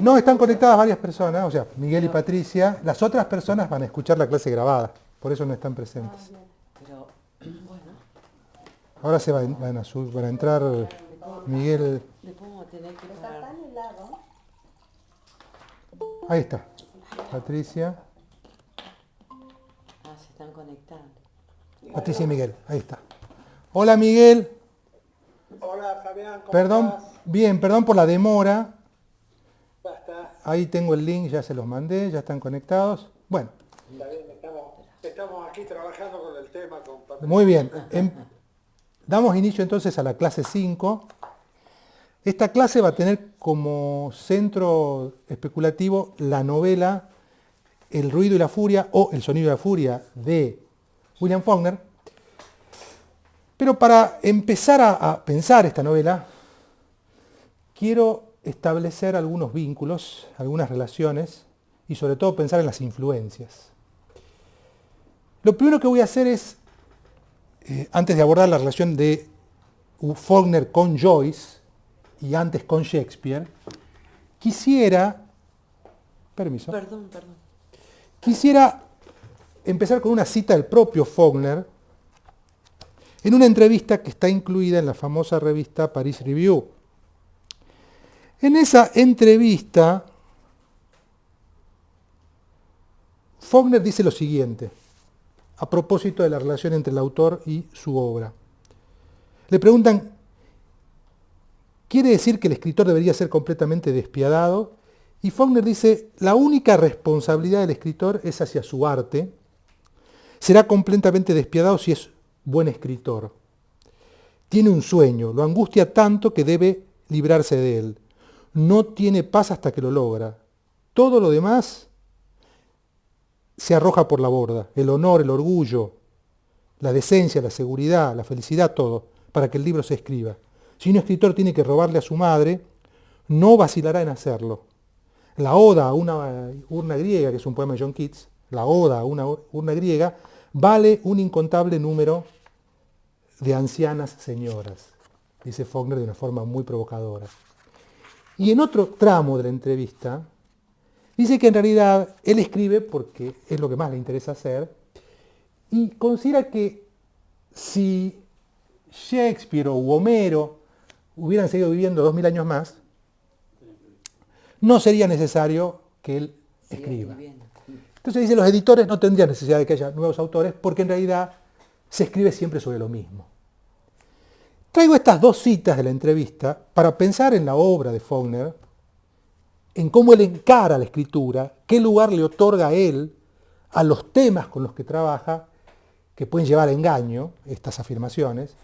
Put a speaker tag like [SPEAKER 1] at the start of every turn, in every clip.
[SPEAKER 1] No, están conectadas varias personas, o sea, Miguel y Patricia. Las otras personas van a escuchar la clase grabada, por eso no están presentes.
[SPEAKER 2] Pero, bueno,
[SPEAKER 1] Ahora van a entrar Miguel.
[SPEAKER 2] le podemos tener que
[SPEAKER 3] Está
[SPEAKER 2] pagar.
[SPEAKER 3] tan helado.
[SPEAKER 1] Ahí está, Patricia,
[SPEAKER 2] Ah, se están conectando.
[SPEAKER 1] Patricia y Miguel, ahí está. Hola Miguel,
[SPEAKER 4] Hola Fabián, ¿cómo
[SPEAKER 1] perdón,
[SPEAKER 4] estás?
[SPEAKER 1] bien, perdón por la demora.
[SPEAKER 4] Ya está,
[SPEAKER 1] Ahí tengo el link, ya se los mandé, ya están conectados. Bueno,
[SPEAKER 4] está bien, estamos aquí trabajando con el tema, con Patricia.
[SPEAKER 1] muy bien. Damos inicio entonces a la clase 5. Esta clase va a tener como centro especulativo la novela El ruido y la furia o El sonido y la furia de William Faulkner. Pero para empezar a pensar esta novela, quiero establecer algunos vínculos, algunas relaciones y sobre todo pensar en las influencias. Lo primero que voy a hacer es, antes de abordar la relación de Faulkner con Joyce y antes con Shakespeare, quisiera
[SPEAKER 2] Perdón.
[SPEAKER 1] empezar con una cita del propio Faulkner en una entrevista que está incluida en la famosa revista Paris Review. En esa entrevista, Faulkner dice lo siguiente, a propósito de la relación entre el autor y su obra. Le preguntan, ¿quiere decir que el escritor debería ser completamente despiadado? Y Faulkner dice, la única responsabilidad del escritor es hacia su arte. Será completamente despiadado si es buen escritor. Tiene un sueño, lo angustia tanto que debe librarse de él. No tiene paz hasta que lo logra. Todo lo demás se arroja por la borda. El honor, el orgullo, la decencia, la seguridad, la felicidad, todo, para que el libro se escriba. Si un escritor tiene que robarle a su madre, no vacilará en hacerlo. La Oda a una urna griega, que es un poema de John Keats, la Oda a una urna griega, vale un incontable número de ancianas señoras, dice Faulkner de una forma muy provocadora. Y en otro tramo de la entrevista, dice que en realidad él escribe porque es lo que más le interesa hacer, y considera que si Shakespeare o Homero hubieran seguido viviendo 2000 años más, no sería necesario que él escriba. Entonces dice, los editores no tendrían necesidad de que haya nuevos autores porque en realidad se escribe siempre sobre lo mismo. Traigo estas dos citas de la entrevista para pensar en la obra de Faulkner, en cómo él encara la escritura, qué lugar le otorga a él a los temas con los que trabaja, que pueden llevar a engaño estas afirmaciones,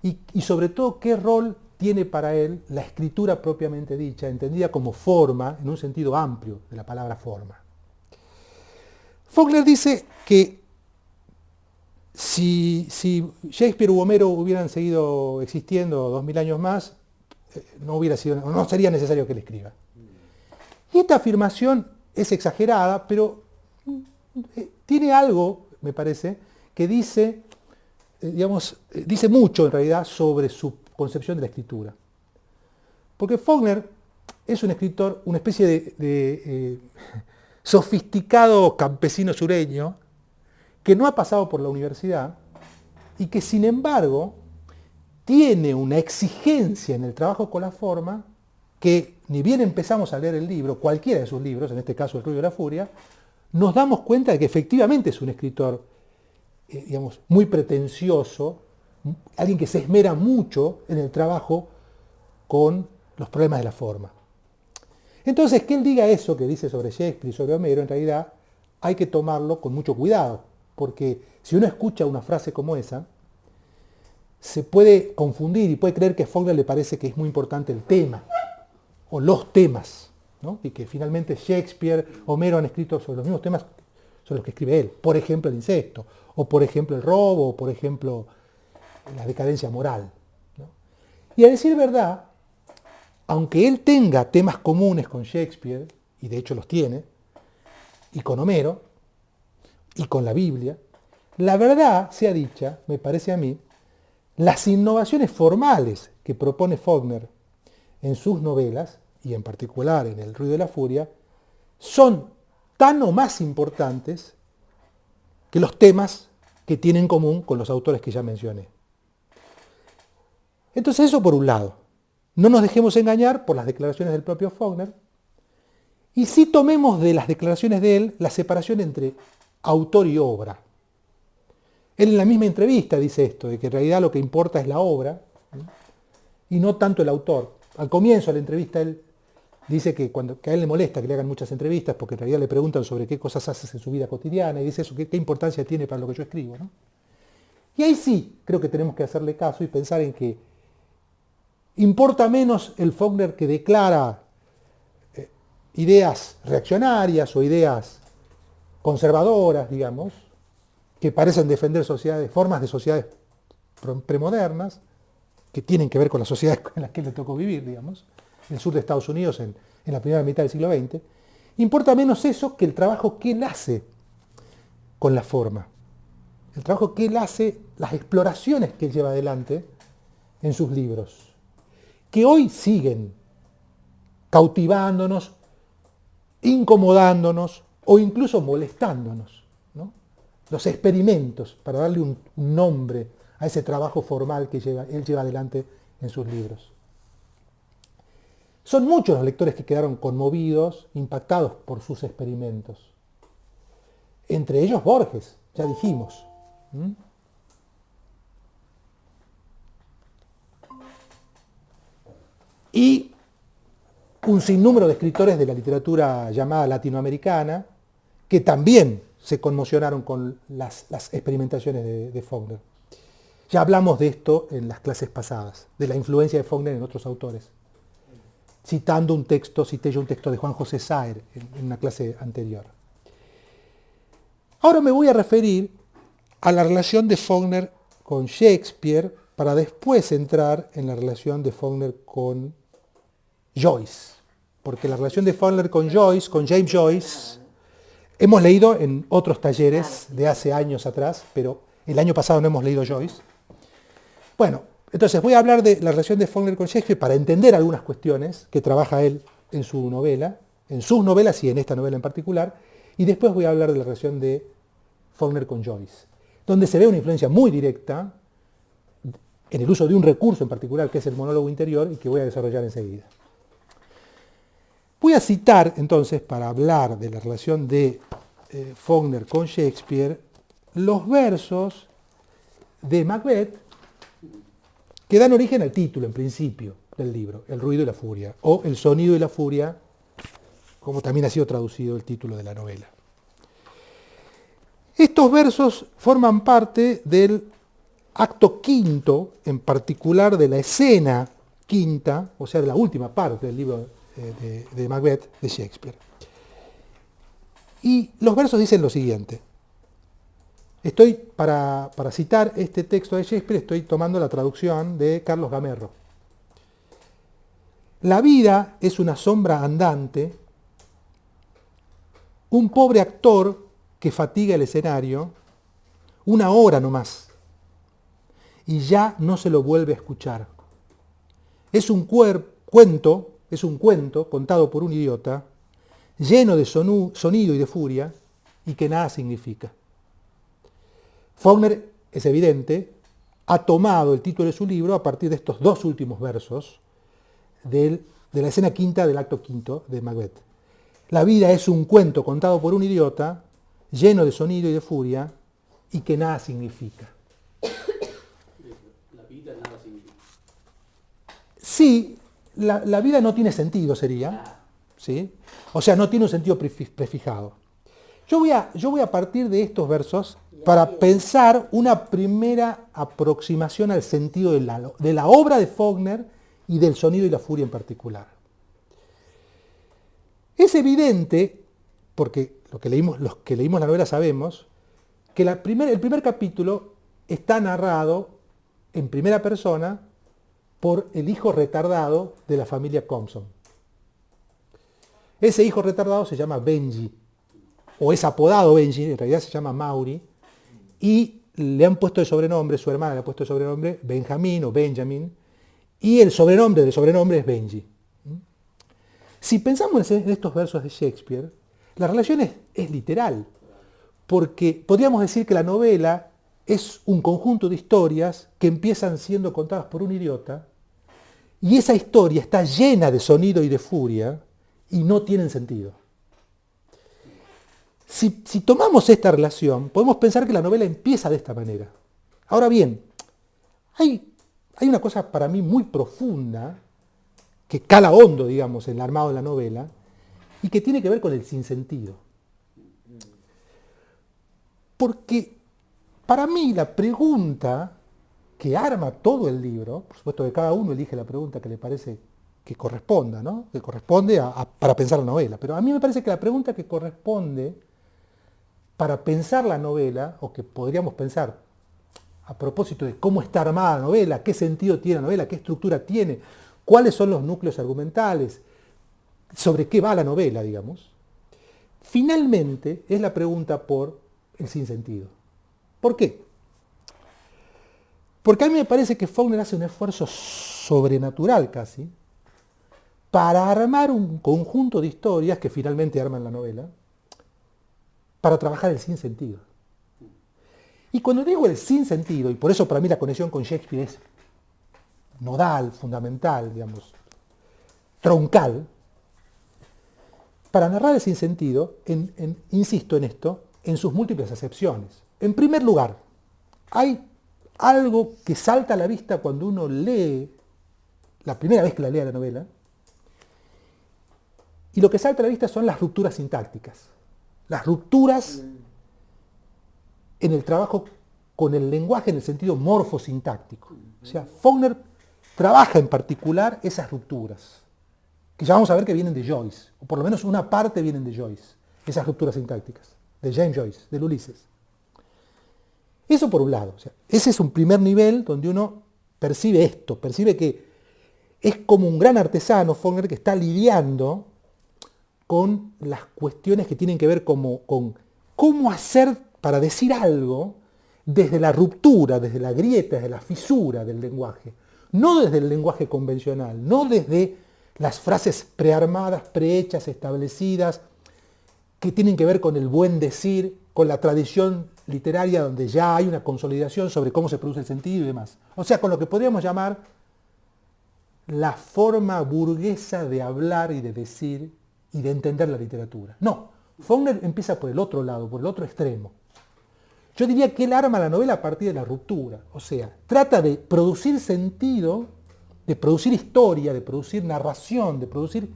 [SPEAKER 1] y sobre todo qué rol tiene para él la escritura propiamente dicha, entendida como forma, en un sentido amplio de la palabra forma. Faulkner dice que si Shakespeare u Homero hubieran seguido existiendo 2000 años más, no sería necesario que él escriba. Y esta afirmación es exagerada, pero tiene algo, me parece, que dice mucho en realidad sobre su concepción de la escritura. Porque Faulkner es un escritor, una especie de sofisticado campesino sureño que no ha pasado por la universidad y que sin embargo tiene una exigencia en el trabajo con la forma que ni bien empezamos a leer el libro, cualquiera de sus libros, en este caso El ruido y la furia, nos damos cuenta de que efectivamente es un escritor muy pretencioso, alguien que se esmera mucho en el trabajo con los problemas de la forma. Entonces, que él diga eso que dice sobre Shakespeare y sobre Homero, en realidad hay que tomarlo con mucho cuidado, porque si uno escucha una frase como esa, se puede confundir y puede creer que a Faulkner le parece que es muy importante el tema, o los temas, ¿no? Y que finalmente Shakespeare, Homero han escrito sobre los mismos temas sobre los que escribe él. Por ejemplo, el incesto, o por ejemplo el robo, o por ejemplo la decadencia moral, ¿no? Y a decir verdad, aunque él tenga temas comunes con Shakespeare, y de hecho los tiene, y con Homero, y con la Biblia, la verdad sea dicha, me parece a mí, las innovaciones formales que propone Faulkner en sus novelas y en particular en El ruido y la furia, son tan o más importantes que los temas que tienen en común con los autores que ya mencioné. Entonces eso por un lado. No nos dejemos engañar por las declaraciones del propio Faulkner, y sí tomemos de las declaraciones de él la separación entre autor y obra. Él en la misma entrevista dice esto, de que en realidad lo que importa es la obra, ¿sí?, y no tanto el autor. Al comienzo de la entrevista él dice que a él le molesta que le hagan muchas entrevistas porque en realidad le preguntan sobre qué cosas haces en su vida cotidiana y dice eso, qué importancia tiene para lo que yo escribo, ¿no? Y ahí sí creo que tenemos que hacerle caso y pensar en que importa menos el Faulkner que declara ideas reaccionarias o ideas conservadoras, digamos, que parecen defender formas de sociedades premodernas, que tienen que ver con las sociedades en las que le tocó vivir, digamos, en el sur de Estados Unidos en la primera mitad del siglo XX. Importa menos eso que el trabajo que él hace con la forma. El trabajo que él hace, las exploraciones que él lleva adelante en sus libros, que hoy siguen cautivándonos, incomodándonos o incluso molestándonos, ¿no? Los experimentos, para darle un nombre a ese trabajo formal que él lleva adelante en sus libros. Son muchos los lectores que quedaron conmovidos, impactados por sus experimentos. Entre ellos Borges, ya dijimos. Y un sinnúmero de escritores de la literatura llamada latinoamericana que también se conmocionaron con las experimentaciones de Faulkner. Ya hablamos de esto en las clases pasadas, de la influencia de Faulkner en otros autores. Cité yo un texto de Juan José Saer en una clase anterior. Ahora me voy a referir a la relación de Faulkner con Shakespeare para después entrar en la relación de Faulkner con Joyce. Porque la relación de Faulkner con Joyce, con James Joyce, hemos leído en otros talleres de hace años atrás, pero el año pasado no hemos leído Joyce. Bueno, entonces voy a hablar de la relación de Faulkner con Shakespeare para entender algunas cuestiones que trabaja él en su novela, en sus novelas y en esta novela en particular, y después voy a hablar de la relación de Faulkner con Joyce, donde se ve una influencia muy directa en el uso de un recurso en particular, que es el monólogo interior, y que voy a desarrollar enseguida. Voy a citar entonces, para hablar de la relación de Faulkner con Shakespeare, los versos de Macbeth que dan origen al título, en principio, del libro, El ruido y la furia, o El sonido y la furia, como también ha sido traducido el título de la novela. Estos versos forman parte del acto quinto, en particular de la escena quinta, o sea, de la última parte del libro de Macbeth de Shakespeare. Y los versos dicen lo siguiente. Para citar este texto de Shakespeare, estoy tomando la traducción de Carlos Gamerro. La vida es una sombra andante, un pobre actor que fatiga el escenario, una hora nomás, y ya no se lo vuelve a escuchar. Es un cuento contado por un idiota, lleno de sonido y de furia, y que nada significa. Faulkner, es evidente, ha tomado el título de su libro a partir de estos dos últimos versos de la escena quinta del acto quinto de Macbeth. La vida es un cuento contado por un idiota, lleno de sonido y de furia, y que nada significa.
[SPEAKER 3] La vida nada significa.
[SPEAKER 1] Sí, la vida no tiene sentido, sería. ¿Sí? O sea, no tiene un sentido prefijado. Yo voy a partir de estos versos para pensar una primera aproximación al sentido de la obra de Faulkner y del sonido y la furia en particular. Es evidente, porque los que leímos la novela sabemos, que el primer capítulo está narrado en primera persona por el hijo retardado de la familia Compson. Ese hijo retardado se llama Benji, o es apodado Benji, en realidad se llama Maury, y le han puesto de sobrenombre, su hermana le ha puesto de sobrenombre Benjamín o Benjamin, y el sobrenombre del sobrenombre es Benji. Si pensamos en estos versos de Shakespeare, la relación es literal, porque podríamos decir que la novela es un conjunto de historias que empiezan siendo contadas por un idiota, y esa historia está llena de sonido y de furia, y no tienen sentido. Si tomamos esta relación, podemos pensar que la novela empieza de esta manera. Ahora bien, hay una cosa para mí muy profunda, que cala hondo, digamos, en el armado de la novela, y que tiene que ver con el sinsentido. Porque para mí la pregunta que arma todo el libro, por supuesto que cada uno elige la pregunta que le parece que corresponda, ¿no? Que corresponde para pensar la novela, pero a mí me parece que la pregunta que corresponde para pensar la novela, o que podríamos pensar a propósito de cómo está armada la novela, qué sentido tiene la novela, qué estructura tiene, cuáles son los núcleos argumentales, sobre qué va la novela, digamos, finalmente es la pregunta por el sinsentido. ¿Por qué? Porque a mí me parece que Faulkner hace un esfuerzo sobrenatural casi para armar un conjunto de historias que finalmente arman la novela, para trabajar el sinsentido. Y cuando digo el sinsentido, y por eso para mí la conexión con Shakespeare es nodal, fundamental, digamos, troncal, para narrar el sinsentido, insisto en esto, en sus múltiples acepciones. En primer lugar, hay algo que salta a la vista cuando uno lee, la primera vez que la lee la novela, y lo que salta a la vista son las rupturas sintácticas. Las rupturas en el trabajo con el lenguaje en el sentido morfosintáctico. O sea, Faulkner trabaja en particular esas rupturas, que ya vamos a ver que vienen de Joyce, o por lo menos una parte vienen de Joyce, esas rupturas sintácticas, de James Joyce, del Ulises. Eso por un lado. O sea, ese es un primer nivel donde uno percibe esto, percibe que es como un gran artesano, Faulkner, que está lidiando con las cuestiones que tienen que ver con cómo hacer para decir algo desde la ruptura, desde la grieta, desde la fisura del lenguaje. No desde el lenguaje convencional, no desde las frases prearmadas, prehechas, establecidas, que tienen que ver con el buen decir, con la tradición literaria donde ya hay una consolidación sobre cómo se produce el sentido y demás. O sea, con lo que podríamos llamar la forma burguesa de hablar y de decir y de entender la literatura. No, Faulkner empieza por el otro lado, por el otro extremo. Yo diría que él arma la novela a partir de la ruptura, o sea, trata de producir sentido, de producir historia, de producir narración, de producir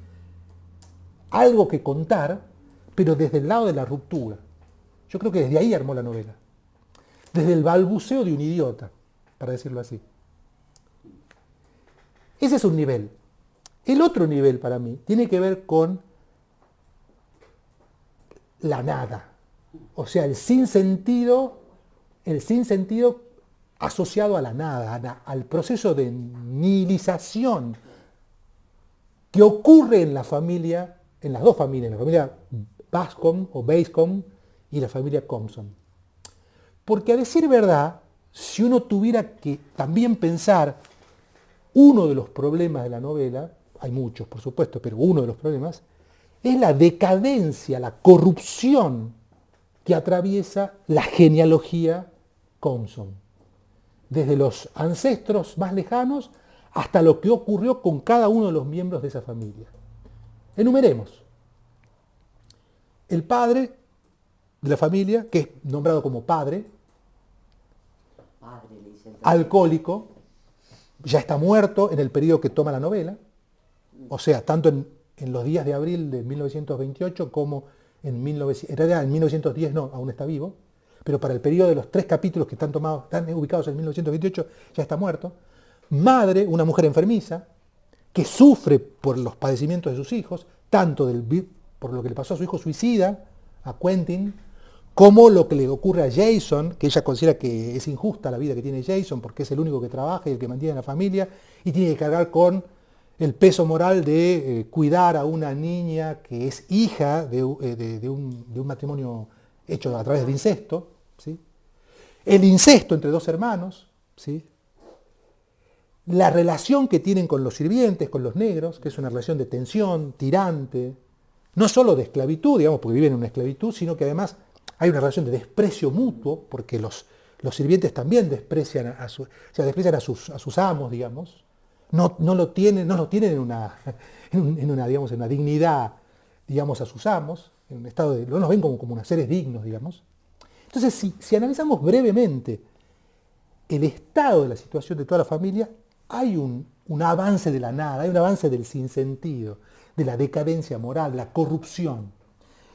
[SPEAKER 1] algo que contar, pero desde el lado de la ruptura. Yo creo que desde ahí armó la novela, desde el balbuceo de un idiota, para decirlo así. Ese es un nivel. El otro nivel para mí tiene que ver con la nada, o sea, el sinsentido asociado a la nada, al proceso de nihilización que ocurre en la familia, en las dos familias, en la familia Bascom o Bascom y la familia Compson. Porque a decir verdad, si uno tuviera que también pensar uno de los problemas de la novela, hay muchos por supuesto, pero uno de los problemas, es la decadencia, la corrupción que atraviesa la genealogía Compson. Desde los ancestros más lejanos hasta lo que ocurrió con cada uno de los miembros de esa familia. Enumeremos. El padre de la familia, que es nombrado como padre, alcohólico, ya está muerto en el periodo que toma la novela, o sea, tanto en los días de abril de 1928 como en 1910 no, aún está vivo, pero para el periodo de los 3 capítulos que están ubicados en 1928 ya está muerto. Madre, una mujer enfermiza, que sufre por los padecimientos de sus hijos, tanto por lo que le pasó a su hijo suicida, a Quentin, como lo que le ocurre a Jason, que ella considera que es injusta la vida que tiene Jason, porque es el único que trabaja y el que mantiene a la familia, y tiene que cargar con el peso moral de cuidar a una niña que es hija de un matrimonio hecho a través del incesto, ¿sí? El incesto entre dos hermanos, ¿sí? la relación que tienen con los sirvientes, con los negros, que es una relación de tensión, tirante, no solo de esclavitud, digamos, porque viven en una esclavitud, sino que además hay una relación de desprecio mutuo, porque los sirvientes también desprecian desprecian a sus amos, digamos. No los tienen en una, digamos, en una dignidad, digamos, a sus amos, en un estado no los ven como unos seres dignos, digamos. Entonces, si analizamos brevemente el estado de la situación de toda la familia, hay un avance de la nada, hay un avance del sinsentido, de la decadencia moral, la corrupción.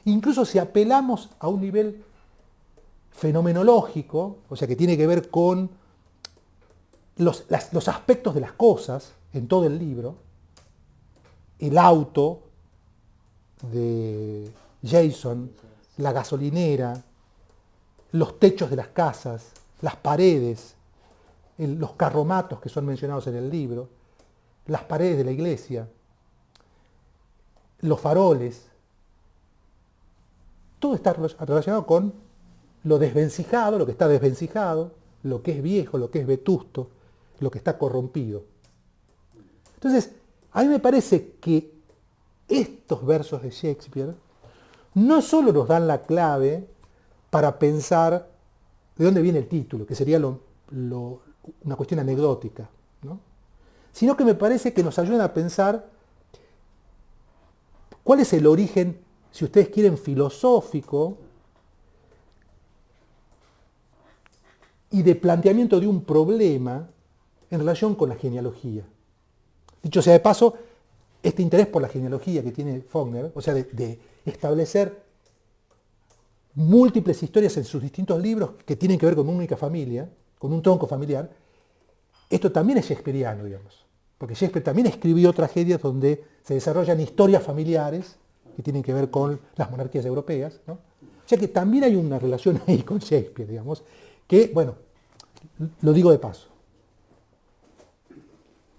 [SPEAKER 1] Incluso si apelamos a un nivel fenomenológico, o sea, que tiene que ver con los aspectos de las cosas en todo el libro, el auto de Jason, la gasolinera, los techos de las casas, las paredes, los carromatos que son mencionados en el libro, las paredes de la iglesia, los faroles, todo está relacionado con lo desvencijado, lo que está desvencijado, lo que es viejo, lo que es vetusto, lo que está corrompido. Entonces, a mí me parece que estos versos de Shakespeare no solo nos dan la clave para pensar de dónde viene el título, que sería una cuestión anecdótica, ¿no? Sino que me parece que nos ayudan a pensar cuál es el origen, si ustedes quieren, filosófico y de planteamiento de un problema en relación con la genealogía. Dicho sea de paso, este interés por la genealogía que tiene Faulkner, o sea, de establecer múltiples historias en sus distintos libros que tienen que ver con una única familia, con un tronco familiar, esto también es shakespeariano, digamos. Porque Shakespeare también escribió tragedias donde se desarrollan historias familiares que tienen que ver con las monarquías europeas, ¿no? O sea que también hay una relación ahí con Shakespeare, digamos, que, bueno, lo digo de paso.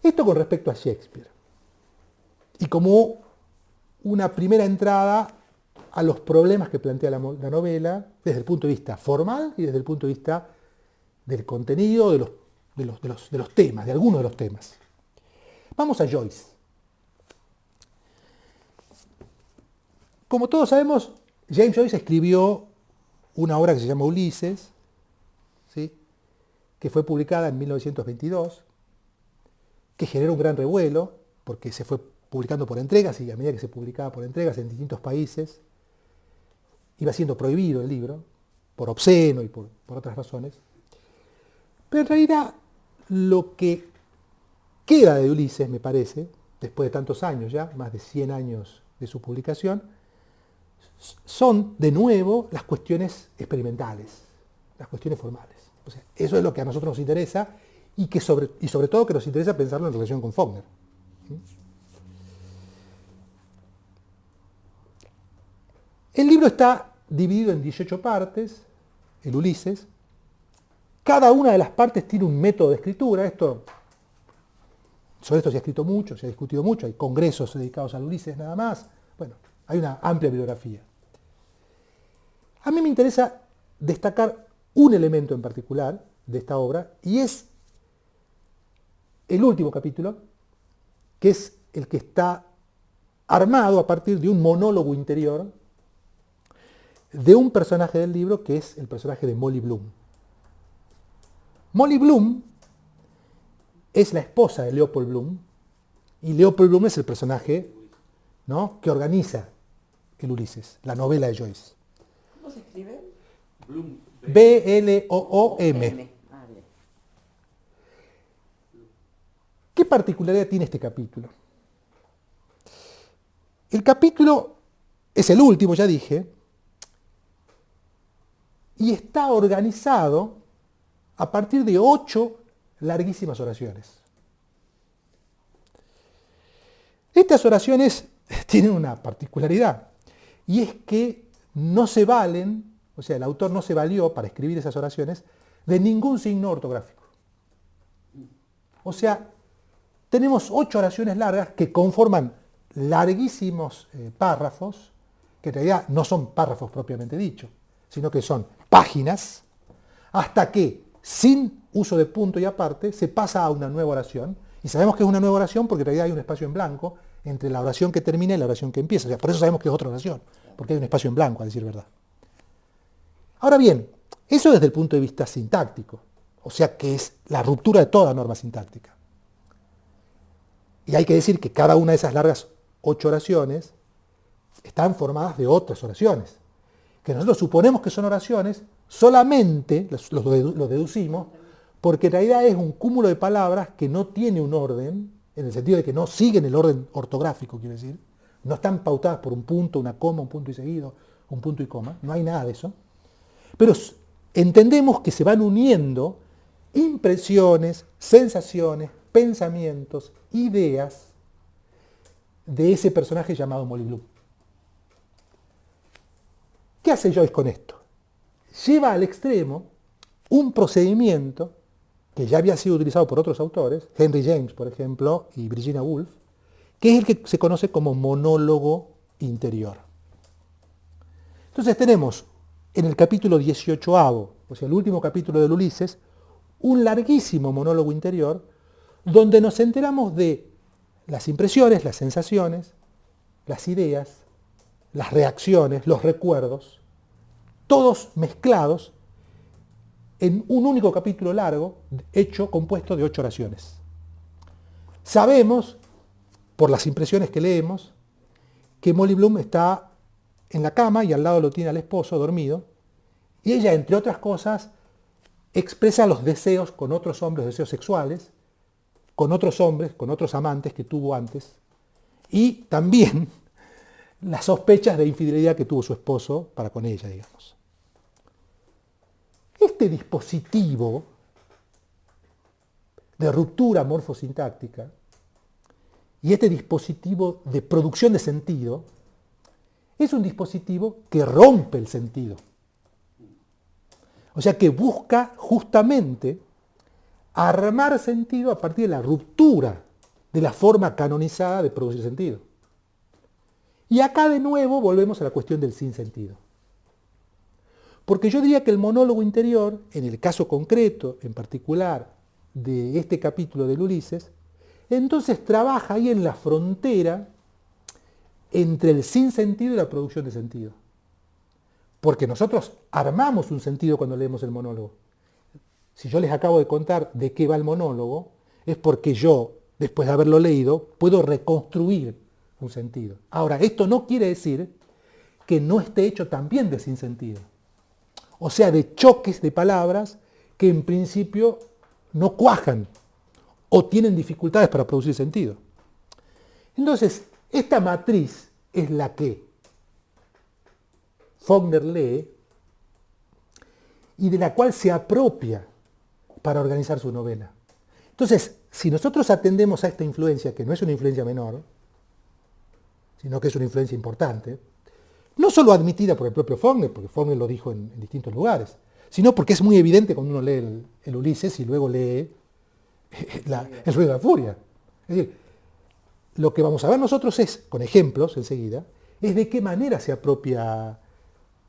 [SPEAKER 1] Esto con respecto a Shakespeare. Y como una primera entrada a los problemas que plantea la novela desde el punto de vista formal y desde el punto de vista del contenido, de los temas, de algunos de los temas. Vamos a Joyce. Como todos sabemos, James Joyce escribió una obra que se llama Ulises, ¿sí?, que fue publicada en 1922, que generó un gran revuelo, porque se fue publicando por entregas, y a medida que se publicaba por entregas en distintos países, iba siendo prohibido el libro, por obsceno y por otras razones. Pero en realidad, lo que queda de Ulises, me parece, después de tantos años ya, más de 100 años de su publicación, son, de nuevo, las cuestiones experimentales, las cuestiones formales. O sea, eso es lo que a nosotros nos interesa y sobre todo que nos interesa pensarlo en relación con Faulkner. El libro está dividido en 18 partes, el Ulises. Cada una de las partes tiene un método de escritura. Sobre esto se ha escrito mucho, se ha discutido mucho, hay congresos dedicados al Ulises nada más. Bueno, hay una amplia bibliografía. A mí me interesa destacar un elemento en particular de esta obra, y es el último capítulo, que es el que está armado a partir de un monólogo interior de un personaje del libro, que es el personaje de Molly Bloom. Molly Bloom es la esposa de Leopold Bloom, y Leopold Bloom es el personaje, ¿no?, que organiza el Ulises, la novela de Joyce.
[SPEAKER 2] ¿Cómo se escribe?
[SPEAKER 3] Bloom.
[SPEAKER 1] B-L-O-O-M.
[SPEAKER 2] Ah, bien.
[SPEAKER 1] ¿Qué particularidad tiene este capítulo? El capítulo es el último, ya dije, y está organizado a partir de 8 larguísimas oraciones. Estas oraciones tienen una particularidad, y es que no se valen, o sea, el autor no se valió para escribir esas oraciones de ningún signo ortográfico. O sea, tenemos 8 oraciones largas que conforman larguísimos párrafos, que en realidad no son párrafos propiamente dichos, sino que son páginas, hasta que, sin uso de punto y aparte, se pasa a una nueva oración. Y sabemos que es una nueva oración porque en realidad hay un espacio en blanco entre la oración que termina y la oración que empieza. O sea, por eso sabemos que es otra oración, porque hay un espacio en blanco, a decir verdad. Ahora bien, eso desde el punto de vista sintáctico, o sea que es la ruptura de toda norma sintáctica. Y hay que decir que cada una de esas largas 8 oraciones están formadas de otras oraciones, que nosotros suponemos que son oraciones, solamente los deducimos, porque en realidad es un cúmulo de palabras que no tiene un orden, en el sentido de que no siguen el orden ortográfico, quiero decir, no están pautadas por un punto, una coma, un punto y seguido, un punto y coma, no hay nada de eso. Pero entendemos que se van uniendo impresiones, sensaciones, pensamientos, ideas de ese personaje llamado Molly Bloom. ¿Qué hace Joyce con esto? Lleva al extremo un procedimiento que ya había sido utilizado por otros autores, Henry James, por ejemplo, y Virginia Woolf, que es el que se conoce como monólogo interior. Entonces tenemos en el capítulo 18º, o sea, el último capítulo del Ulises, un larguísimo monólogo interior donde nos enteramos de las impresiones, las sensaciones, las ideas, las reacciones, los recuerdos, todos mezclados en un único capítulo largo, compuesto de 8 oraciones. Sabemos, por las impresiones que leemos, que Molly Bloom está en la cama y al lado lo tiene al esposo dormido, y ella, entre otras cosas, expresa los deseos con otros hombres, deseos sexuales, con otros hombres, con otros amantes que tuvo antes, y también las sospechas de infidelidad que tuvo su esposo para con ella, digamos. Este dispositivo de ruptura morfosintáctica y este dispositivo de producción de sentido es un dispositivo que rompe el sentido. O sea, que busca justamente armar sentido a partir de la ruptura de la forma canonizada de producir sentido. Y acá de nuevo volvemos a la cuestión del sinsentido. Porque yo diría que el monólogo interior, en el caso concreto, en particular, de este capítulo del Ulises, entonces trabaja ahí en la frontera entre el sinsentido y la producción de sentido. Porque nosotros armamos un sentido cuando leemos el monólogo. Si yo les acabo de contar de qué va el monólogo, es porque yo, después de haberlo leído, puedo reconstruir un sentido. Ahora, esto no quiere decir que no esté hecho también de sinsentido. O sea, de choques de palabras que en principio no cuajan o tienen dificultades para producir sentido. Entonces, esta matriz es la que Faulkner lee y de la cual se apropia para organizar su novela. Entonces, si nosotros atendemos a esta influencia, que no es una influencia menor, sino que es una influencia importante, no solo admitida por el propio Faulkner, porque Faulkner lo dijo en distintos lugares, sino porque es muy evidente cuando uno lee el Ulises y luego lee el Ruido de la Furia. Es decir, lo que vamos a ver nosotros es, con ejemplos enseguida, es de qué manera se apropia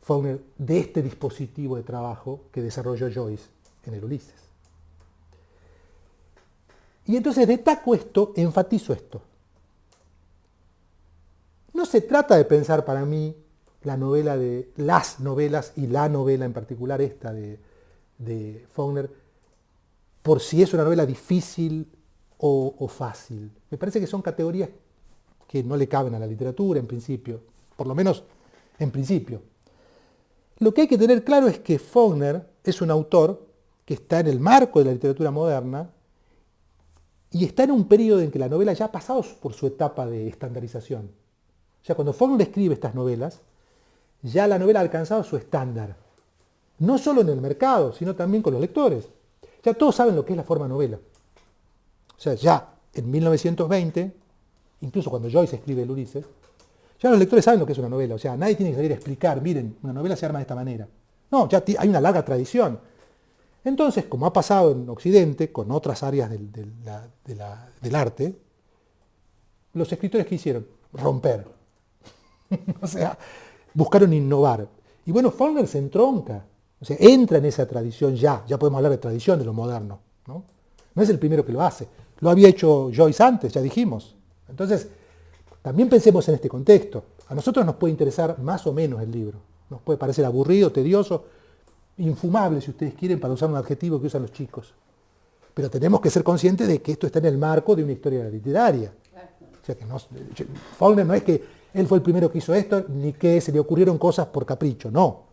[SPEAKER 1] Faulkner de este dispositivo de trabajo que desarrolló Joyce en el Ulises. Y entonces destaco esto, enfatizo esto. No se trata de pensar para mí las novelas y la novela en particular esta de Faulkner por si es una novela difícil o fácil. Me parece que son categorías que no le caben a la literatura en principio, por lo menos en principio. Lo que hay que tener claro es que Faulkner es un autor que está en el marco de la literatura moderna y está en un periodo en que la novela ya ha pasado por su etapa de estandarización. O sea, cuando Faulkner escribe estas novelas, ya la novela ha alcanzado su estándar. No solo en el mercado, sino también con los lectores. Ya todos saben lo que es la forma novela. O sea, ya en 1920, incluso cuando Joyce escribe el Ulises, ya los lectores saben lo que es una novela. O sea, nadie tiene que salir a explicar, miren, una novela se arma de esta manera. No, ya hay una larga tradición. Entonces, como ha pasado en Occidente, con otras áreas del arte, los escritores ¿qué hicieron? Romper. O sea, buscaron innovar. Y bueno, Faulkner se entronca O sea, entra en esa tradición ya podemos hablar de tradición de lo moderno, ¿no? No es el primero que lo hace. Lo había hecho Joyce antes, ya dijimos. Entonces, también pensemos en este contexto. A nosotros nos puede interesar más o menos el libro. Nos puede parecer aburrido, tedioso, infumable, si ustedes quieren, para usar un adjetivo que usan los chicos. Pero tenemos que ser conscientes de que esto está en el marco de una historia literaria. O sea que Faulkner no es que él fue el primero que hizo esto, ni que se le ocurrieron cosas por capricho, no.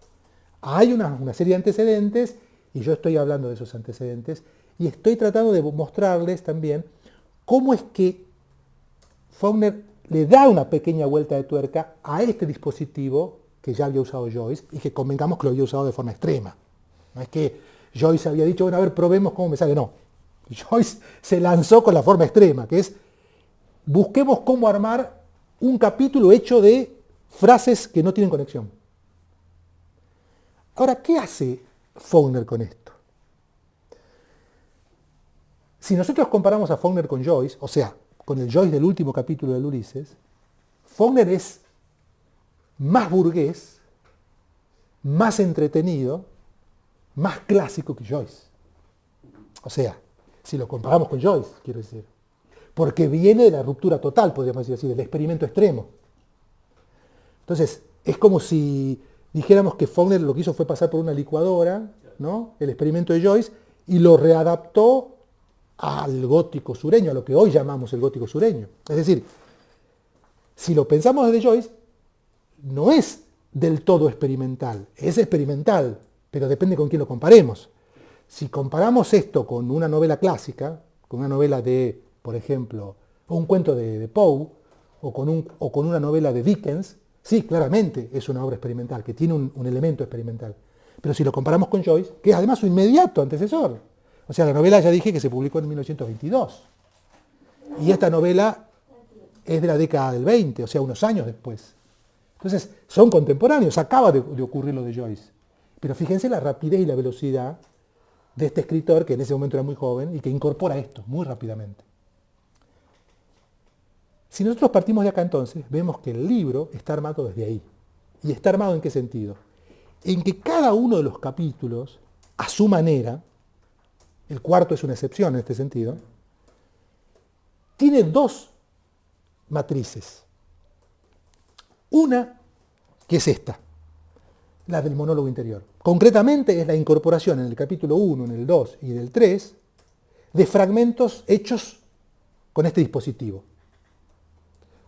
[SPEAKER 1] Hay una serie de antecedentes, y yo estoy hablando de esos antecedentes, y estoy tratando de mostrarles también cómo es que Faulkner le da una pequeña vuelta de tuerca a este dispositivo que ya había usado Joyce, y que convengamos que lo había usado de forma extrema. No es que Joyce había dicho, bueno, a ver, probemos cómo me sale, no. Joyce se lanzó con la forma extrema, que es, busquemos cómo armar un capítulo hecho de frases que no tienen conexión. Ahora, ¿qué hace Faulkner con esto? Si nosotros comparamos a Faulkner con Joyce, o sea, con el Joyce del último capítulo del Ulises, Faulkner es más burgués, más entretenido, más clásico que Joyce. O sea, si lo comparamos con Joyce, quiero decir. Porque viene de la ruptura total, podríamos decir así, del experimento extremo. Entonces, es como si dijéramos que Faulkner lo que hizo fue pasar por una licuadora, ¿no? El experimento de Joyce, y lo readaptó al gótico sureño, a lo que hoy llamamos el gótico sureño. Es decir, si lo pensamos desde Joyce, no es del todo experimental, es experimental, pero depende con quién lo comparemos. Si comparamos esto con una novela clásica, con una novela de, por ejemplo, un cuento de Poe, o con una novela de Dickens, sí, claramente es una obra experimental, que tiene un elemento experimental. Pero si lo comparamos con Joyce, que es además su inmediato antecesor, o sea, la novela ya dije que se publicó en 1922, y esta novela es de la década del 20, o sea, unos años después. Entonces, son contemporáneos, acaba de ocurrir lo de Joyce. Pero fíjense la rapidez y la velocidad de este escritor, que en ese momento era muy joven, y que incorpora esto muy rápidamente. Si nosotros partimos de acá entonces, vemos que el libro está armado desde ahí. ¿Y está armado en qué sentido? En que cada uno de los capítulos, a su manera, el cuarto es una excepción en este sentido, tiene dos matrices. Una, que es esta, la del monólogo interior. Concretamente es la incorporación en el capítulo 1, en el 2 y en el 3 de fragmentos hechos con este dispositivo.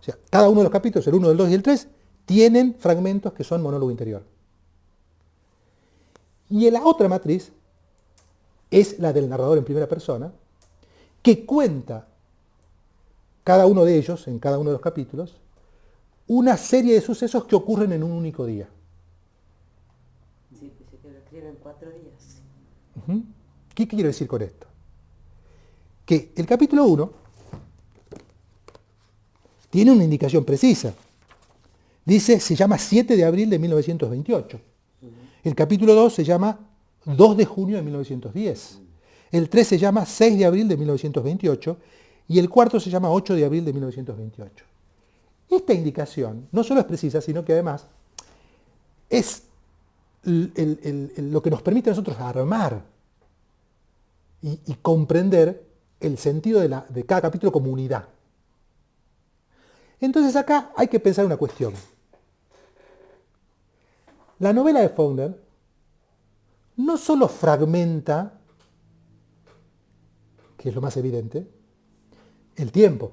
[SPEAKER 1] O sea, cada uno de los capítulos, el 1, el 2 y el 3, tienen fragmentos que son monólogo interior. Y la otra matriz es la del narrador en primera persona, que cuenta cada uno de ellos, en cada uno de los capítulos, una serie de sucesos que ocurren en un único día.
[SPEAKER 2] Sí, dice que lo escribe en 4 días.
[SPEAKER 1] ¿Qué quiero decir con esto? Que el capítulo 1 tiene una indicación precisa. Dice, se llama 7 de abril de 1928. El capítulo 2 se llama 2 de junio de 1910. El 3 se llama 6 de abril de 1928 y el cuarto se llama 8 de abril de 1928. Esta indicación no solo es precisa, sino que además es lo que nos permite a nosotros armar y comprender el sentido de cada capítulo como unidad. Entonces acá hay que pensar una cuestión. La novela de Faulkner no solo fragmenta, que es lo más evidente, el tiempo,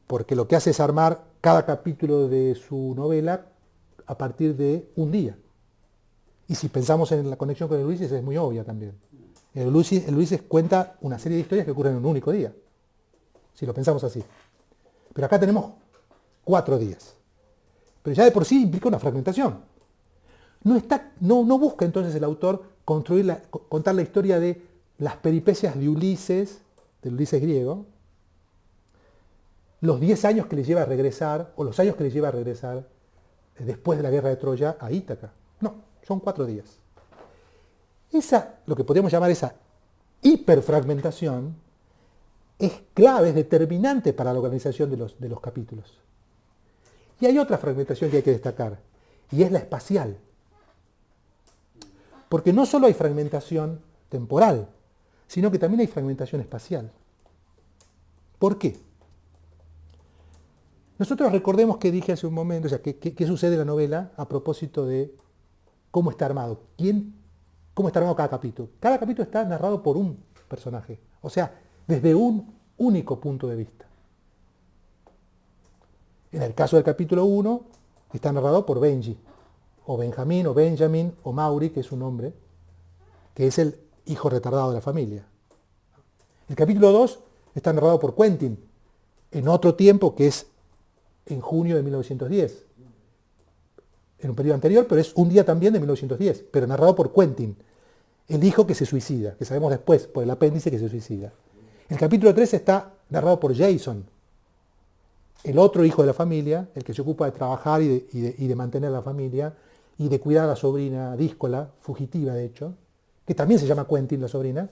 [SPEAKER 1] porque lo que hace es armar cada capítulo de su novela a partir de un día. Y si pensamos en la conexión con el Ulises es muy obvia también. El Ulises cuenta una serie de historias que ocurren en un único día, si lo pensamos así. Pero acá tenemos 4 días. Pero ya de por sí implica una fragmentación. No busca entonces el autor contar la historia de las peripecias de Ulises, del Ulises griego, los 10 años que le lleva a regresar, o los años que le lleva a regresar después de la guerra de Troya a Ítaca. No, son 4 días. Lo que podríamos llamar esa hiperfragmentación, es clave, es determinante para la organización de los capítulos. Y hay otra fragmentación que hay que destacar, y es la espacial. Porque no solo hay fragmentación temporal, sino que también hay fragmentación espacial. ¿Por qué? Nosotros recordemos que dije hace un momento, o sea, qué sucede en la novela a propósito de cómo está armado. Cómo está armado cada capítulo. Cada capítulo está narrado por un personaje, o sea, desde un único punto de vista. En el caso del capítulo 1, está narrado por Benji, o Benjamín, o Benjamin, o Maury, que es un hombre, que es el hijo retardado de la familia. El capítulo 2 está narrado por Quentin, en otro tiempo que es en junio de 1910. En un periodo anterior, pero es un día también de 1910, pero narrado por Quentin, el hijo que se suicida, que sabemos después por el apéndice que se suicida. El capítulo 3 está narrado por Jason, el otro hijo de la familia, el que se ocupa de trabajar y de mantener a la familia y de cuidar a la sobrina díscola, fugitiva de hecho, que también se llama Quentin la sobrina,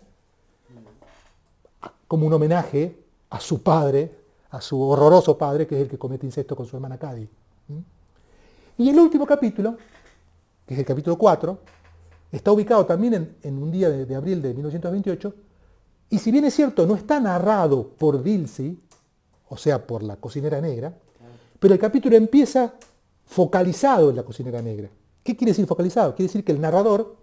[SPEAKER 1] como un homenaje a su padre, a su horroroso padre, que es el que comete incesto con su hermana Cady. Y el último capítulo, que es el capítulo 4, está ubicado también en un día de abril de 1928, y si bien es cierto, no está narrado por Dilsey, o sea, por la cocinera negra, pero el capítulo empieza focalizado en la cocinera negra. ¿Qué quiere decir focalizado? Quiere decir que el narrador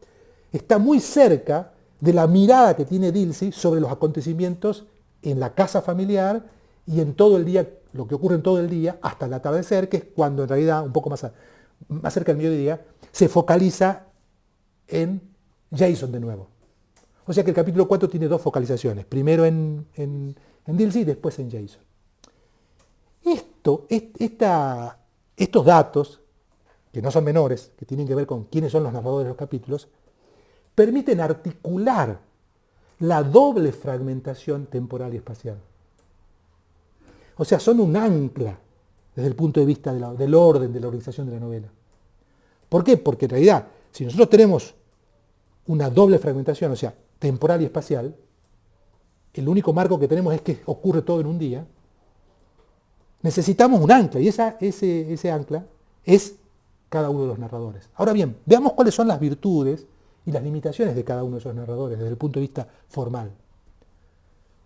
[SPEAKER 1] está muy cerca de la mirada que tiene Dilsey sobre los acontecimientos en la casa familiar y en todo el día, lo que ocurre en todo el día, hasta el atardecer, que es cuando en realidad, un poco más cerca del mediodía, se focaliza en Jason de nuevo. O sea que el capítulo 4 tiene dos focalizaciones, primero en Dilsey y después en Jason. Estos datos, que no son menores, que tienen que ver con quiénes son los narradores de los capítulos, permiten articular la doble fragmentación temporal y espacial. O sea, son un ancla desde el punto de vista del orden, de la organización de la novela. ¿Por qué? Porque en realidad, si nosotros tenemos una doble fragmentación, o sea, temporal y espacial, el único marco que tenemos es que ocurre todo en un día, necesitamos un ancla, y ese ancla es cada uno de los narradores. Ahora bien, veamos cuáles son las virtudes y las limitaciones de cada uno de esos narradores desde el punto de vista formal.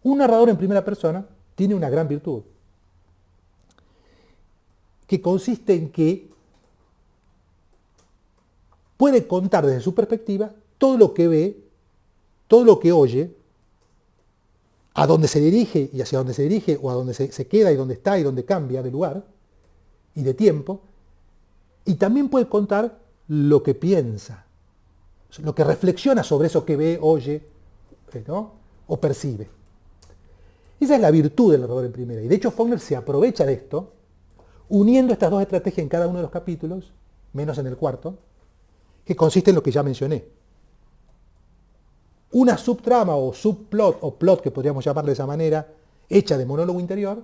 [SPEAKER 1] Un narrador en primera persona tiene una gran virtud, que consiste en que puede contar desde su perspectiva todo lo que ve, todo lo que oye, a dónde se dirige y hacia dónde se dirige, o a dónde se queda y dónde está y dónde cambia de lugar y de tiempo, y también puede contar lo que piensa, lo que reflexiona sobre eso que ve, oye, ¿no? O percibe. Esa es la virtud del narrador en primera, y de hecho Faulkner se aprovecha de esto, uniendo estas dos estrategias en cada uno de los capítulos, menos en el cuarto, que consiste en lo que ya mencioné. Una subtrama o subplot, o plot que podríamos llamarle de esa manera, hecha de monólogo interior,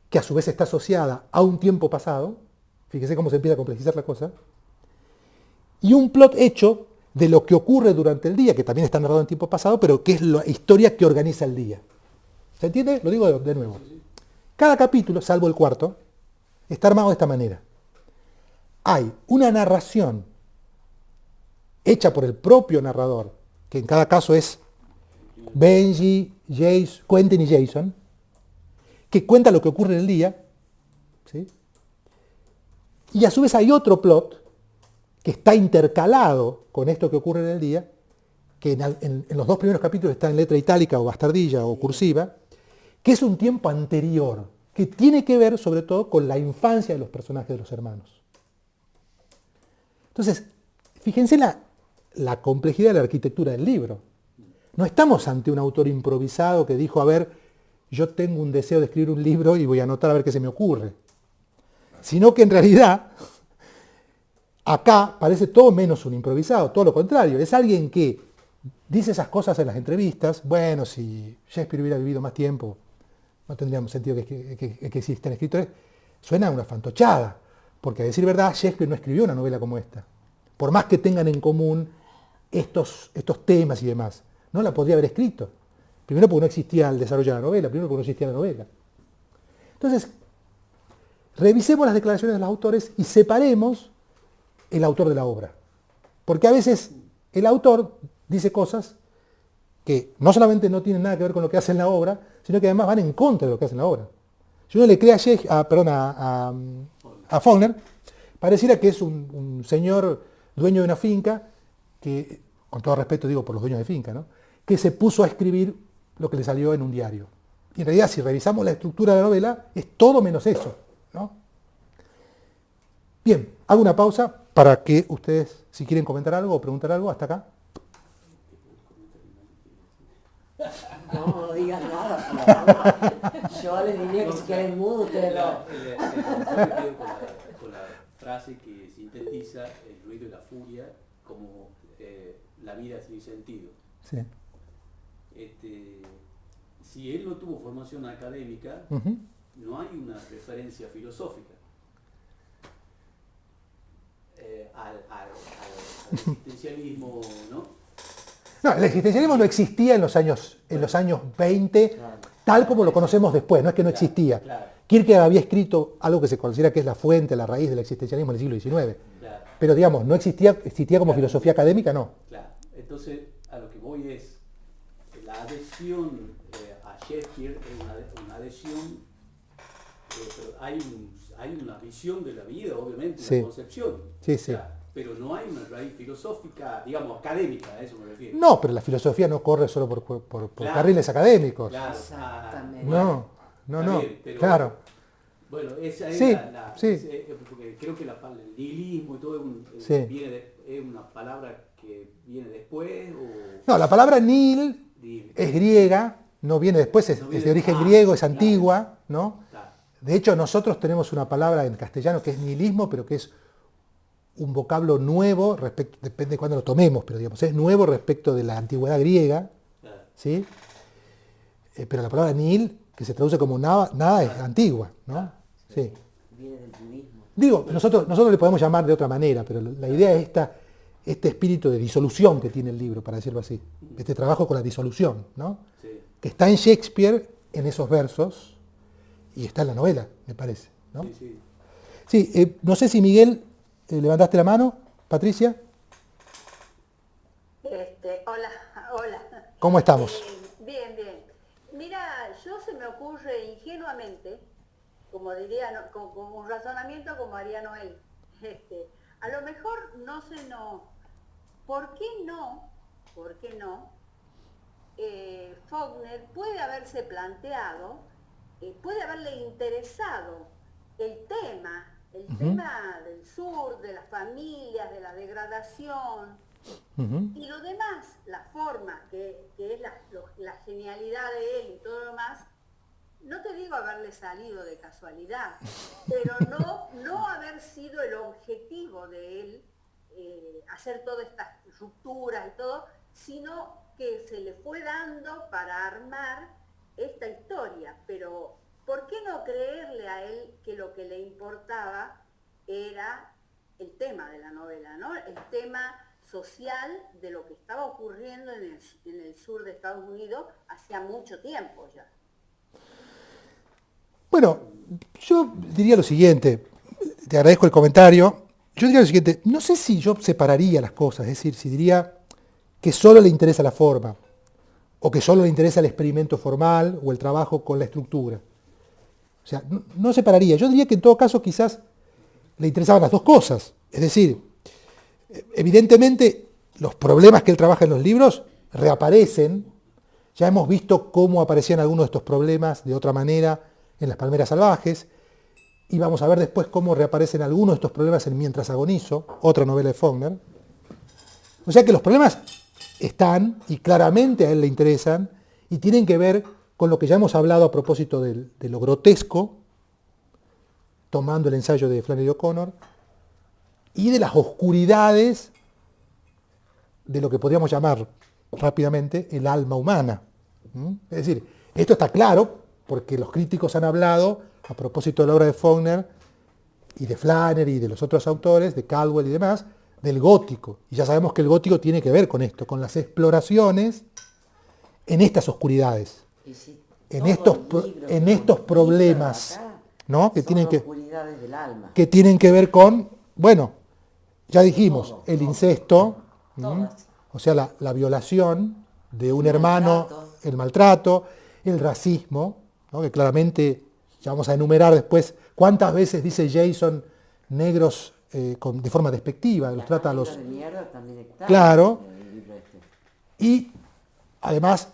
[SPEAKER 1] que a su vez está asociada a un tiempo pasado, fíjese cómo se empieza a complejizar la cosa, y un plot hecho de lo que ocurre durante el día, que también está narrado en tiempo pasado, pero que es la historia que organiza el día. ¿Se entiende? Lo digo de nuevo. Cada capítulo, salvo el cuarto, está armado de esta manera. Hay una narración hecha por el propio narrador, que en cada caso es Benji, Quentin y Jason, que cuenta lo que ocurre en el día, ¿sí? Y a su vez hay otro plot que está intercalado con esto que ocurre en el día, que en los dos primeros capítulos está en letra itálica o bastardilla o cursiva, que es un tiempo anterior, que tiene que ver sobre todo con la infancia de los personajes de los hermanos. Entonces, fíjense la complejidad de la arquitectura del libro. No estamos ante un autor improvisado que dijo, a ver, yo tengo un deseo de escribir un libro y voy a anotar a ver qué se me ocurre. Sino que en realidad, acá parece todo menos un improvisado, todo lo contrario. Es alguien que dice esas cosas en las entrevistas. Bueno, si Shakespeare hubiera vivido más tiempo, no tendríamos sentido que existan escritores. Suena a una fantochada, porque a decir verdad, Shakespeare no escribió una novela como esta. Por más que tengan en común estos temas y demás, no la podría haber escrito. Primero porque no existía el desarrollo de la novela, primero porque no existía la novela. Entonces, revisemos las declaraciones de los autores y separemos el autor de la obra. Porque a veces el autor dice cosas que no solamente no tienen nada que ver con lo que hace en la obra, sino que además van en contra de lo que hace en la obra. Si uno le cree a Faulkner, pareciera que es un señor dueño de una finca, que, con todo respeto digo por los dueños de finca, ¿no?, que se puso a escribir lo que le salió en un diario. Y en realidad, si revisamos la estructura de la novela, es todo menos eso, ¿no? Bien, hago una pausa para que ustedes, si quieren comentar algo o preguntar algo, hasta acá.
[SPEAKER 2] No digas nada, por favor. Yo les diría que se queden mudos, ustedes no.
[SPEAKER 3] Con la frase que sintetiza el ruido y la furia como la vida sin sentido.
[SPEAKER 1] Sí.
[SPEAKER 3] Si él no tuvo formación académica, no hay una referencia filosófica al existencialismo, ¿no?
[SPEAKER 1] No, el existencialismo no existía en los años 20, tal como lo conocemos después, no es que no existía.
[SPEAKER 3] Claro.
[SPEAKER 1] Kierkegaard había escrito algo que se considera que es la fuente, la raíz del existencialismo en el siglo XIX.
[SPEAKER 3] Claro.
[SPEAKER 1] Pero digamos, no existía como filosofía académica, no.
[SPEAKER 3] Claro. Entonces, a lo que voy es, la adhesión a Shakespeare es una adhesión, pero hay una visión de la vida, obviamente,
[SPEAKER 1] Sí.
[SPEAKER 3] una concepción.
[SPEAKER 1] Sí,
[SPEAKER 3] O
[SPEAKER 1] sí.
[SPEAKER 3] sea, pero no hay una raíz filosófica, digamos, académica, a eso me refiero.
[SPEAKER 1] No, pero la filosofía no corre solo por
[SPEAKER 3] Claro.
[SPEAKER 1] carriles académicos.
[SPEAKER 3] Claro,
[SPEAKER 2] Exactamente.
[SPEAKER 1] No, no,
[SPEAKER 3] Está
[SPEAKER 1] no.
[SPEAKER 3] bien, pero-
[SPEAKER 1] Claro.
[SPEAKER 3] Bueno, esa es
[SPEAKER 1] Sí,
[SPEAKER 3] la
[SPEAKER 1] sí.
[SPEAKER 3] porque creo que el nihilismo y todo
[SPEAKER 1] Sí.
[SPEAKER 3] es una palabra que viene después o...
[SPEAKER 1] No, la palabra nihil es griega, no viene después, es de origen griego, es antigua, ¿no?
[SPEAKER 3] Claro.
[SPEAKER 1] De hecho, nosotros tenemos una palabra en castellano que es nihilismo, pero que es un vocablo nuevo, depende de cuándo lo tomemos, pero digamos, es nuevo respecto de la antigüedad griega,
[SPEAKER 3] Claro.
[SPEAKER 1] ¿sí? Pero la palabra nihil, que se traduce como nada, es antigua, ¿no? Sí.
[SPEAKER 2] Viene del budismo.
[SPEAKER 1] Digo, nosotros le podemos llamar de otra manera, pero la idea es este espíritu de disolución que tiene el libro, para decirlo así, este trabajo con la disolución, ¿no?
[SPEAKER 3] Sí.
[SPEAKER 1] Que está en Shakespeare, en esos versos, y está en la novela, me parece, ¿no?
[SPEAKER 3] Sí, sí.
[SPEAKER 1] Sí, no sé si Miguel, levantaste la mano, Patricia,
[SPEAKER 5] Hola.
[SPEAKER 1] ¿cómo estamos?
[SPEAKER 5] Bien. Mira, yo se me ocurre ingenuamente, como diría, como un razonamiento como haría Noel. A lo mejor ¿por qué no? Faulkner puede haberse planteado, puede haberle interesado el tema del sur, de las familias, de la degradación, y lo demás, la forma, que es la genialidad de él y todo lo demás, no te digo haberle salido de casualidad, pero no haber sido el objetivo de él hacer todas estas rupturas y todo, sino que se le fue dando para armar esta historia. Pero ¿por qué no creerle a él que lo que le importaba era el tema de la novela, ¿no? El tema social de lo que estaba ocurriendo en el sur de Estados Unidos hacía mucho tiempo ya.
[SPEAKER 1] Bueno, yo diría lo siguiente, te agradezco el comentario, yo diría lo siguiente, no sé si yo separaría las cosas, es decir, si diría que solo le interesa la forma, o que solo le interesa el experimento formal o el trabajo con la estructura. O sea, no separaría, yo diría que en todo caso quizás le interesaban las dos cosas, es decir, evidentemente los problemas que él trabaja en los libros reaparecen, ya hemos visto cómo aparecían algunos de estos problemas de otra manera en Las Palmeras Salvajes, y vamos a ver después cómo reaparecen algunos de estos problemas en Mientras agonizo, otra novela de Faulkner. O sea que los problemas están y claramente a él le interesan y tienen que ver con lo que ya hemos hablado a propósito de lo grotesco, tomando el ensayo de Flannery O'Connor, y de las oscuridades de lo que podríamos llamar rápidamente el alma humana. Es decir, esto está claro porque los críticos han hablado a propósito de la obra de Faulkner y de Flannery y de los otros autores, de Caldwell y demás, del gótico. Y ya sabemos que el gótico tiene que ver con esto, con las exploraciones en estas oscuridades,
[SPEAKER 2] Y sí,
[SPEAKER 1] en
[SPEAKER 2] todos los
[SPEAKER 1] estos problemas,
[SPEAKER 2] acá
[SPEAKER 1] ¿no? que
[SPEAKER 2] son
[SPEAKER 1] tienen que
[SPEAKER 2] oscuridades del alma.
[SPEAKER 1] que tienen que ver con, bueno, ya dijimos,
[SPEAKER 2] Todo,
[SPEAKER 1] el
[SPEAKER 2] todo.
[SPEAKER 1] incesto,
[SPEAKER 2] Todas.
[SPEAKER 1] O sea, la violación de un
[SPEAKER 2] El
[SPEAKER 1] hermano,
[SPEAKER 2] maltrato.
[SPEAKER 1] el maltrato, el racismo, ¿no? Que claramente, ya vamos a enumerar después cuántas veces dice Jason negros de forma despectiva, los trata a los...
[SPEAKER 2] de mierda también está
[SPEAKER 1] Claro.
[SPEAKER 2] en el libro este.
[SPEAKER 1] Y además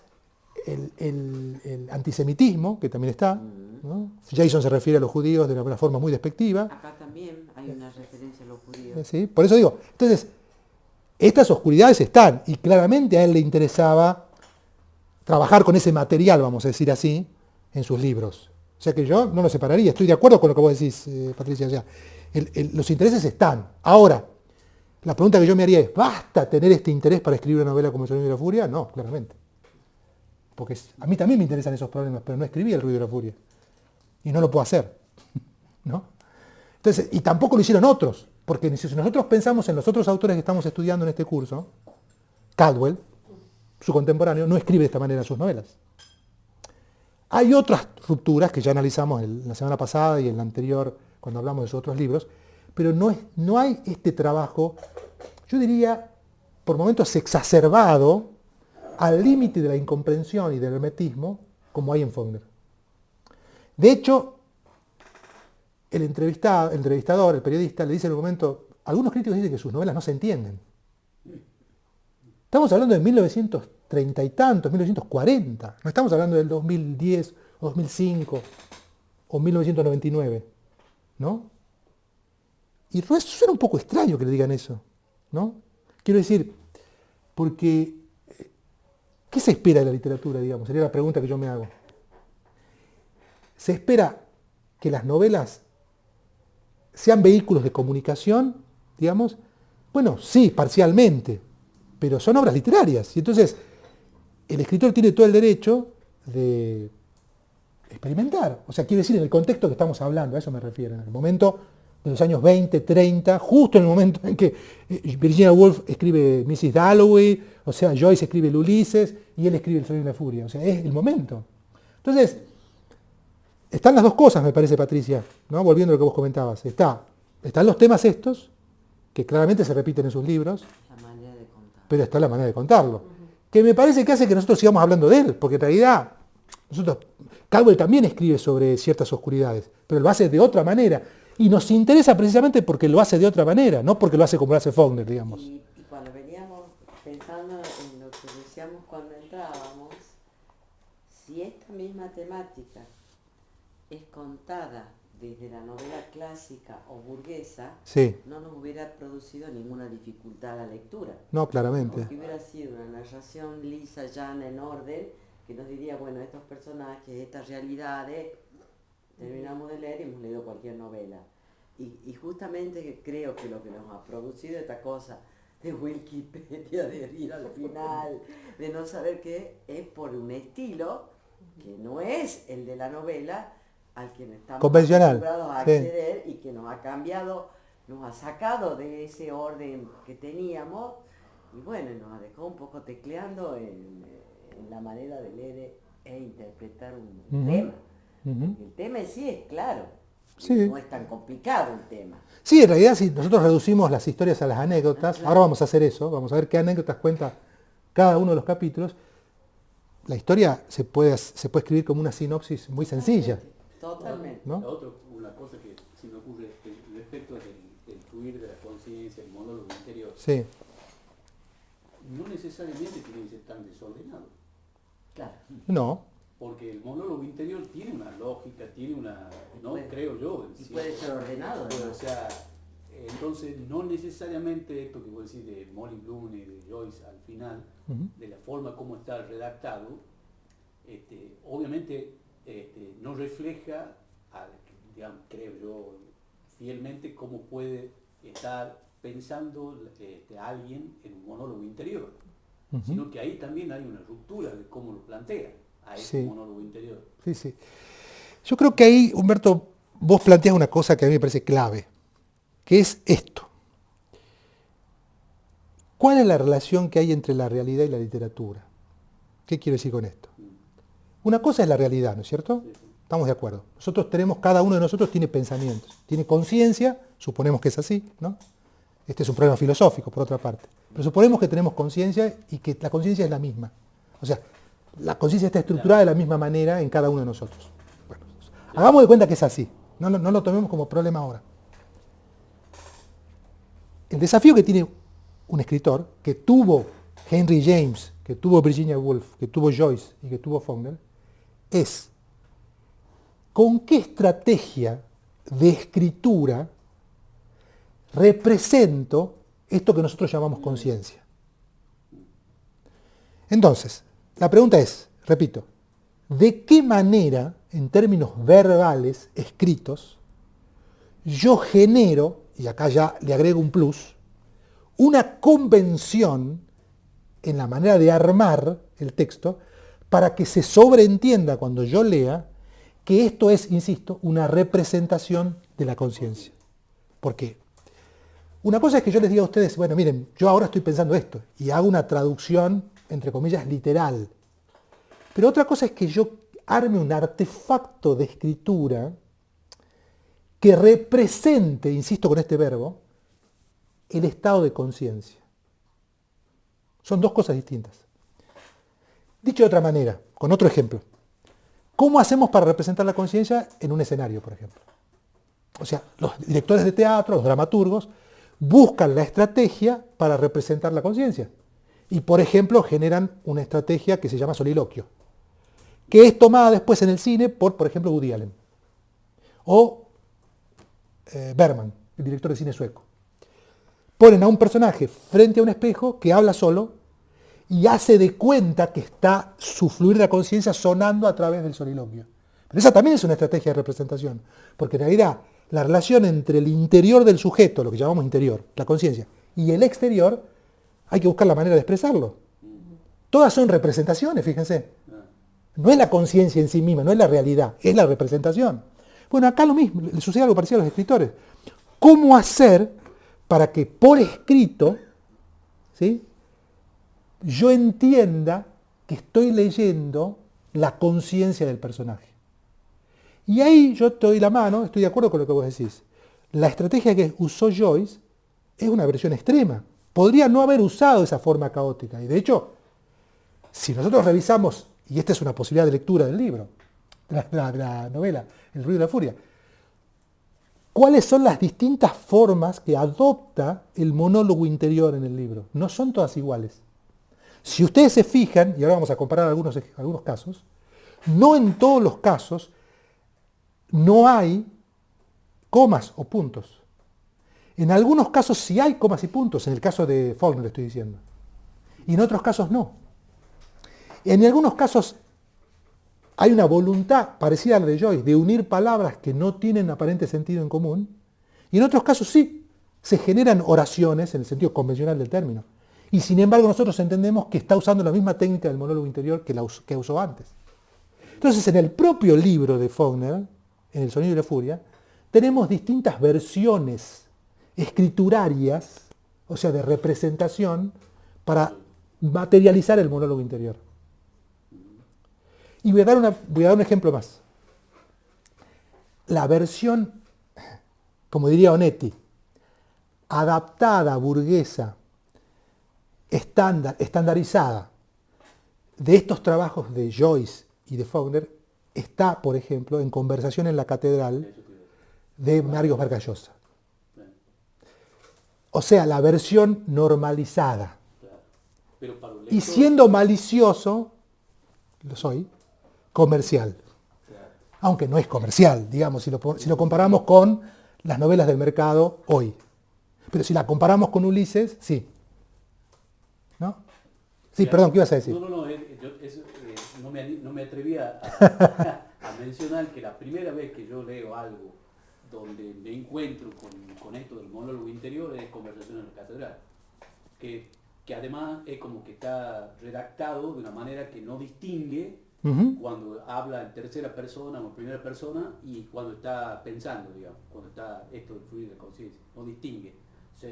[SPEAKER 1] el antisemitismo, que también está, ¿no? Jason se refiere a los judíos de una forma muy despectiva.
[SPEAKER 2] Acá también hay una referencia a los judíos.
[SPEAKER 1] ¿Sí? Por eso digo, entonces, estas oscuridades están, y claramente a él le interesaba trabajar con ese material, vamos a decir así, en sus libros. O sea que yo no lo separaría, estoy de acuerdo con lo que vos decís, Patricia. Ya. Los intereses están. Ahora, la pregunta que yo me haría es, ¿basta tener este interés para escribir una novela como El Sonido de la Furia? No, claramente. Porque a mí también me interesan esos problemas, pero no escribí El Ruido de la Furia. Y no lo puedo hacer. ¿No? Entonces, y tampoco lo hicieron otros, porque si nosotros pensamos en los otros autores que estamos estudiando en este curso, Caldwell, su contemporáneo, no escribe de esta manera sus novelas. Hay otras rupturas que ya analizamos la semana pasada y en la anterior, cuando hablamos de sus otros libros, pero no hay este trabajo, yo diría, por momentos exacerbado, al límite de la incomprensión y del hermetismo, como hay en Faulkner. De hecho, el entrevistador, el periodista, le dice en un momento, algunos críticos dicen que sus novelas no se entienden. Estamos hablando de 1930 y tantos, 1940. No estamos hablando del 2010, o 2005, o 1999. ¿No? Y suena un poco extraño que le digan eso. ¿No? Quiero decir, porque, ¿qué se espera de la literatura, digamos? Sería la pregunta que yo me hago. ¿Se espera que las novelas sean vehículos de comunicación, digamos? Bueno, sí, parcialmente, pero son obras literarias. Y entonces, el escritor tiene todo el derecho de experimentar. O sea, quiere decir, en el contexto que estamos hablando, a eso me refiero, en el momento de los años 20, 30, justo en el momento en que Virginia Woolf escribe Mrs. Dalloway, o sea, Joyce escribe el Ulises, y él escribe El Sonido de la Furia. O sea, es el momento. Entonces, están las dos cosas, me parece, Patricia, ¿no? Volviendo a lo que vos comentabas. Están los temas estos, que claramente se repiten en sus libros,
[SPEAKER 2] La manera de contar.
[SPEAKER 1] pero está la manera de contarlo. Que me parece que hace que nosotros sigamos hablando de él, porque en realidad, Caldwell también escribe sobre ciertas oscuridades, pero lo hace de otra manera. Y nos interesa precisamente porque lo hace de otra manera, no porque lo hace como lo hace Faulkner, digamos.
[SPEAKER 2] Y cuando veníamos pensando en lo que decíamos cuando entrábamos, si esta misma temática es contada desde la novela clásica o burguesa,
[SPEAKER 1] Sí,
[SPEAKER 2] no nos hubiera producido ninguna dificultad a la lectura.
[SPEAKER 1] no, claramente.
[SPEAKER 2] Porque hubiera sido una narración lisa, llana, en orden, que nos diría, bueno, estos personajes, estas realidades, terminamos de leer y hemos leído cualquier novela. Y justamente creo que lo que nos ha producido esta cosa de Wikipedia, de ir al final, de no saber qué, es por un estilo que no es el de la novela, al que estamos
[SPEAKER 1] Convencional,
[SPEAKER 2] acostumbrados a
[SPEAKER 1] sí.
[SPEAKER 2] acceder y que nos ha cambiado, nos ha sacado de ese orden que teníamos y bueno, nos ha dejado un poco tecleando en la manera de leer e interpretar un
[SPEAKER 1] Ujú.
[SPEAKER 2] tema.
[SPEAKER 1] Ujú.
[SPEAKER 2] El tema en sí es claro,
[SPEAKER 1] Sí.
[SPEAKER 2] no es tan complicado el tema.
[SPEAKER 1] Sí, en realidad si nosotros reducimos las historias a las anécdotas, ahora vamos a hacer eso, vamos a ver qué anécdotas cuenta cada uno de los capítulos, la historia se puede escribir como una sinopsis muy sencilla,
[SPEAKER 2] Totalmente.
[SPEAKER 1] ¿no?
[SPEAKER 3] Una cosa que se me ocurre respecto del fluir de la conciencia, el monólogo interior,
[SPEAKER 1] Sí,
[SPEAKER 3] no necesariamente tiene que ser tan desordenado,
[SPEAKER 2] Claro.
[SPEAKER 1] no,
[SPEAKER 3] porque el monólogo interior tiene una lógica, tiene una, no
[SPEAKER 2] Puede-
[SPEAKER 3] creo yo,
[SPEAKER 2] Y puede ser ordenado,
[SPEAKER 3] Bueno,
[SPEAKER 2] ¿no?
[SPEAKER 3] o sea, entonces no necesariamente esto que vos decís de Molly Bloom y de Joyce al final,
[SPEAKER 1] Ujú.
[SPEAKER 3] de la forma como está redactado, obviamente no refleja, digamos, creo yo, fielmente cómo puede estar pensando alguien en un monólogo interior,
[SPEAKER 1] Ujú.
[SPEAKER 3] sino que ahí también hay una ruptura de cómo lo plantea a ese
[SPEAKER 1] Sí.
[SPEAKER 3] monólogo interior.
[SPEAKER 1] sí, sí. Yo creo que ahí, Humberto, vos planteas una cosa que a mí me parece clave, que es esto. ¿Cuál es la relación que hay entre la realidad y la literatura? ¿Qué quiero decir con esto? Una cosa es la realidad, ¿no es cierto?
[SPEAKER 3] Sí, sí.
[SPEAKER 1] Estamos de acuerdo. Nosotros tenemos, cada uno de nosotros tiene pensamientos, tiene conciencia, suponemos que es así, ¿no? Este es un problema filosófico, por otra parte. Pero suponemos que tenemos conciencia y que la conciencia es la misma. O sea, la conciencia está estructurada de la misma manera en cada uno de nosotros. Bueno, hagamos de cuenta que es así. No lo tomemos como problema ahora. El desafío que tiene un escritor, que tuvo Henry James, que tuvo Virginia Woolf, que tuvo Joyce y que tuvo Faulkner, es con qué estrategia de escritura represento esto que nosotros llamamos conciencia. Entonces, la pregunta es, repito, ¿de qué manera, en términos verbales, escritos, yo genero, y acá ya le agrego un plus, una convención en la manera de armar el texto para que se sobreentienda cuando yo lea que esto es, insisto, una representación de la conciencia? ¿Por qué? Una cosa es que yo les diga a ustedes, bueno, miren, yo ahora estoy pensando esto, y hago una traducción, entre comillas, literal. Pero otra cosa es que yo arme un artefacto de escritura que represente, insisto con este verbo, el estado de conciencia. Son dos cosas distintas. Dicho de otra manera, con otro ejemplo, ¿cómo hacemos para representar la conciencia en un escenario, por ejemplo? O sea, los directores de teatro, los dramaturgos, buscan la estrategia para representar la conciencia. Y, por ejemplo, generan una estrategia que se llama soliloquio, que es tomada después en el cine por ejemplo, Woody Allen. O Bergman, el director de cine sueco. Ponen a un personaje frente a un espejo que habla solo y hace de cuenta que está su fluir de la conciencia sonando a través del soliloquio. Pero esa también es una estrategia de representación, porque en realidad la relación entre el interior del sujeto, lo que llamamos interior, la conciencia, y el exterior, hay que buscar la manera de expresarlo. Todas son representaciones, fíjense. No es la conciencia en sí misma, no es la realidad, es la representación. Bueno, acá lo mismo, le sucede algo parecido a los escritores. ¿Cómo hacer para que por escrito, ¿sí?, yo entienda que estoy leyendo la conciencia del personaje? Y ahí yo te doy la mano, estoy de acuerdo con lo que vos decís. La estrategia que usó Joyce es una versión extrema. Podría no haber usado esa forma caótica. Y de hecho, si nosotros revisamos, y esta es una posibilidad de lectura del libro, de la novela, El ruido de la furia, ¿cuáles son las distintas formas que adopta el monólogo interior en el libro? No son todas iguales. Si ustedes se fijan, y ahora vamos a comparar algunos casos, no en todos los casos no hay comas o puntos. En algunos casos sí hay comas y puntos, en el caso de Faulkner le estoy diciendo. Y en otros casos no. En algunos casos hay una voluntad parecida a la de Joyce de unir palabras que no tienen aparente sentido en común. Y en otros casos sí, se generan oraciones en el sentido convencional del término. Y sin embargo nosotros entendemos que está usando la misma técnica del monólogo interior que usó antes. Entonces en el propio libro de Faulkner, en El sonido y la furia, tenemos distintas versiones escriturarias, o sea, de representación, para materializar el monólogo interior. Y voy a dar un ejemplo más. La versión, como diría Onetti, adaptada, burguesa, estandarizada, de estos trabajos de Joyce y de Faulkner, está, por ejemplo, en Conversación en la Catedral, de Mario Vargas Llosa. O sea, la versión normalizada.
[SPEAKER 3] Pero para un
[SPEAKER 1] Y
[SPEAKER 3] lector,
[SPEAKER 1] siendo malicioso, lo soy, comercial. Aunque no es comercial, digamos, si lo comparamos con las novelas del mercado hoy. Pero si la comparamos con Ulises, sí. ¿No? Sí, perdón, ¿qué ibas a decir?
[SPEAKER 3] No, no me atreví a mencionar que la primera vez que yo leo algo donde me encuentro con esto del monólogo interior es Conversación en la Catedral, que además es como que está redactado de una manera que no distingue cuando habla en tercera persona o en primera persona y cuando está pensando, digamos, cuando está esto del fluir de conciencia, no distingue. O sea,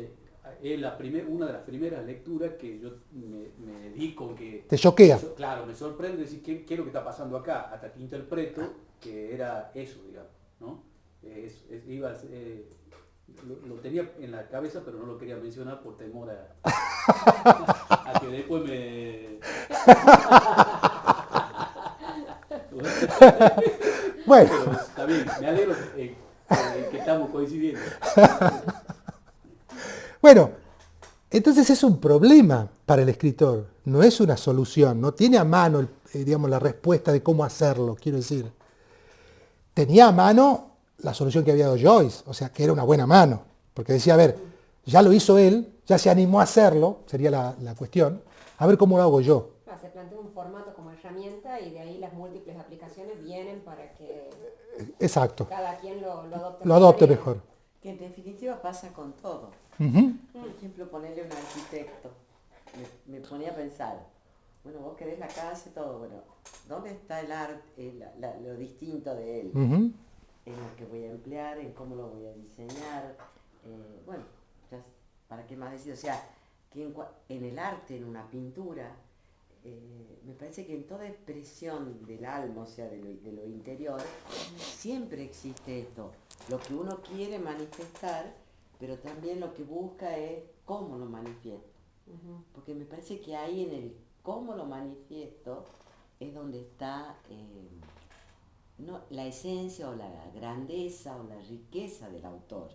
[SPEAKER 3] es una de las primeras lecturas que yo me di con que...
[SPEAKER 1] Te choquea.
[SPEAKER 3] Claro, me sorprende decir qué es lo que está pasando acá, hasta que interpreto que era eso, digamos, ¿no? lo tenía en la cabeza, pero no lo quería mencionar por temor a que después me...
[SPEAKER 1] Bueno,
[SPEAKER 3] Pero está bien, me alegro que estamos coincidiendo.
[SPEAKER 1] bueno, entonces es un problema para el escritor, no es una solución, no tiene a mano, digamos, la respuesta de cómo hacerlo, quiero decir. Tenía a mano la solución que había dado Joyce, o sea, que era una buena mano, porque decía, a ver, ya lo hizo él, ya se animó a hacerlo, sería la cuestión, a ver cómo lo hago yo.
[SPEAKER 6] Se plantea un formato como herramienta y de ahí las múltiples aplicaciones vienen para que
[SPEAKER 1] Exacto,
[SPEAKER 6] cada quien lo adopte.
[SPEAKER 1] lo adopte
[SPEAKER 6] y-
[SPEAKER 1] mejor.
[SPEAKER 2] Que en definitiva pasa con todo.
[SPEAKER 1] Ujú.
[SPEAKER 2] Por ejemplo, ponerle un arquitecto. Me ponía a pensar, bueno, vos querés la casa y todo, bueno, ¿dónde está el arte, lo distinto de él?
[SPEAKER 1] Ujú.
[SPEAKER 2] En lo que voy a emplear, en cómo lo voy a diseñar. Bueno, ya, ¿para qué más decir? O sea, que en el arte, en una pintura, me parece que en toda expresión del alma, o sea, de lo interior, siempre existe esto. Lo que uno quiere manifestar, pero también lo que busca es cómo lo manifiesto. Porque me parece que ahí en el cómo lo manifiesto es donde está la esencia o la grandeza o la riqueza del autor.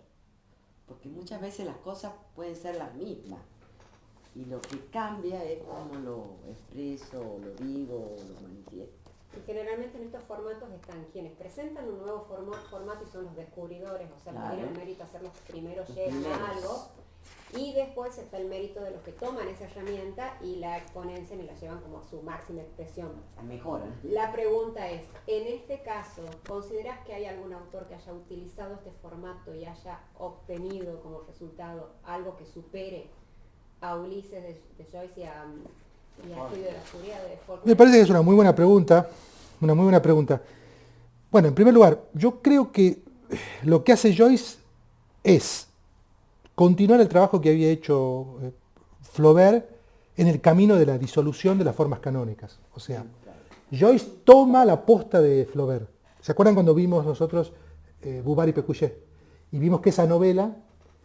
[SPEAKER 2] Porque muchas veces las cosas pueden ser las mismas. Y lo que cambia es cómo lo expreso, o lo digo, o lo manifiesto.
[SPEAKER 6] Y generalmente en estos formatos están quienes presentan un nuevo formato y son los descubridores, o sea,
[SPEAKER 2] Claro.
[SPEAKER 6] que tienen el mérito de ser los primeros
[SPEAKER 2] Los
[SPEAKER 6] llegan
[SPEAKER 2] primeros.
[SPEAKER 6] a algo. Y después está el mérito de los que toman esa herramienta y la exponencian y la llevan como a su máxima expresión.
[SPEAKER 2] La mejora.
[SPEAKER 6] La pregunta es, en este caso, ¿consideras que hay algún autor que haya utilizado este formato y haya obtenido como resultado algo que supere a Ulises de Joyce y a Estudio de la Oscuridad de Faulkner?
[SPEAKER 1] Me parece que es una muy buena pregunta, una muy buena pregunta. Bueno, en primer lugar, yo creo que lo que hace Joyce es continuar el trabajo que había hecho Flaubert en el camino de la disolución de las formas canónicas. O sea, Joyce toma la posta de Flaubert. ¿Se acuerdan cuando vimos nosotros Bouvard y Pécuchet? Y vimos que esa novela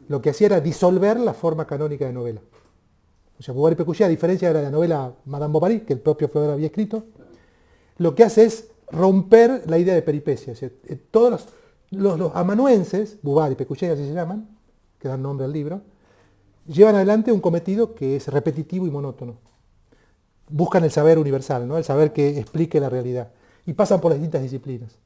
[SPEAKER 1] lo que hacía era disolver la forma canónica de novela. O sea, Bouvard y Pécuchet, a diferencia de la novela Madame Bovary, que el propio Flaubert había escrito, lo que hace es romper la idea de peripecia. O sea, todos los amanuenses, Bouvard y Pécuchet así se llaman, que dan nombre al libro, llevan adelante un cometido que es repetitivo y monótono. Buscan el saber universal, ¿no? El saber que explique la realidad. Y pasan por las distintas disciplinas.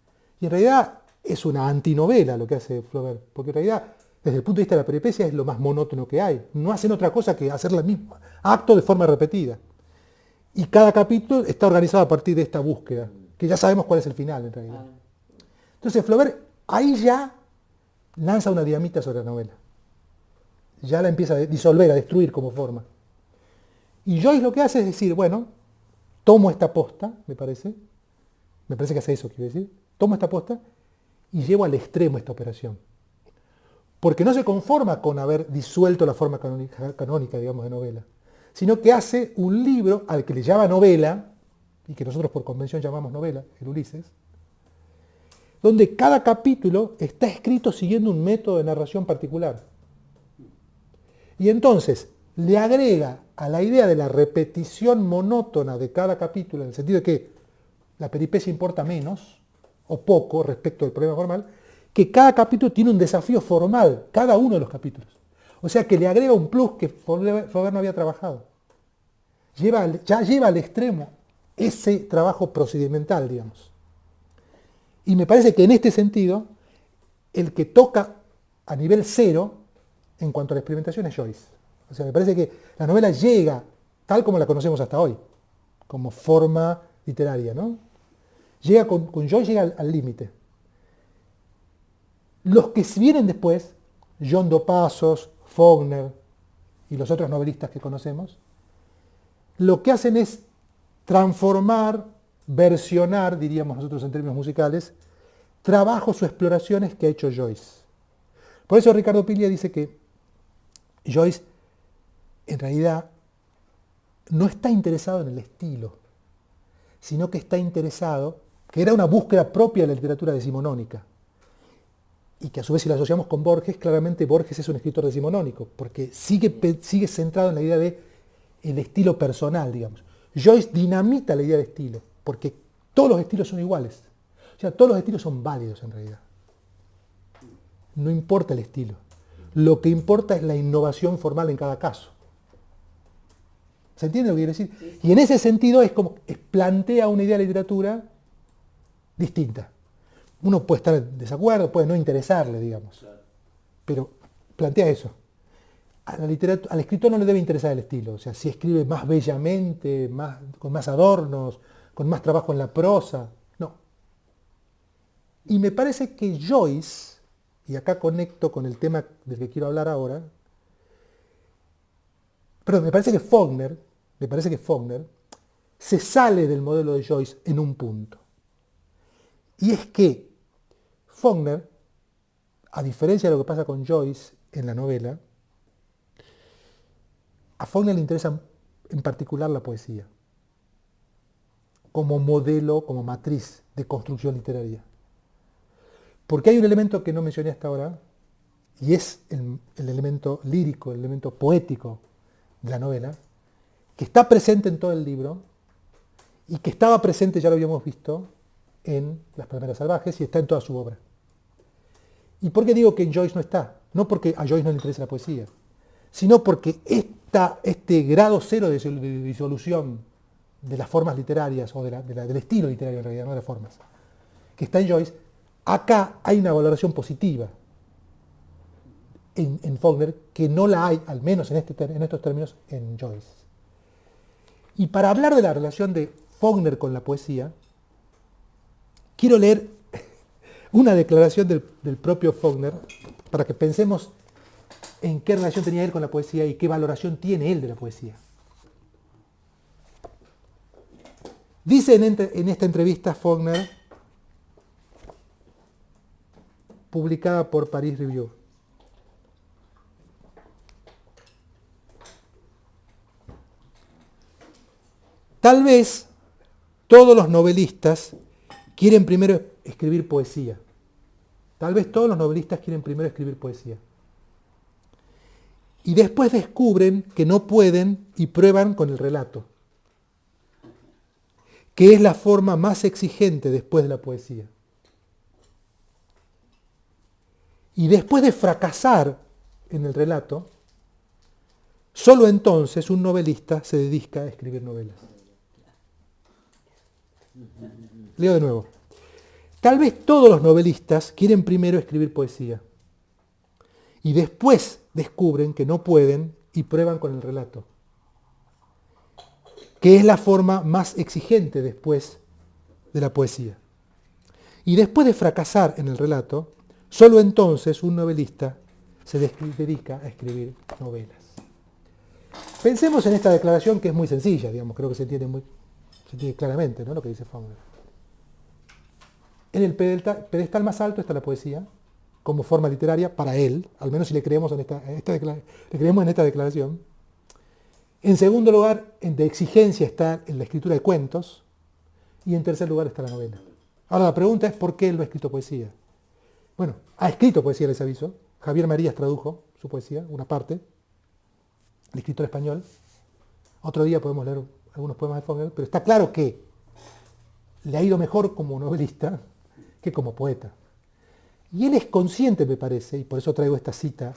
[SPEAKER 1] Y en realidad es una antinovela lo que hace Flaubert, porque en realidad, desde el punto de vista de la peripecia, es lo más monótono que hay. No hacen otra cosa que hacer la misma acto de forma repetida. Y cada capítulo está organizado a partir de esta búsqueda, que ya sabemos cuál es el final en realidad. Entonces Flaubert ahí ya lanza una dinamita sobre la novela. Ya la empieza a disolver, a destruir como forma. Y Joyce lo que hace es decir, bueno, tomo esta posta, me parece que hace eso, quiero decir, tomo esta posta y llevo al extremo esta operación. Porque no se conforma con haber disuelto la forma canónica, digamos, de novela, sino que hace un libro al que le llama novela, y que nosotros por convención llamamos novela, el Ulises, donde cada capítulo está escrito siguiendo un método de narración particular. Y entonces le agrega a la idea de la repetición monótona de cada capítulo, en el sentido de que la peripecia importa menos o poco respecto del problema formal, que cada capítulo tiene un desafío formal, cada uno de los capítulos. O sea que le agrega un plus que Flaubert no había trabajado. Ya lleva al extremo ese trabajo procedimental, digamos. Y me parece que en este sentido, el que toca a nivel cero en cuanto a la experimentación es Joyce. O sea, me parece que la novela llega, tal como la conocemos hasta hoy, como forma literaria, ¿no? Llega con Joyce llega al límite. Los que vienen después, John Dos Passos, Faulkner y los otros novelistas que conocemos, lo que hacen es transformar, versionar, diríamos nosotros en términos musicales, trabajos o exploraciones que ha hecho Joyce. Por eso Ricardo Piglia dice que Joyce en realidad no está interesado en el estilo, sino que está interesado, que era una búsqueda propia de la literatura decimonónica, y que a su vez si lo asociamos con Borges, claramente Borges es un escritor decimonónico, porque sigue centrado en la idea de el estilo personal, digamos. Joyce dinamita la idea de estilo, porque todos los estilos son iguales. O sea, todos los estilos son válidos en realidad. No importa el estilo. Lo que importa es la innovación formal en cada caso. ¿Se entiende lo que quiero decir?
[SPEAKER 2] Sí.
[SPEAKER 1] Y en ese sentido plantea una idea de literatura distinta. Uno puede estar en desacuerdo, puede no interesarle, digamos.
[SPEAKER 3] Claro.
[SPEAKER 1] Pero plantea eso. Al escritor no le debe interesar el estilo. O sea, si escribe más bellamente, con más adornos, con más trabajo en la prosa. No. Y me parece que Joyce, y acá conecto con el tema del que quiero hablar ahora, perdón, me parece que Faulkner se sale del modelo de Joyce en un punto. Y es que Faulkner, a diferencia de lo que pasa con Joyce en la novela, a Faulkner le interesa en particular la poesía, como modelo, como matriz de construcción literaria. Porque hay un elemento que no mencioné hasta ahora, y es el elemento lírico, el elemento poético de la novela, que está presente en todo el libro, y que estaba presente, ya lo habíamos visto, en Las Palmeras Salvajes, y está en toda su obra. ¿Y por qué digo que en Joyce no está? No porque a Joyce no le interesa la poesía, sino porque este grado cero de disolución de las formas literarias, o del estilo literario en realidad, no de las formas, que está en Joyce, acá hay una valoración positiva en Faulkner que no la hay, al menos en estos términos, en Joyce. Y para hablar de la relación de Faulkner con la poesía, quiero leer una declaración del propio Faulkner para que pensemos en qué relación tenía él con la poesía y qué valoración tiene él de la poesía. Dice en esta entrevista Faulkner, publicada por Paris Review: tal vez todos los novelistas quieren primero escribir poesía. Tal vez todos los novelistas quieren primero escribir poesía. Y después descubren que no pueden y prueban con el relato, que es la forma más exigente después de la poesía. Y después de fracasar en el relato, solo entonces un novelista se dedica a escribir novelas. Leo de nuevo. Tal vez todos los novelistas quieren primero escribir poesía y después descubren que no pueden y prueban con el relato, que es la forma más exigente después de la poesía. Y después de fracasar en el relato, solo entonces un novelista se dedica a escribir novelas. Pensemos en esta declaración que es muy sencilla, digamos, creo que se entiende claramente, ¿no?, lo que dice Faulkner. En el pedestal más alto está la poesía, como forma literaria para él, al menos si le creemos en esta declaración. En segundo lugar, de exigencia está en la escritura de cuentos, y en tercer lugar está la novela. Ahora la pregunta es ¿por qué él no ha escrito poesía? Bueno, ha escrito poesía, les aviso. Javier Marías tradujo su poesía, una parte, el escritor español. Otro día podemos leer algunos poemas de Faulkner, pero está claro que le ha ido mejor como novelista que como poeta. Y él es consciente, me parece, y por eso traigo esta cita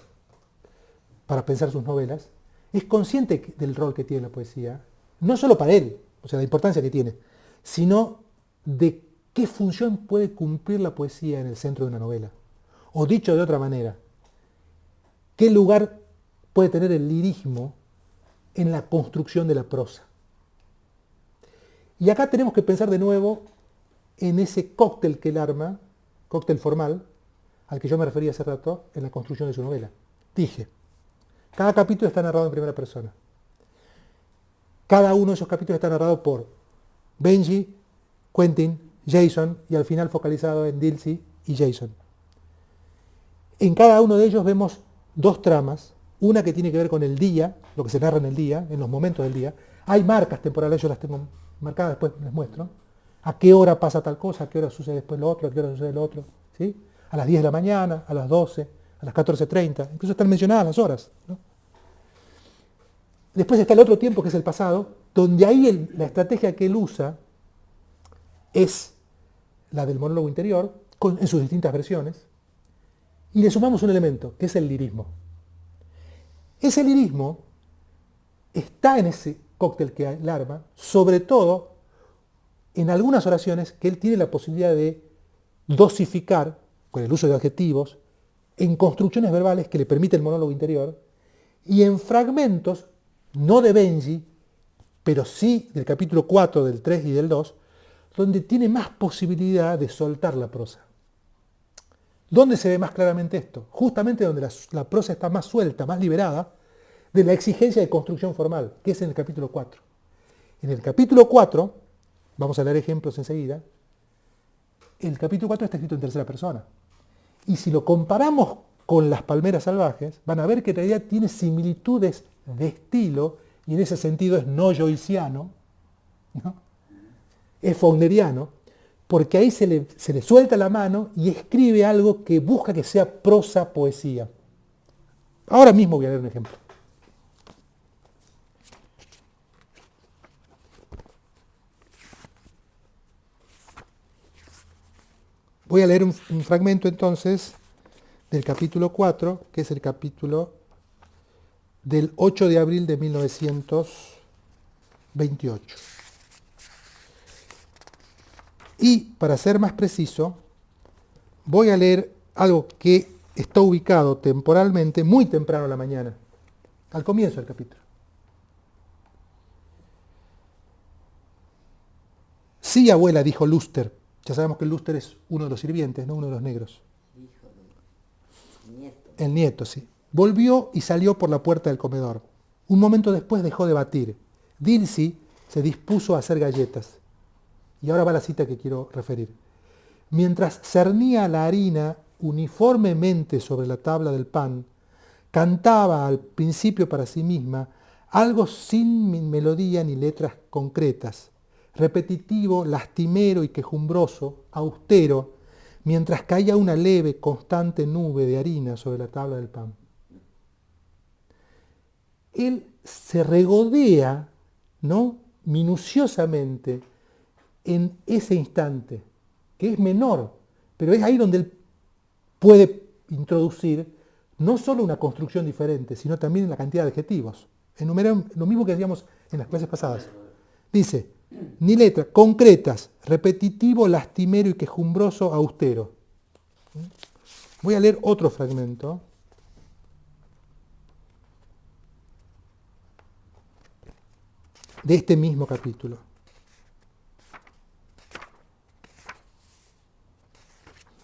[SPEAKER 1] para pensar sus novelas, es consciente del rol que tiene la poesía, no solo para él, o sea, la importancia que tiene, sino de qué función puede cumplir la poesía en el centro de una novela. O dicho de otra manera, qué lugar puede tener el lirismo en la construcción de la prosa. Y acá tenemos que pensar de nuevo en ese cóctel que él arma, cóctel formal, al que yo me refería hace rato, en la construcción de su novela. Dije, cada capítulo está narrado en primera persona. Cada uno de esos capítulos está narrado por Benji, Quentin, Jason, y al final focalizado en Dilsey y Jason. En cada uno de ellos vemos dos tramas, una que tiene que ver con el día, lo que se narra en el día, en los momentos del día. Hay marcas temporales, yo las tengo marcadas, después les muestro. A qué hora pasa tal cosa, a qué hora sucede después lo otro, a qué hora sucede lo otro. ¿Sí? a las 10 de la mañana, a las 12, a las 14:30, incluso están mencionadas las horas, ¿no? Después está el otro tiempo, que es el pasado, donde ahí la estrategia que él usa es la del monólogo interior, en sus distintas versiones, y le sumamos un elemento, que es el lirismo. Ese lirismo está en ese cóctel que él arma, sobre todo en algunas oraciones que él tiene la posibilidad de dosificar, con el uso de adjetivos, en construcciones verbales que le permite el monólogo interior, y en fragmentos, no de Benji, pero sí del capítulo 4, del 3 y del 2, donde tiene más posibilidad de soltar la prosa. ¿Dónde se ve más claramente esto? Justamente donde la prosa está más suelta, más liberada de la exigencia de construcción formal, que es en el capítulo 4. En el capítulo 4, vamos a leer ejemplos enseguida, el capítulo 4 está escrito en tercera persona. Y si lo comparamos con Las palmeras salvajes, van a ver que en realidad tiene similitudes de estilo, y en ese sentido es no joyciano, ¿no? Es fogneriano, porque ahí se le suelta la mano y escribe algo que busca que sea prosa, poesía. Ahora mismo voy a leer un ejemplo. Voy a leer un fragmento entonces del capítulo 4, que es el capítulo del 8 de abril de 1928. Y para ser más preciso, voy a leer algo que está ubicado temporalmente muy temprano a la mañana, al comienzo del capítulo. Sí, abuela, dijo Luster. Ya sabemos que Luster es uno de los sirvientes, ¿no? Uno de los negros.
[SPEAKER 2] Hijo del nieto.
[SPEAKER 1] El nieto, sí. Volvió y salió por la puerta del comedor. Un momento después dejó de batir. Dilsey se dispuso a hacer galletas. Y ahora va la cita que quiero referir. Mientras cernía la harina uniformemente sobre la tabla del pan, cantaba al principio para sí misma algo sin melodía ni letras concretas, repetitivo, lastimero y quejumbroso, austero, mientras caía una leve, constante nube de harina sobre la tabla del pan. Él se regodea, ¿no?, minuciosamente en ese instante, que es menor, pero es ahí donde él puede introducir no solo una construcción diferente, sino también la cantidad de adjetivos. Enumera lo mismo que decíamos en las clases pasadas. Dice, ni letras, concretas, repetitivo, lastimero y quejumbroso, austero. Voy a leer otro fragmento. De este mismo capítulo.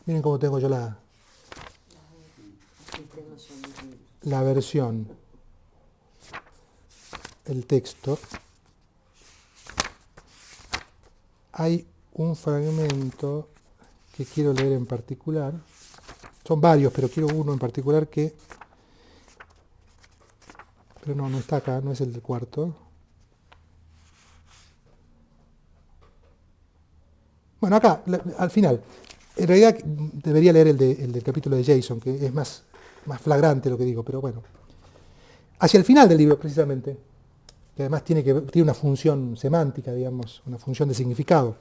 [SPEAKER 1] Miren cómo tengo yo la versión, el texto. Hay un fragmento que quiero leer en particular. Son varios, pero quiero uno en particular que... Pero no está acá, no es el del cuarto. Bueno, acá, al final. En realidad debería leer el del capítulo de Jason, que es más flagrante lo que digo, pero bueno. Hacia el final del libro, precisamente, que además tiene una función semántica, digamos, una función de significado,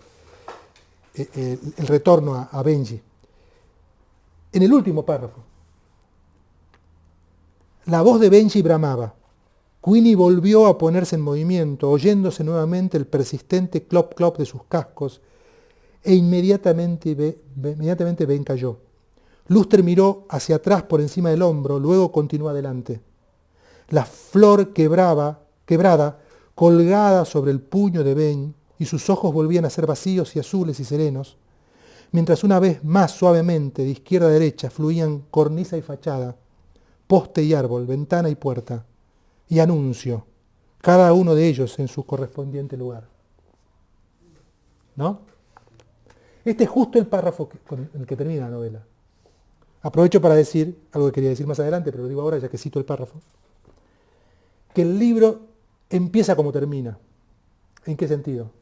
[SPEAKER 1] el retorno a Benji. En el último párrafo, la voz de Benji bramaba. Queenie volvió a ponerse en movimiento, oyéndose nuevamente el persistente clop clop de sus cascos, e inmediatamente Ben cayó. Luster miró hacia atrás por encima del hombro, luego continuó adelante. La flor quebrada, colgada sobre el puño de Ben, y sus ojos volvían a ser vacíos y azules y serenos, mientras una vez más suavemente, de izquierda a derecha, fluían cornisa y fachada, poste y árbol, ventana y puerta, y anuncio, cada uno de ellos en su correspondiente lugar. ¿No? Este es justo el párrafo con el que termina la novela. Aprovecho para decir, algo que quería decir más adelante, pero lo digo ahora ya que cito el párrafo, que el libro empieza como termina. ¿En qué sentido?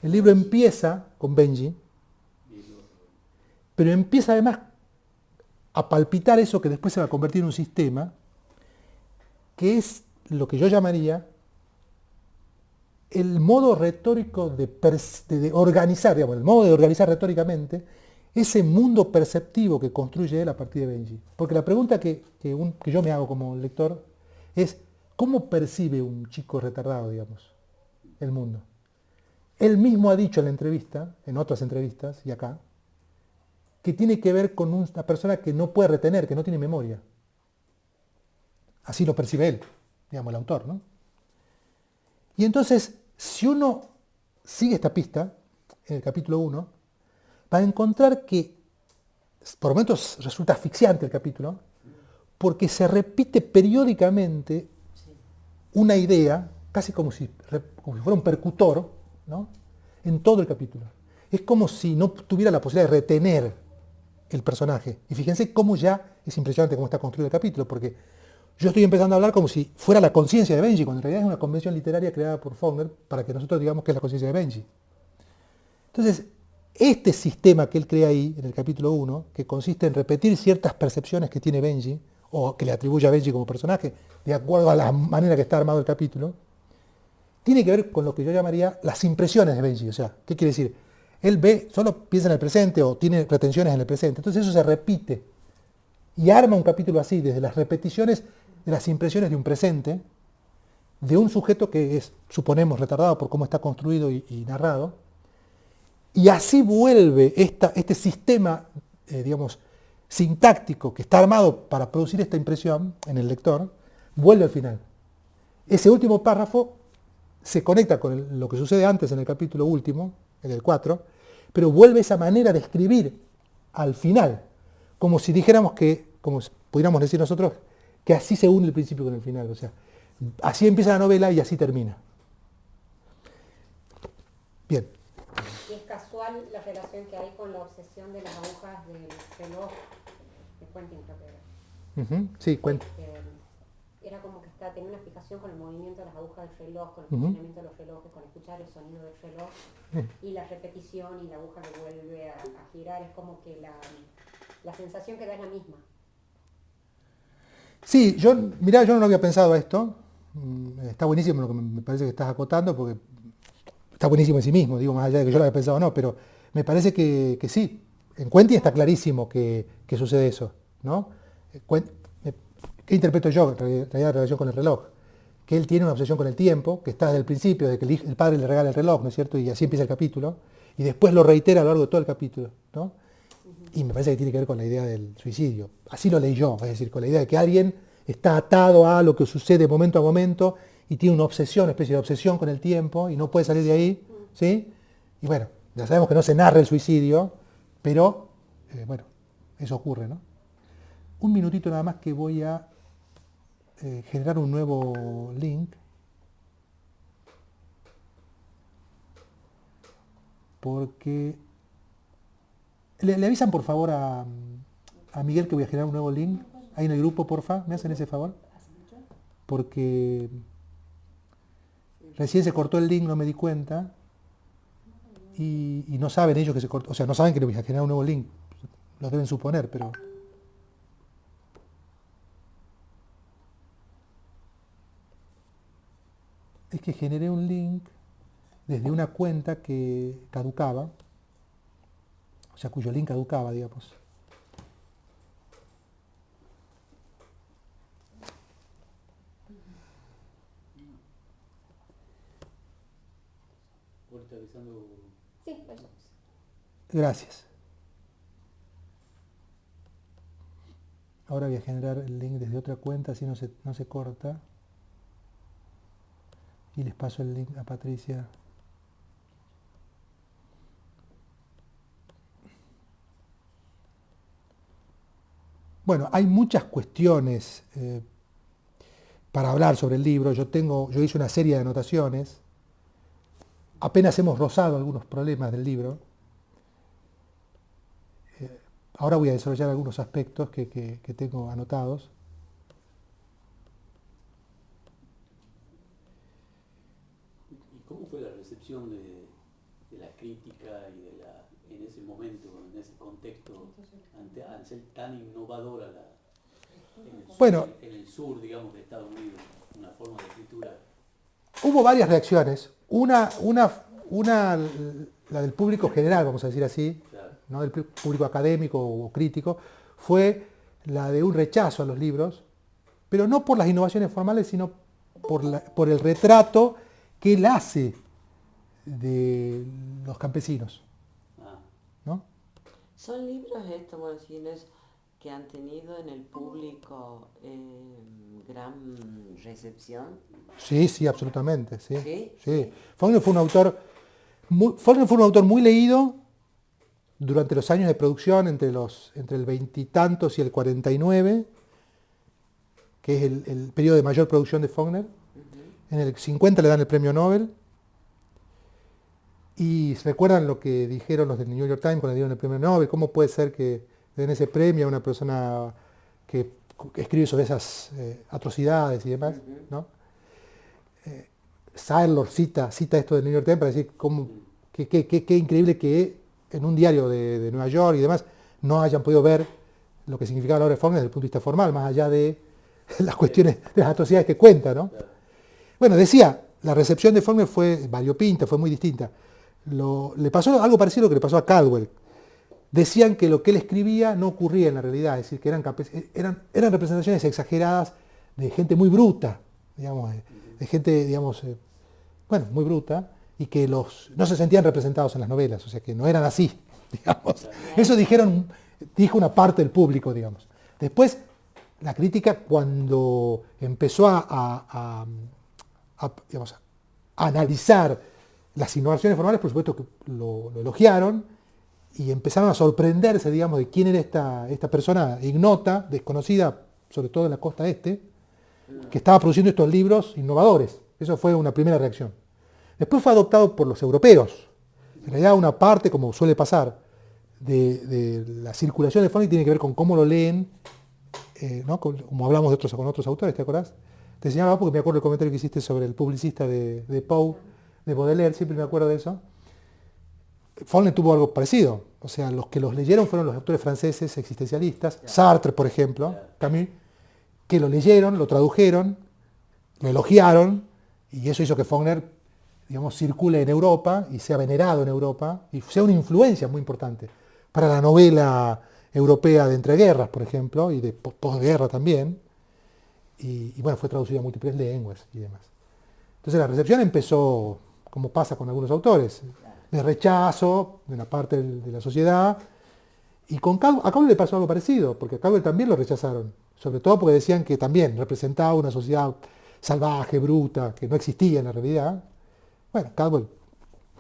[SPEAKER 1] El libro empieza con Benji, pero empieza además a palpitar eso que después se va a convertir en un sistema, que es lo que yo llamaría el modo retórico de organizar, digamos, el modo de organizar retóricamente ese mundo perceptivo que construye él a partir de Benji. Porque la pregunta que yo me hago como lector es, ¿cómo percibe un chico retardado, digamos, el mundo? Él mismo ha dicho en la entrevista, en otras entrevistas y acá, que tiene que ver con una persona que no puede retener, que no tiene memoria. Así lo percibe él, digamos, el autor, ¿no? Y entonces, si uno sigue esta pista, en el capítulo 1, va a encontrar que, por momentos resulta asfixiante el capítulo, porque se repite periódicamente una idea, casi como si fuera un percutor, ¿no?, en todo el capítulo. Es como si no tuviera la posibilidad de retener el personaje. Y fíjense cómo ya es impresionante cómo está construido el capítulo, porque yo estoy empezando a hablar como si fuera la conciencia de Benji, cuando en realidad es una convención literaria creada por Faulkner para que nosotros digamos que es la conciencia de Benji. Entonces, este sistema que él crea ahí, en el capítulo 1, que consiste en repetir ciertas percepciones que tiene Benji, o que le atribuye a Benji como personaje, de acuerdo a la manera que está armado el capítulo, tiene que ver con lo que yo llamaría las impresiones de Benji. O sea, ¿qué quiere decir? Él ve, solo piensa en el presente o tiene retenciones en el presente. Entonces eso se repite. Y arma un capítulo así, desde las repeticiones de las impresiones de un presente, de un sujeto que es, suponemos, retardado por cómo está construido y narrado, y así vuelve este sistema, digamos, sintáctico que está armado para producir esta impresión en el lector, vuelve al final. Ese último párrafo se conecta con lo que sucede antes en el capítulo último, en el 4, pero vuelve esa manera de escribir al final, como si dijéramos que, como pudiéramos decir nosotros, que así se une el principio con el final. O sea, así empieza la novela y así termina. Bien.
[SPEAKER 6] Y es casual la relación que hay con la obsesión de las agujas del reloj de Quentin, creo que era.
[SPEAKER 1] Sí, cuenta.
[SPEAKER 6] Era como que tenía una fijación con el movimiento de las agujas del reloj, con el funcionamiento de los relojes, con escuchar el sonido del reloj y la repetición y la aguja que vuelve a girar. Es como que la sensación que da es la misma.
[SPEAKER 1] Sí, mirá, yo no lo había pensado a esto. Está buenísimo lo que me parece que estás acotando, porque está buenísimo en sí mismo, digo, más allá de que yo lo haya pensado o no, pero me parece que sí. En Quentin está clarísimo que sucede eso, ¿no? ¿Qué interpreto yo en realidad la relación con el reloj? Que él tiene una obsesión con el tiempo, que está desde el principio, de que el padre le regala el reloj, ¿no es cierto? Y así empieza el capítulo, y después lo reitera a lo largo de todo el capítulo, ¿no? Y me parece que tiene que ver con la idea del suicidio. Así lo leí yo, es decir, con la idea de que alguien está atado a lo que sucede momento a momento y tiene una obsesión, una especie de obsesión con el tiempo y no puede salir de ahí, ¿sí? Y bueno, ya sabemos que no se narra el suicidio, pero, bueno, eso ocurre, ¿no? Un minutito nada más que voy a generar un nuevo link. Porque... ¿Le avisan por favor a Miguel que voy a generar un nuevo link? Ahí en el grupo, porfa, ¿me hacen ese favor? Porque recién se cortó el link, no me di cuenta. Y no saben ellos que se cortó. O sea, no saben que le voy a generar un nuevo link. Lo deben suponer, pero... Es que generé un link desde una cuenta que caducaba. O sea, cuyo link caducaba, digamos.
[SPEAKER 3] ¿Vos estás avisando?
[SPEAKER 6] Sí, eso.
[SPEAKER 1] Gracias. Ahora voy a generar el link desde otra cuenta, así no se corta. Y les paso el link a Patricia. Bueno, hay muchas cuestiones para hablar sobre el libro. Yo hice una serie de anotaciones. Apenas hemos rozado algunos problemas del libro. Ahora voy a desarrollar algunos aspectos que tengo anotados.
[SPEAKER 3] ¿Y cómo fue la recepción de la crítica y de en ese momento, en ese contexto, al ser tan innovadora
[SPEAKER 1] Bueno.
[SPEAKER 3] en el sur, digamos, de Estados Unidos, una forma de escritura?
[SPEAKER 1] Hubo varias reacciones. Una, la del público general, vamos a decir así,
[SPEAKER 3] Claro.
[SPEAKER 1] ¿no? Del público académico o crítico, fue la de un rechazo a los libros, pero no por las innovaciones formales, sino por el retrato que él hace de los campesinos,
[SPEAKER 3] Ah,
[SPEAKER 1] ¿no?
[SPEAKER 2] Son libros estos, Morcines, que han tenido en el público gran recepción.
[SPEAKER 1] Sí, sí, absolutamente. Sí,
[SPEAKER 2] ¿Sí?
[SPEAKER 1] sí. Faulkner fue un autor muy leído durante los años de producción, entre el veintitantos y el 49, que es el periodo de mayor producción de Faulkner. En el 50 le dan el premio Nobel. Y ¿se recuerdan lo que dijeron los del New York Times cuando le dieron el premio Nobel? ¿Cómo puede ser que den ese premio a una persona que escribe sobre esas atrocidades y demás? ¿No? Saylor cita esto del New York Times para decir qué increíble que en un diario de Nueva York y demás no hayan podido ver lo que significaba la obra de Faulkner desde el punto de vista formal, más allá de las cuestiones, de las atrocidades que cuenta, ¿no?
[SPEAKER 3] claro.
[SPEAKER 1] Bueno, decía, la recepción de Faulkner fue variopinta, fue muy distinta. Le pasó algo parecido a lo que le pasó a Caldwell. Decían que lo que él escribía no ocurría en la realidad, es decir, que eran representaciones exageradas de gente muy bruta, digamos, de gente, digamos, muy bruta, y que no se sentían representados en las novelas, o sea, que no eran así, digamos. Eso dijo una parte del público, digamos. Después, la crítica, cuando empezó a analizar las innovaciones formales, por supuesto que lo elogiaron y empezaron a sorprenderse, digamos, de quién era esta persona ignota, desconocida, sobre todo en la costa este, que estaba produciendo estos libros innovadores. Eso fue una primera reacción. Después fue adoptado por los europeos. En realidad una parte, como suele pasar, de la circulación de Faulkner tiene que ver con cómo lo leen, ¿no? Como hablamos con otros autores, ¿te acordás? Te señalaba porque me acuerdo el comentario que hiciste sobre el publicista de Poe, de Baudelaire, siempre me acuerdo de eso. Faulkner tuvo algo parecido. O sea, los que los leyeron fueron los autores franceses existencialistas, Sartre, por ejemplo, Camus, que lo leyeron, lo tradujeron, lo elogiaron, y eso hizo que Faulkner, digamos, circule en Europa y sea venerado en Europa, y sea una influencia muy importante para la novela europea de entreguerras, por ejemplo, y de posguerra también. Y bueno, fue traducido a múltiples lenguas y demás. Entonces la recepción empezó, como pasa con algunos autores, de rechazo de una parte de la sociedad, y a Caldwell le pasó algo parecido, porque a Caldwell también lo rechazaron, sobre todo porque decían que también representaba una sociedad salvaje, bruta, que no existía en la realidad. Bueno, Caldwell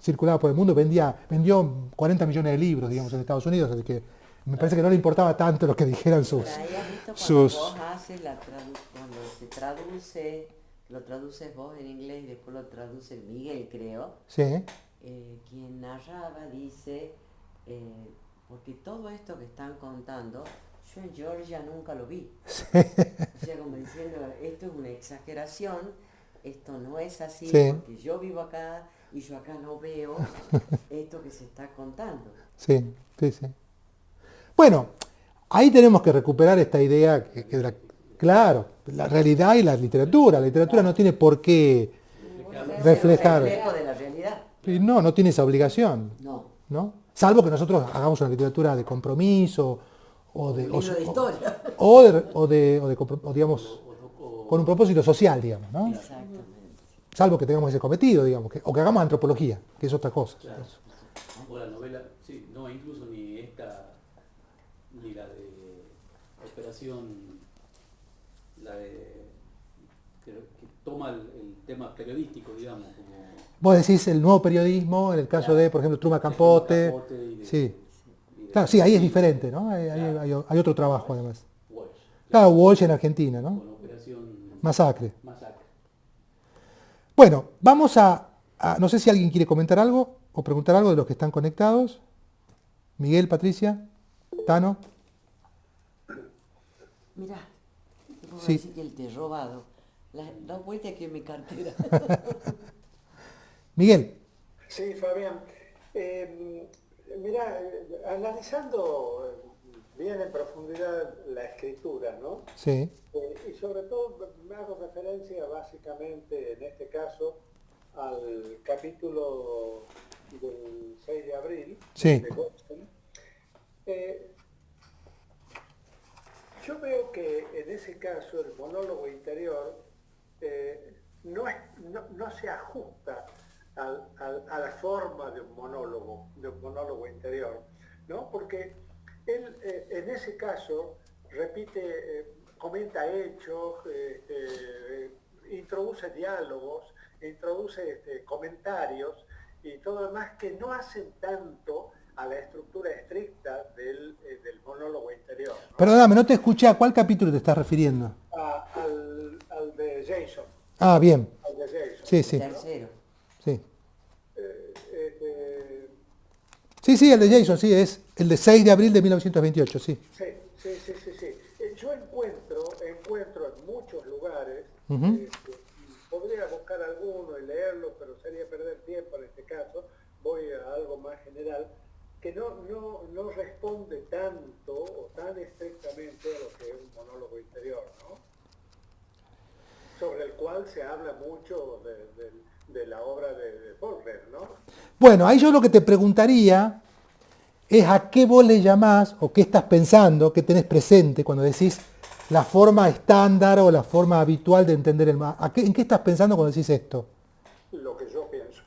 [SPEAKER 1] circulaba por el mundo, vendió 40 millones de libros, digamos, en Estados Unidos, así que me parece que no le importaba tanto lo que dijeran
[SPEAKER 2] Por ahí has visto cuando vos haces cuando se traduce, lo traduces vos en inglés y después lo traduce Miguel, creo.
[SPEAKER 1] Sí.
[SPEAKER 2] Quien narraba dice, porque todo esto que están contando, yo en Georgia nunca lo vi. O sea, como diciendo, esto es una exageración, esto no es así,
[SPEAKER 1] Sí.
[SPEAKER 2] porque yo vivo acá y yo acá no veo esto que se está contando.
[SPEAKER 1] Sí, sí, sí. Bueno, ahí tenemos que recuperar esta idea claro, la realidad y la literatura. La literatura no tiene por qué reflejar.
[SPEAKER 2] Reflejo de la realidad.
[SPEAKER 1] Y no tiene esa obligación,
[SPEAKER 2] No.
[SPEAKER 1] ¿no? Salvo que nosotros hagamos una literatura de compromiso o de
[SPEAKER 2] Libro de historia.
[SPEAKER 1] o digamos con un propósito social, digamos, ¿no?
[SPEAKER 2] Exactamente.
[SPEAKER 1] Salvo que tengamos ese cometido, digamos, o que hagamos antropología, que es otra cosa.
[SPEAKER 3] Claro. O la novela, sí, no, incluso ni la de Operación, que toma el tema periodístico, digamos, como...
[SPEAKER 1] Vos decís el nuevo periodismo, en el caso de, por ejemplo, Truman Capote. Sí. Claro, sí, ahí es diferente, ¿no? Hay otro trabajo además.
[SPEAKER 3] Walsh,
[SPEAKER 1] Claro, Walsh en Argentina, ¿no?
[SPEAKER 3] con Operación
[SPEAKER 1] Masacre.
[SPEAKER 3] Masacre.
[SPEAKER 1] Bueno, vamos no sé si alguien quiere comentar algo o preguntar algo de los que están conectados. Miguel, Patricia, Tano.
[SPEAKER 2] Mirá, te puedo
[SPEAKER 1] Sí.
[SPEAKER 2] decir que él te he robado. Da vuelta aquí en mi cartera.
[SPEAKER 1] Miguel.
[SPEAKER 4] Sí, Fabián. Mira, analizando bien en profundidad la escritura, ¿no?
[SPEAKER 1] Sí,
[SPEAKER 4] Y sobre todo me hago referencia básicamente en este caso al capítulo del 6 de abril
[SPEAKER 1] Sí.
[SPEAKER 4] de Goldstein. Yo veo que en ese caso el monólogo interior no se ajusta a la forma de un monólogo interior, ¿no? Porque él en ese caso repite, comenta hechos, introduce diálogos, introduce comentarios y todo lo demás que no hacen tanto a la estructura estricta del monólogo interior, ¿no?
[SPEAKER 1] Perdóname, no te escuché. ¿A cuál capítulo te estás refiriendo?
[SPEAKER 4] Al de Jason.
[SPEAKER 1] Ah, bien.
[SPEAKER 4] Al de Jason.
[SPEAKER 1] Sí, sí.
[SPEAKER 2] Tercero.
[SPEAKER 1] Sí.
[SPEAKER 4] Este,
[SPEAKER 1] Sí, el de Jason, sí, es el de 6 de abril de 1928, sí.
[SPEAKER 4] sí. Yo encuentro en muchos lugares,
[SPEAKER 1] Ujú.
[SPEAKER 4] podría buscar alguno y leerlo, pero sería perder tiempo en este caso, voy a algo más general, que no responde tanto o tan estrictamente a lo que es un monólogo interior, ¿no? Sobre el cual se habla mucho de la obra de Faulkner, ¿no?
[SPEAKER 1] Bueno, ahí yo lo que te preguntaría es a qué vos le llamás o qué estás pensando, qué tenés presente cuando decís la forma estándar o la forma habitual de entender el mar. ¿En qué estás pensando cuando decís esto?
[SPEAKER 4] Lo que yo pienso.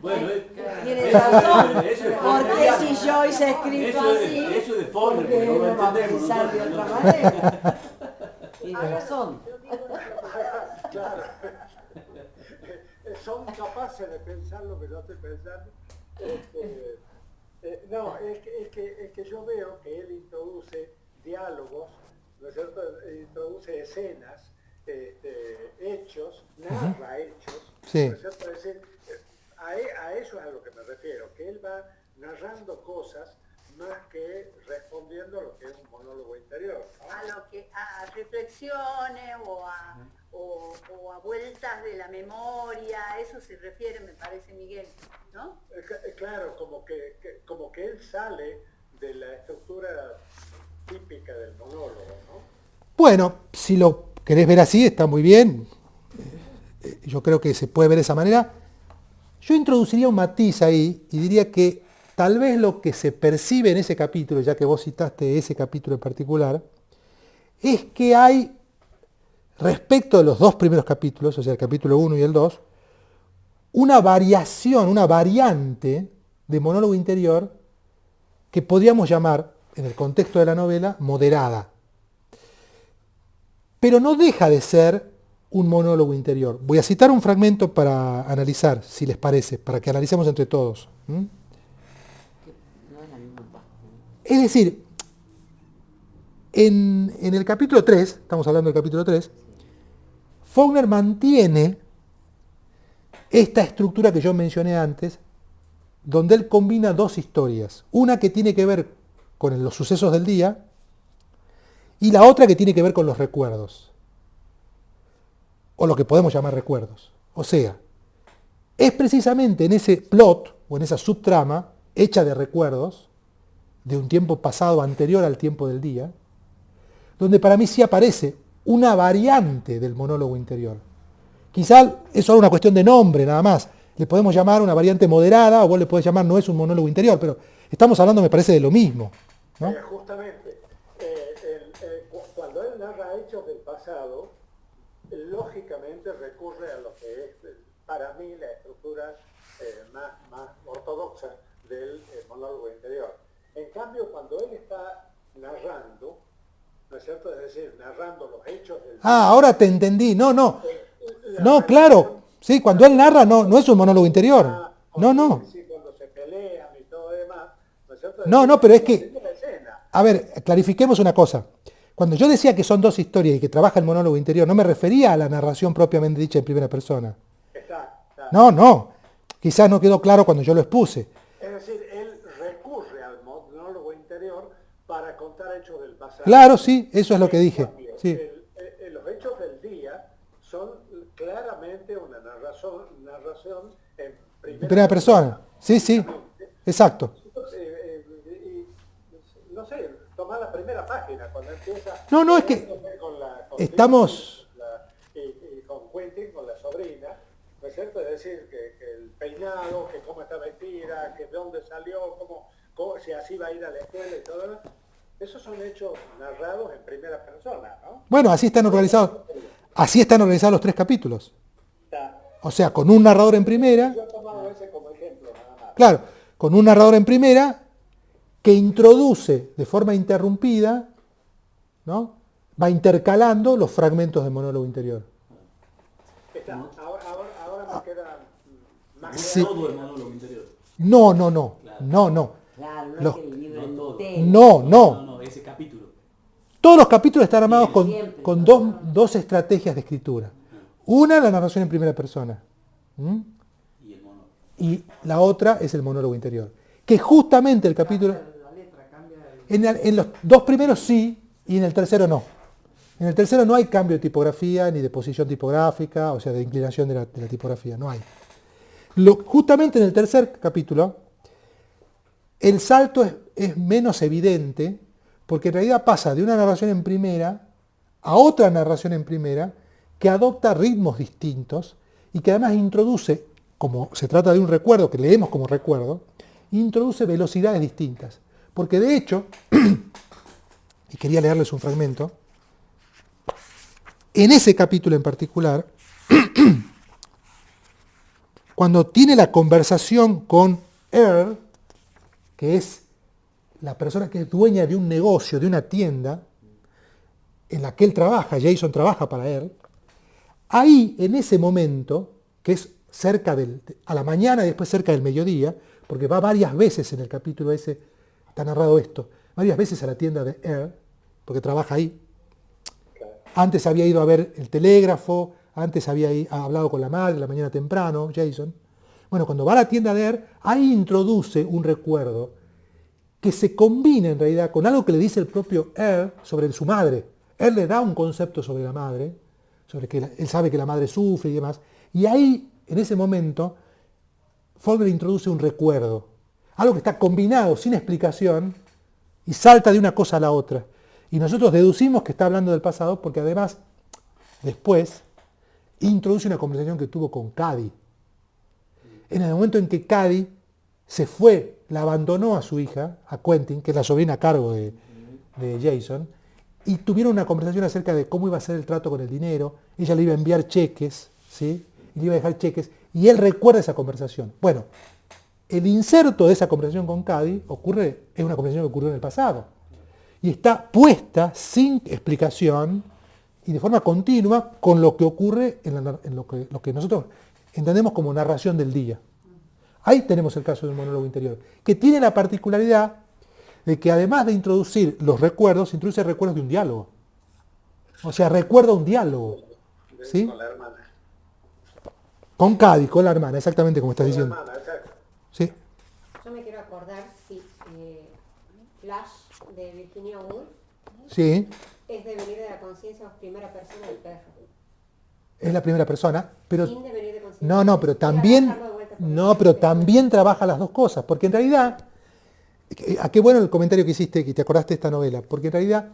[SPEAKER 3] Bueno,
[SPEAKER 2] Tiene razón.
[SPEAKER 3] eso es
[SPEAKER 2] Porque si Joyce ha escrito así,
[SPEAKER 3] eso es de Faulkner,
[SPEAKER 2] ¿por qué
[SPEAKER 3] porque no lo
[SPEAKER 2] no va a
[SPEAKER 3] entendemos
[SPEAKER 2] pensar de
[SPEAKER 3] nosotros,
[SPEAKER 2] otra
[SPEAKER 3] ¿no?
[SPEAKER 2] manera? Tiene razón.
[SPEAKER 5] Yo digo
[SPEAKER 4] Claro. Son capaces de pensar lo que yo estoy pensando. No, es que yo veo que él introduce diálogos, ¿no es cierto? Introduce escenas, hechos, narra hechos,
[SPEAKER 1] Sí.
[SPEAKER 4] ¿no es cierto? Es decir, a eso es a lo que me refiero, que él va narrando cosas más que respondiendo a lo que es un monólogo interior, ¿no?
[SPEAKER 5] a reflexiones o a vueltas de la memoria, a eso se refiere, me parece, Miguel, ¿no?
[SPEAKER 4] Claro, como que él sale de la estructura típica del monólogo, ¿no?
[SPEAKER 1] Bueno, si lo querés ver así, está muy bien. Yo creo que se puede ver de esa manera. Yo introduciría un matiz ahí y diría que tal vez lo que se percibe en ese capítulo, ya que vos citaste ese capítulo en particular, es que hay, respecto de los dos primeros capítulos, o sea, el capítulo 1 y el 2, una variación, una variante de monólogo interior que podríamos llamar, en el contexto de la novela, moderada. Pero no deja de ser un monólogo interior. Voy a citar un fragmento para analizar, si les parece, para que analicemos entre todos.
[SPEAKER 2] No es la misma.
[SPEAKER 1] Es decir, en el capítulo 3, estamos hablando del capítulo 3, Faulkner mantiene esta estructura que yo mencioné antes, donde él combina dos historias. Una que tiene que ver con los sucesos del día y la otra que tiene que ver con los recuerdos. O lo que podemos llamar recuerdos. O sea, es precisamente en ese plot o en esa subtrama hecha de recuerdos de un tiempo pasado anterior al tiempo del día, donde para mí sí aparece una variante del monólogo interior. Quizá es solo una cuestión de nombre nada más. Le podemos llamar una variante moderada, o vos le podés llamar no es un monólogo interior, pero estamos hablando, me parece, de lo mismo, ¿no?
[SPEAKER 4] Justamente, cuando él narra hechos del pasado, lógicamente recurre a lo que es, para mí, la estructura más ortodoxa del monólogo interior. En cambio, cuando él está narrando, ¿no es cierto? Es decir, narrando los hechos del
[SPEAKER 1] Ah, ahora te entendí. No, claro. Sí, cuando él narra no es un monólogo interior. No.
[SPEAKER 4] Sí, cuando se pelean y todo demás, ¿no es cierto?
[SPEAKER 1] No, pero es que,
[SPEAKER 4] La escena.
[SPEAKER 1] a ver, clarifiquemos una cosa. Cuando yo decía que son dos historias y que trabaja el monólogo interior, no me refería a la narración propiamente dicha en primera persona.
[SPEAKER 4] Está.
[SPEAKER 1] No. Quizás no quedó claro cuando yo lo expuse.
[SPEAKER 4] Es decir, él recurre al monólogo interior para contar hechos del pasado.
[SPEAKER 1] Claro, sí, eso es lo que dije. Sí.
[SPEAKER 4] Los hechos del día son claramente una narración en
[SPEAKER 1] primera persona. Sí, sí, exacto.
[SPEAKER 4] No sé, tomar la primera página cuando empieza.
[SPEAKER 1] No, es que
[SPEAKER 4] con
[SPEAKER 1] estamos...
[SPEAKER 4] y con Quentin, con la sobrina, ¿no es cierto? Es decir, que el peinado, que cómo está vestida, que de dónde salió, si así va a ir a la escuela y todo eso. Esos son hechos narrados en primera persona, ¿no?
[SPEAKER 1] Bueno, así están organizados los 3 capítulos.
[SPEAKER 4] Está.
[SPEAKER 1] O sea, con un narrador en primera,
[SPEAKER 4] Yo he tomado ese como ejemplo, nada más.
[SPEAKER 1] claro, con un narrador en primera que introduce de forma interrumpida, ¿no? Va intercalando los fragmentos del monólogo interior.
[SPEAKER 4] Está. Ahora me queda más
[SPEAKER 1] Sí.
[SPEAKER 3] Todo el monólogo interior.
[SPEAKER 1] No.
[SPEAKER 2] Claro, no
[SPEAKER 1] Los-
[SPEAKER 2] es que el libro
[SPEAKER 3] no todo.
[SPEAKER 2] entero.
[SPEAKER 1] No.
[SPEAKER 3] Ese capítulo.
[SPEAKER 1] Todos los capítulos están armados
[SPEAKER 2] Siempre.
[SPEAKER 1] con dos estrategias de escritura. Una, la narración en primera persona. ¿Mm?
[SPEAKER 3] Y el monólogo.
[SPEAKER 1] Y la otra es el monólogo interior. Que justamente el capítulo...
[SPEAKER 2] La letra cambia el-
[SPEAKER 1] En los 2 primeros sí, y en el tercero no. En el tercero no hay cambio de tipografía, ni de posición tipográfica, o sea, de inclinación de la tipografía, no hay. Justamente en el tercer capítulo, el salto es menos evidente, porque en realidad pasa de una narración en primera a otra narración en primera, que adopta ritmos distintos, y que además introduce, como se trata de un recuerdo, que leemos como recuerdo, introduce velocidades distintas. Porque de hecho, y quería leerles un fragmento, en ese capítulo en particular, cuando tiene la conversación con Earl, que es la persona que es dueña de un negocio, de una tienda, en la que él trabaja, Jason trabaja para Earl, ahí en ese momento, que es a la mañana y después cerca del mediodía, porque va varias veces en el capítulo ese, está narrado esto, varias veces a la tienda de Earl, porque trabaja ahí. Antes había ido a ver el telégrafo, antes había hablado con la madre la mañana temprano, Jason. Bueno, cuando va a la tienda de Earl, ahí introduce un recuerdo que se combina en realidad con algo que le dice el propio Earl sobre su madre. Earl le da un concepto sobre la madre, sobre que él sabe que la madre sufre y demás. Y ahí, en ese momento, Faulkner introduce un recuerdo, algo que está combinado sin explicación y salta de una cosa a la otra. Y nosotros deducimos que está hablando del pasado porque además, después, introduce una conversación que tuvo con Cady. En el momento en que Cady se fue, la abandonó a su hija, a Quentin, que es la sobrina a cargo de Jason, y tuvieron una conversación acerca de cómo iba a ser el trato con el dinero. Ella le iba a enviar cheques, ¿sí? Y le iba a dejar cheques, y él recuerda esa conversación. Bueno, el inserto de esa conversación con Cady es una conversación que ocurrió en el pasado. Y está puesta sin explicación y de forma continua con lo que ocurre en lo que nosotros entendemos como narración del día. Ahí tenemos el caso del monólogo interior, que tiene la particularidad de que además de introducir los recuerdos, introduce recuerdos de un diálogo. O sea, recuerda un diálogo. ¿Sí?
[SPEAKER 4] Con la hermana.
[SPEAKER 1] Con Cady, con la hermana, exactamente como estás
[SPEAKER 4] Con la
[SPEAKER 1] diciendo.
[SPEAKER 4] hermana, exacto.
[SPEAKER 1] ¿Sí?
[SPEAKER 6] Yo me quiero acordar si Flash de Virginia Woolf
[SPEAKER 1] Sí,
[SPEAKER 6] es devenir de la conciencia o primera persona del perro.
[SPEAKER 1] es la primera persona, pero
[SPEAKER 6] Sin devenir de conciencia.
[SPEAKER 1] no, pero también trabaja las dos cosas, porque en realidad, qué bueno el comentario que hiciste, que te acordaste de esta novela, porque en realidad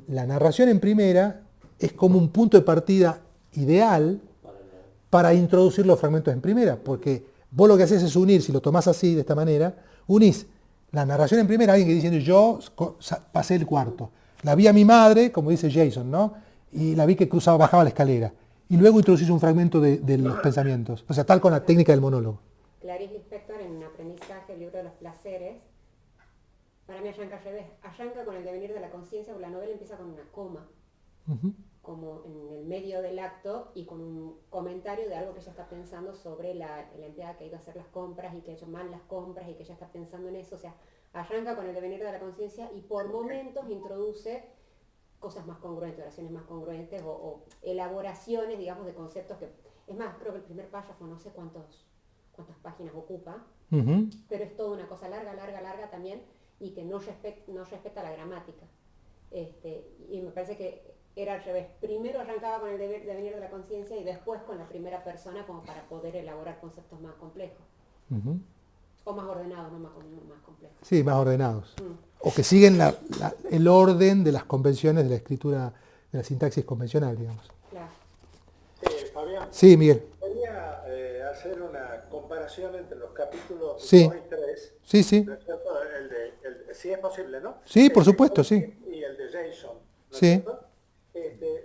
[SPEAKER 1] la narración en primera es como un punto de partida ideal para introducir los fragmentos en primera, porque vos lo que haces es unir, si lo tomás así, de esta manera, unís la narración en primera, alguien que diciendo yo pasé el cuarto, la vi a mi madre, como dice Jason, ¿no? Y la vi que bajaba la escalera, y luego introducís un fragmento de los pensamientos, o sea, tal con la técnica del monólogo.
[SPEAKER 6] Clarice Lispector en Aprendizaje, el libro de los placeres, para mí arranca al revés, arranca con el devenir de la conciencia, porque la novela empieza con una coma, como en el medio del acto y con un comentario de algo que ella está pensando sobre la empleada que ha ido a hacer las compras y que ha hecho mal las compras y que ella está pensando en eso, o sea, arranca con el devenir de la conciencia y por momentos introduce cosas más congruentes, oraciones más congruentes o elaboraciones, digamos, de conceptos que, es más, creo que el primer párrafo no sé cuántas páginas ocupa, pero es toda una cosa larga también y que no respeta la gramática. Y me parece que era al revés. Primero arrancaba con el devenir de la conciencia y después con la primera persona como para poder elaborar conceptos más complejos.
[SPEAKER 1] Ujú.
[SPEAKER 6] O más ordenados, no más complejos.
[SPEAKER 1] Sí, más ordenados.
[SPEAKER 6] Mm.
[SPEAKER 1] O que siguen el orden de las convenciones de la escritura, de la sintaxis convencional, digamos.
[SPEAKER 6] Claro.
[SPEAKER 4] Fabián,
[SPEAKER 1] Sí, Miguel.
[SPEAKER 4] quería hacer una comparación entre los capítulos
[SPEAKER 1] Sí.
[SPEAKER 4] 2 y 3,
[SPEAKER 1] Sí, sí.
[SPEAKER 4] ¿no es cierto? Si es posible, ¿no?
[SPEAKER 1] Sí,
[SPEAKER 4] El
[SPEAKER 1] por
[SPEAKER 4] de
[SPEAKER 1] supuesto,
[SPEAKER 4] Quentin
[SPEAKER 1] sí.
[SPEAKER 4] Y el de Jason, ¿no es
[SPEAKER 1] Sí.
[SPEAKER 4] cierto?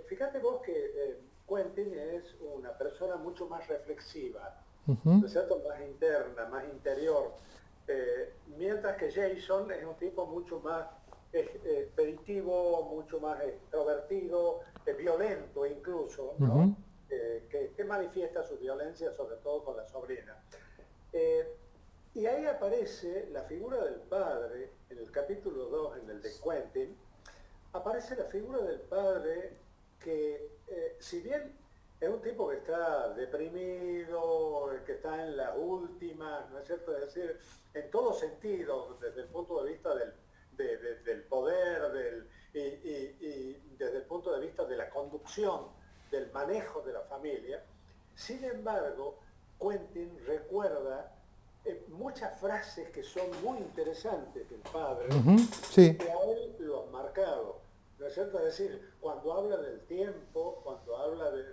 [SPEAKER 4] Fíjate vos que Quentin es una persona mucho más reflexiva,
[SPEAKER 1] Ujú.
[SPEAKER 4] ¿no es cierto? Más interna, más interior. Mientras que Jason es un tipo mucho más expeditivo, mucho más extrovertido, violento incluso, ¿no?
[SPEAKER 1] Ujú.
[SPEAKER 4] Que manifiesta su violencia sobre todo con la sobrina. Y ahí aparece la figura del padre, en el capítulo 2, en el de Quentin, aparece la figura del padre que, si bien es un tipo que está deprimido, que está en las últimas, ¿no es cierto? Es decir, en todo sentido, desde el punto de vista del poder y desde el punto de vista de la conducción, del manejo de la familia. Sin embargo, Quentin recuerda muchas frases que son muy interesantes del padre,
[SPEAKER 1] Ujú. Sí.
[SPEAKER 4] que a él lo han marcado, ¿no es cierto? Es decir, cuando habla del tiempo, cuando habla de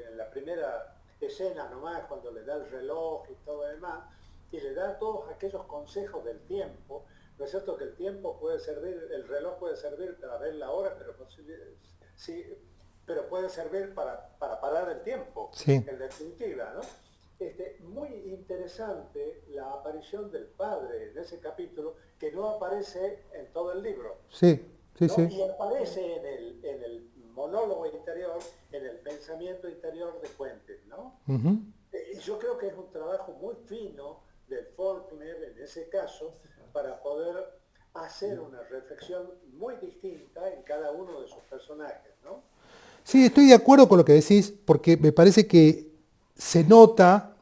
[SPEAKER 4] en la primera escena nomás, cuando le da el reloj y todo lo demás, y le da todos aquellos consejos del tiempo, ¿no es cierto? Que el tiempo puede servir, el reloj puede servir para ver la hora, pero sí, pero puede servir para parar el tiempo,
[SPEAKER 1] Sí.
[SPEAKER 4] en definitiva, ¿no? Muy interesante la aparición del padre en ese capítulo, que no aparece en todo el libro,
[SPEAKER 1] Sí. Sí,
[SPEAKER 4] ¿no?
[SPEAKER 1] sí.
[SPEAKER 4] Y aparece en el monólogo interior, en el pensamiento interior de Quentin, ¿no?
[SPEAKER 1] Ujú.
[SPEAKER 4] Y yo creo que es un trabajo muy fino del Faulkner en ese caso, para poder hacer una reflexión muy distinta en cada uno de sus personajes, ¿no?
[SPEAKER 1] Sí, estoy de acuerdo con lo que decís, porque me parece que se nota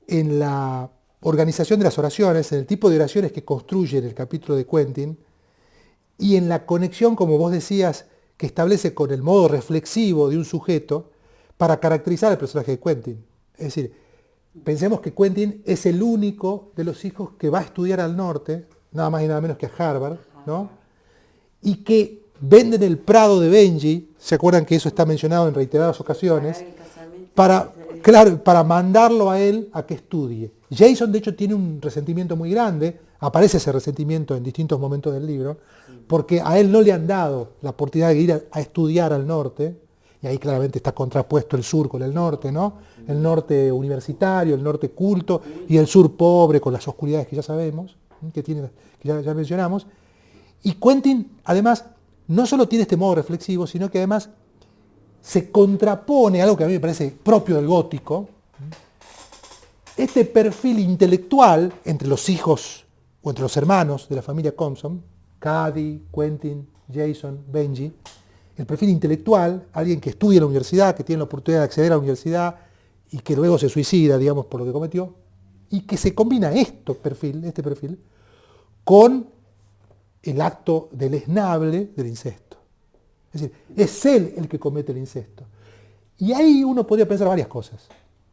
[SPEAKER 1] en la organización de las oraciones, en el tipo de oraciones que construye en el capítulo de Quentin, y en la conexión, como vos decías, que establece con el modo reflexivo de un sujeto para caracterizar al personaje de Quentin. Es decir, pensemos que Quentin es el único de los hijos que va a estudiar al norte, nada más y nada menos que a Harvard, ¿no? Y que venden el Prado de Benji, ¿se acuerdan que eso está mencionado en reiteradas ocasiones?
[SPEAKER 2] Pagar el casamiento,
[SPEAKER 1] Para mandarlo a él a que estudie. Jason, de hecho, tiene un resentimiento muy grande, aparece ese resentimiento en distintos momentos del libro, porque a él no le han dado la oportunidad de ir a estudiar al norte, y ahí claramente está contrapuesto el sur con el norte, ¿no? El norte universitario, el norte culto, y el sur pobre con las oscuridades que ya sabemos, que ya mencionamos. Y Quentin, además, no solo tiene este modo reflexivo, sino que además se contrapone, algo que a mí me parece propio del gótico, este perfil intelectual entre los hijos o entre los hermanos de la familia Compson, Cady, Quentin, Jason, Benji, el perfil intelectual, alguien que estudia en la universidad, que tiene la oportunidad de acceder a la universidad y que luego se suicida, digamos, por lo que cometió, y que se combina este perfil, con el acto deleznable del incesto. Es decir, es él el que comete el incesto. Y ahí uno podría pensar varias cosas.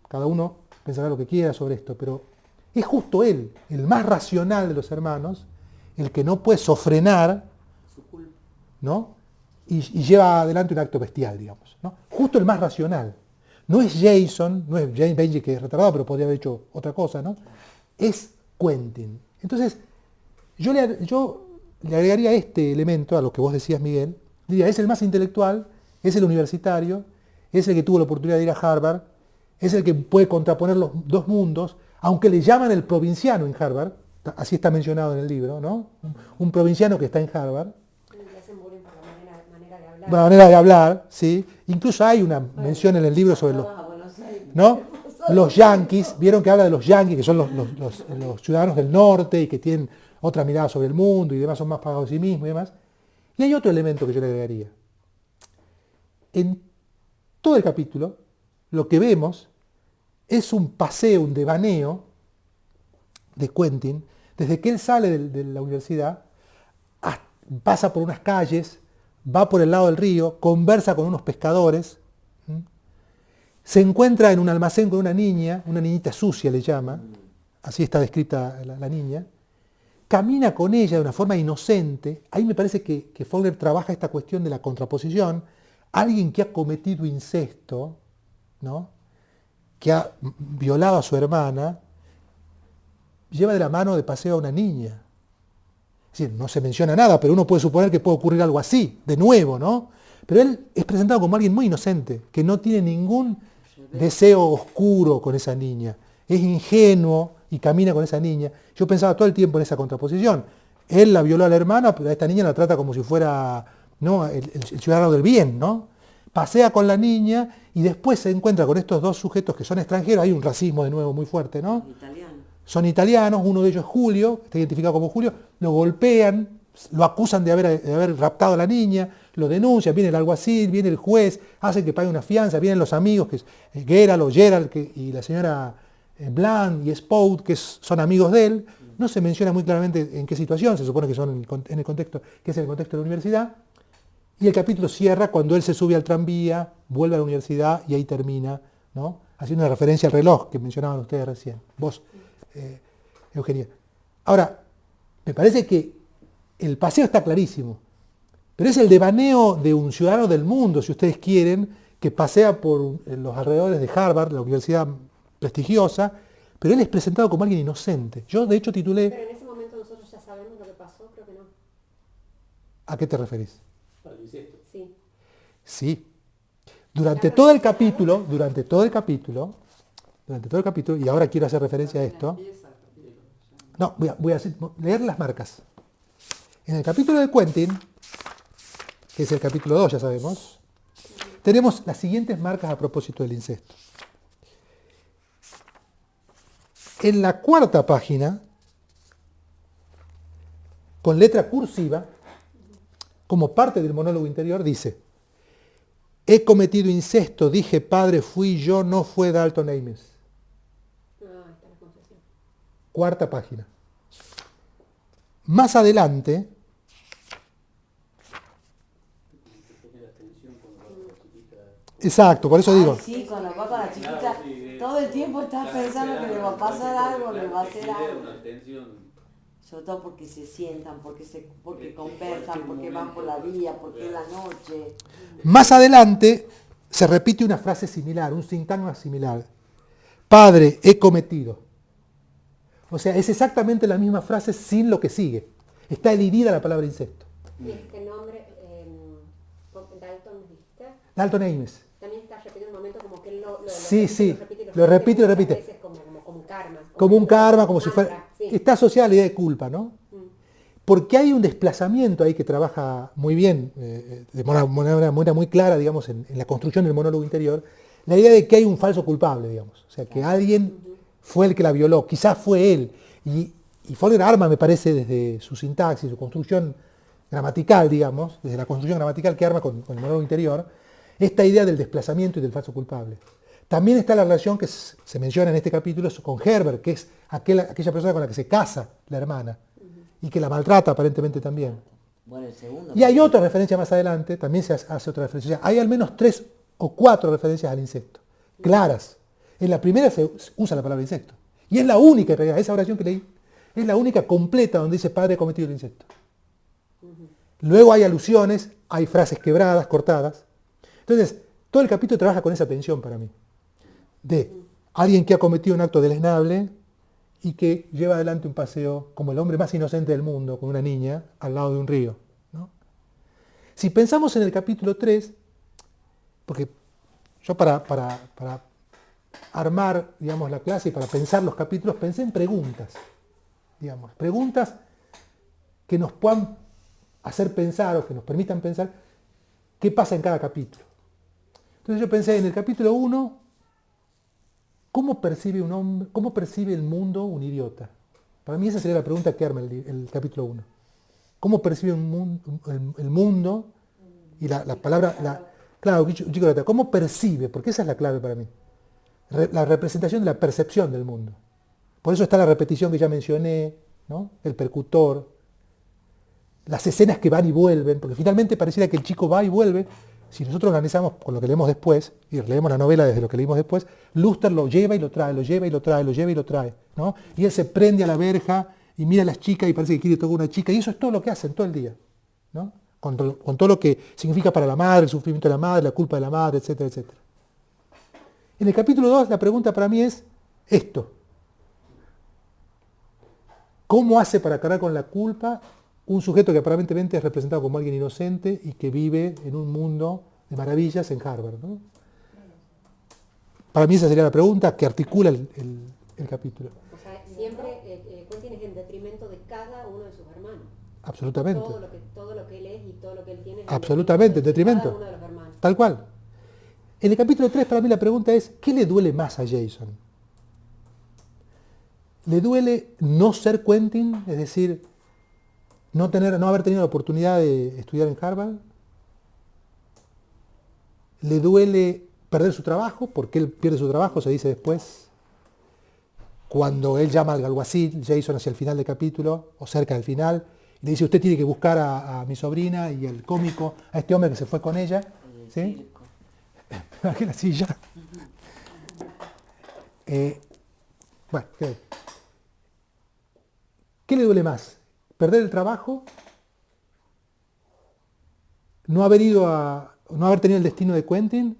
[SPEAKER 1] Cada uno pensará lo que quiera sobre esto, pero es justo él, el más racional de los hermanos, el que no puede sofrenar,
[SPEAKER 3] Su culpa.
[SPEAKER 1] ¿no? Y lleva adelante un acto bestial, digamos, ¿no? Justo el más racional. No es Jason, no es Benji, que es retardado, pero podría haber hecho otra cosa, ¿no? Es Quentin. Entonces, yo le agregaría este elemento a lo que vos decías, Miguel. Diría, es el más intelectual, es el universitario, es el que tuvo la oportunidad de ir a Harvard, es el que puede contraponer los dos mundos, aunque le llaman el provinciano en Harvard, así está mencionado en el libro, ¿no? Un provinciano que está en Harvard.
[SPEAKER 6] Le hacen bullying por la manera de hablar.
[SPEAKER 1] La manera de hablar, ¿sí? Incluso hay una mención en el libro sobre los,
[SPEAKER 2] vamos a Buenos Aires.
[SPEAKER 1] ¿no? Los yanquis, vieron que habla de los yanquis, que son los ciudadanos del norte y que tienen otra mirada sobre el mundo y demás, son más pagados de sí mismos y demás. Y hay otro elemento que yo le agregaría. En todo el capítulo, lo que vemos es un paseo, un devaneo de Quentin, desde que él sale de la universidad, pasa por unas calles va por el lado del río, conversa con unos pescadores, se encuentra en un almacén con una niñita sucia le llama, así está descrita la niña, camina con ella de una forma inocente. Ahí me parece que Faulkner trabaja esta cuestión de la contraposición. Alguien que ha cometido incesto, ¿no?, que ha violado a su hermana, lleva de la mano de paseo a una niña. Es decir, no se menciona nada, pero uno puede suponer que puede ocurrir algo así, de nuevo, ¿no? Pero él es presentado como alguien muy inocente, que no tiene ningún deseo oscuro con esa niña. Es ingenuo y camina con esa niña. Yo pensaba todo el tiempo en esa contraposición. Él la violó a la hermana, pero a esta niña la trata como si fuera, ¿no?, el ciudadano del bien, ¿no? Pasea con la niña y después se encuentra con estos dos sujetos que son extranjeros. Hay un racismo de nuevo muy fuerte, ¿no?
[SPEAKER 2] Italiano.
[SPEAKER 1] Son italianos, uno de ellos es Julio, está identificado como Julio, lo golpean, lo acusan de haber raptado a la niña, lo denuncian, viene el alguacil, viene el juez, hacen que pague una fianza, vienen los amigos, que es Gerald y la señora Bland y Spout, que son amigos de él. No se menciona muy claramente en qué situación, se supone que son en el contexto, que es el contexto de la universidad. Y el capítulo cierra cuando él se sube al tranvía, vuelve a la universidad y ahí termina, ¿no?, haciendo una referencia al reloj que mencionaban ustedes recién, vos, Eugenia. Ahora, me parece que el paseo está clarísimo, pero es el devaneo de un ciudadano del mundo, si ustedes quieren, que pasea por los alrededores de Harvard, la universidad prestigiosa, pero él es presentado como alguien inocente. Yo, de hecho, titulé...
[SPEAKER 6] Pero en ese momento nosotros ya sabemos lo que pasó, creo que no.
[SPEAKER 1] ¿A qué te referís?
[SPEAKER 3] Al incesto.
[SPEAKER 6] Sí.
[SPEAKER 1] Sí. Durante todo el capítulo, y ahora quiero hacer referencia a esto. No, voy a leer las marcas. En el capítulo de Quentin, que es el capítulo 2, ya sabemos, tenemos las siguientes marcas a propósito del incesto. En la cuarta página, con letra cursiva, como parte del monólogo interior, dice: he cometido incesto, dije padre, fui yo, no fue Dalton Ames.
[SPEAKER 6] Está la confesión.
[SPEAKER 1] Cuarta página. Más adelante, exacto, por eso digo,
[SPEAKER 2] Sí, cuando va con la chiquita,
[SPEAKER 3] Claro, sí,
[SPEAKER 2] todo el tiempo estás pensando que le va a pasar algo, le va a hacer
[SPEAKER 3] Claro,
[SPEAKER 2] algo.
[SPEAKER 3] una tensión.
[SPEAKER 2] Sobre todo porque se sientan, porque conversan, porque van por la vía, porque es la noche.
[SPEAKER 1] más adelante se repite una frase similar, un sintagma similar. Padre, he cometido. O sea, es exactamente la misma frase sin lo que sigue. Está elidida la palabra incesto.
[SPEAKER 6] Y este nombre, Dalton, ¿dijiste?
[SPEAKER 1] Dalton Ames.
[SPEAKER 6] También está repetido un momento como que él lo
[SPEAKER 1] Sí, sí,
[SPEAKER 6] lo
[SPEAKER 1] repite y
[SPEAKER 6] muchas
[SPEAKER 1] repite.
[SPEAKER 6] veces como un karma.
[SPEAKER 1] Como un karma, como si
[SPEAKER 6] mantra,
[SPEAKER 1] fuera...
[SPEAKER 6] sí.
[SPEAKER 1] Está asociada a la idea de culpa, ¿no? Porque hay un desplazamiento ahí que trabaja muy bien, de manera muy clara, digamos, en la construcción del monólogo interior, la idea de que hay un falso culpable, digamos. O sea, que alguien fue el que la violó, quizás fue él. Y Faulkner arma, me parece, desde su sintaxis, su construcción gramatical, digamos, desde la construcción gramatical que arma con el monólogo interior, esta idea del desplazamiento y del falso culpable. También está la relación que se menciona en este capítulo con Herbert, que es aquella persona con la que se casa la hermana y que la maltrata aparentemente también.
[SPEAKER 2] Bueno, el segundo.
[SPEAKER 1] Y hay otra referencia más adelante, también se hace otra referencia. O sea, hay al menos 3 o 4 referencias al incesto, claras. En la primera se usa la palabra incesto. Y es la única, en realidad, esa oración que leí, es la única completa donde dice padre ha cometido el incesto. Luego hay alusiones, hay frases quebradas, cortadas. Entonces, todo el capítulo trabaja con esa tensión para mí. De alguien que ha cometido un acto deleznable y que lleva adelante un paseo como el hombre más inocente del mundo, con una niña, al lado de un río, ¿no? Si pensamos en el capítulo 3, porque yo para armar, digamos, la clase y para pensar los capítulos, pensé en preguntas, digamos, preguntas que nos puedan hacer pensar o que nos permitan pensar qué pasa en cada capítulo. Entonces yo pensé en el capítulo 1, ¿cómo percibe el mundo un idiota? Para mí esa sería la pregunta que arma el capítulo 1. ¿Cómo percibe el mundo? Y la palabra, claro, ¿cómo percibe? Porque esa es la clave para mí. La representación de la percepción del mundo. Por eso está la repetición que ya mencioné, ¿no? El percutor. las escenas que van y vuelven, porque finalmente pareciera que el chico va y vuelve. Si nosotros analizamos con lo que leemos después, y leemos la novela desde lo que leímos después, Luster lo lleva y lo trae, lo lleva y lo trae, lo lleva y lo trae, ¿no? Y él se prende a la verja y mira a las chicas y parece que quiere tocar a una chica, y eso es todo lo que hacen todo el día, ¿no? Con todo lo que significa para la madre, el sufrimiento de la madre, la culpa de la madre, etcétera, etcétera. En el capítulo 2 la pregunta para mí es esto. ¿Cómo hace para cargar con la culpa un sujeto que aparentemente es representado como alguien inocente y que vive en un mundo de maravillas en Harvard, ¿no? Para mí esa sería la pregunta que articula el capítulo.
[SPEAKER 6] O sea, siempre Quentin es en detrimento de cada uno de sus hermanos.
[SPEAKER 1] Absolutamente.
[SPEAKER 6] Todo lo que él es y todo lo que él tiene es
[SPEAKER 1] Absolutamente, en detrimento.
[SPEAKER 6] cada uno de los hermanos.
[SPEAKER 1] Tal cual. En el capítulo 3 para mí la pregunta es, ¿qué le duele más a Jason? ¿Le duele no ser Quentin? Es decir, no haber tenido la oportunidad de estudiar en Harvard. Le duele perder su trabajo, porque él pierde su trabajo, se dice después. Cuando él llama al alguacil, Jason hacia el final del capítulo, o cerca del final, y le dice, usted tiene que buscar a mi sobrina y al cómico, a este hombre que se fue con ella. ¿Sí? Aquí la silla. Bueno, ¿qué le duele más? ¿Perder el trabajo? ¿No haber tenido el destino de Quentin?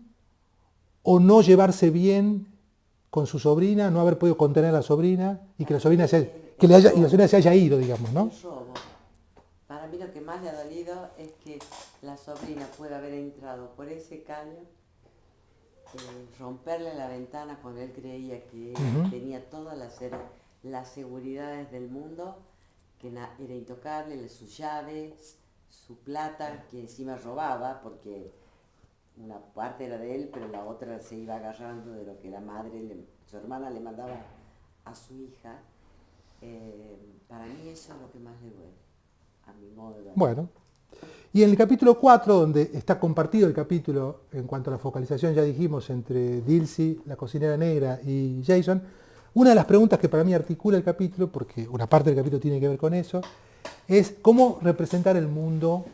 [SPEAKER 1] ¿O no llevarse bien con su sobrina? ¿No haber podido contener a la sobrina? Y que la sobrina se haya ido, digamos, ¿no?
[SPEAKER 2] Un robo. Para mí lo que más le ha dolido es que la sobrina pueda haber entrado por ese caño, romperle la ventana cuando él creía que tenía todas las seguridades del mundo, que era intocable, sus llaves, su plata, que encima robaba, porque una parte era de él, pero la otra se iba agarrando de lo que la madre, su hermana le mandaba a su hija. Para mí eso es lo que más le duele, a mi modo de ver.
[SPEAKER 1] Bueno, y en el capítulo 4, donde está compartido el capítulo en cuanto a la focalización, ya dijimos, entre Dilsey, la cocinera negra, y Jason, una de las preguntas que para mí articula el capítulo, porque una parte del capítulo tiene que ver con eso, es cómo representar el mundo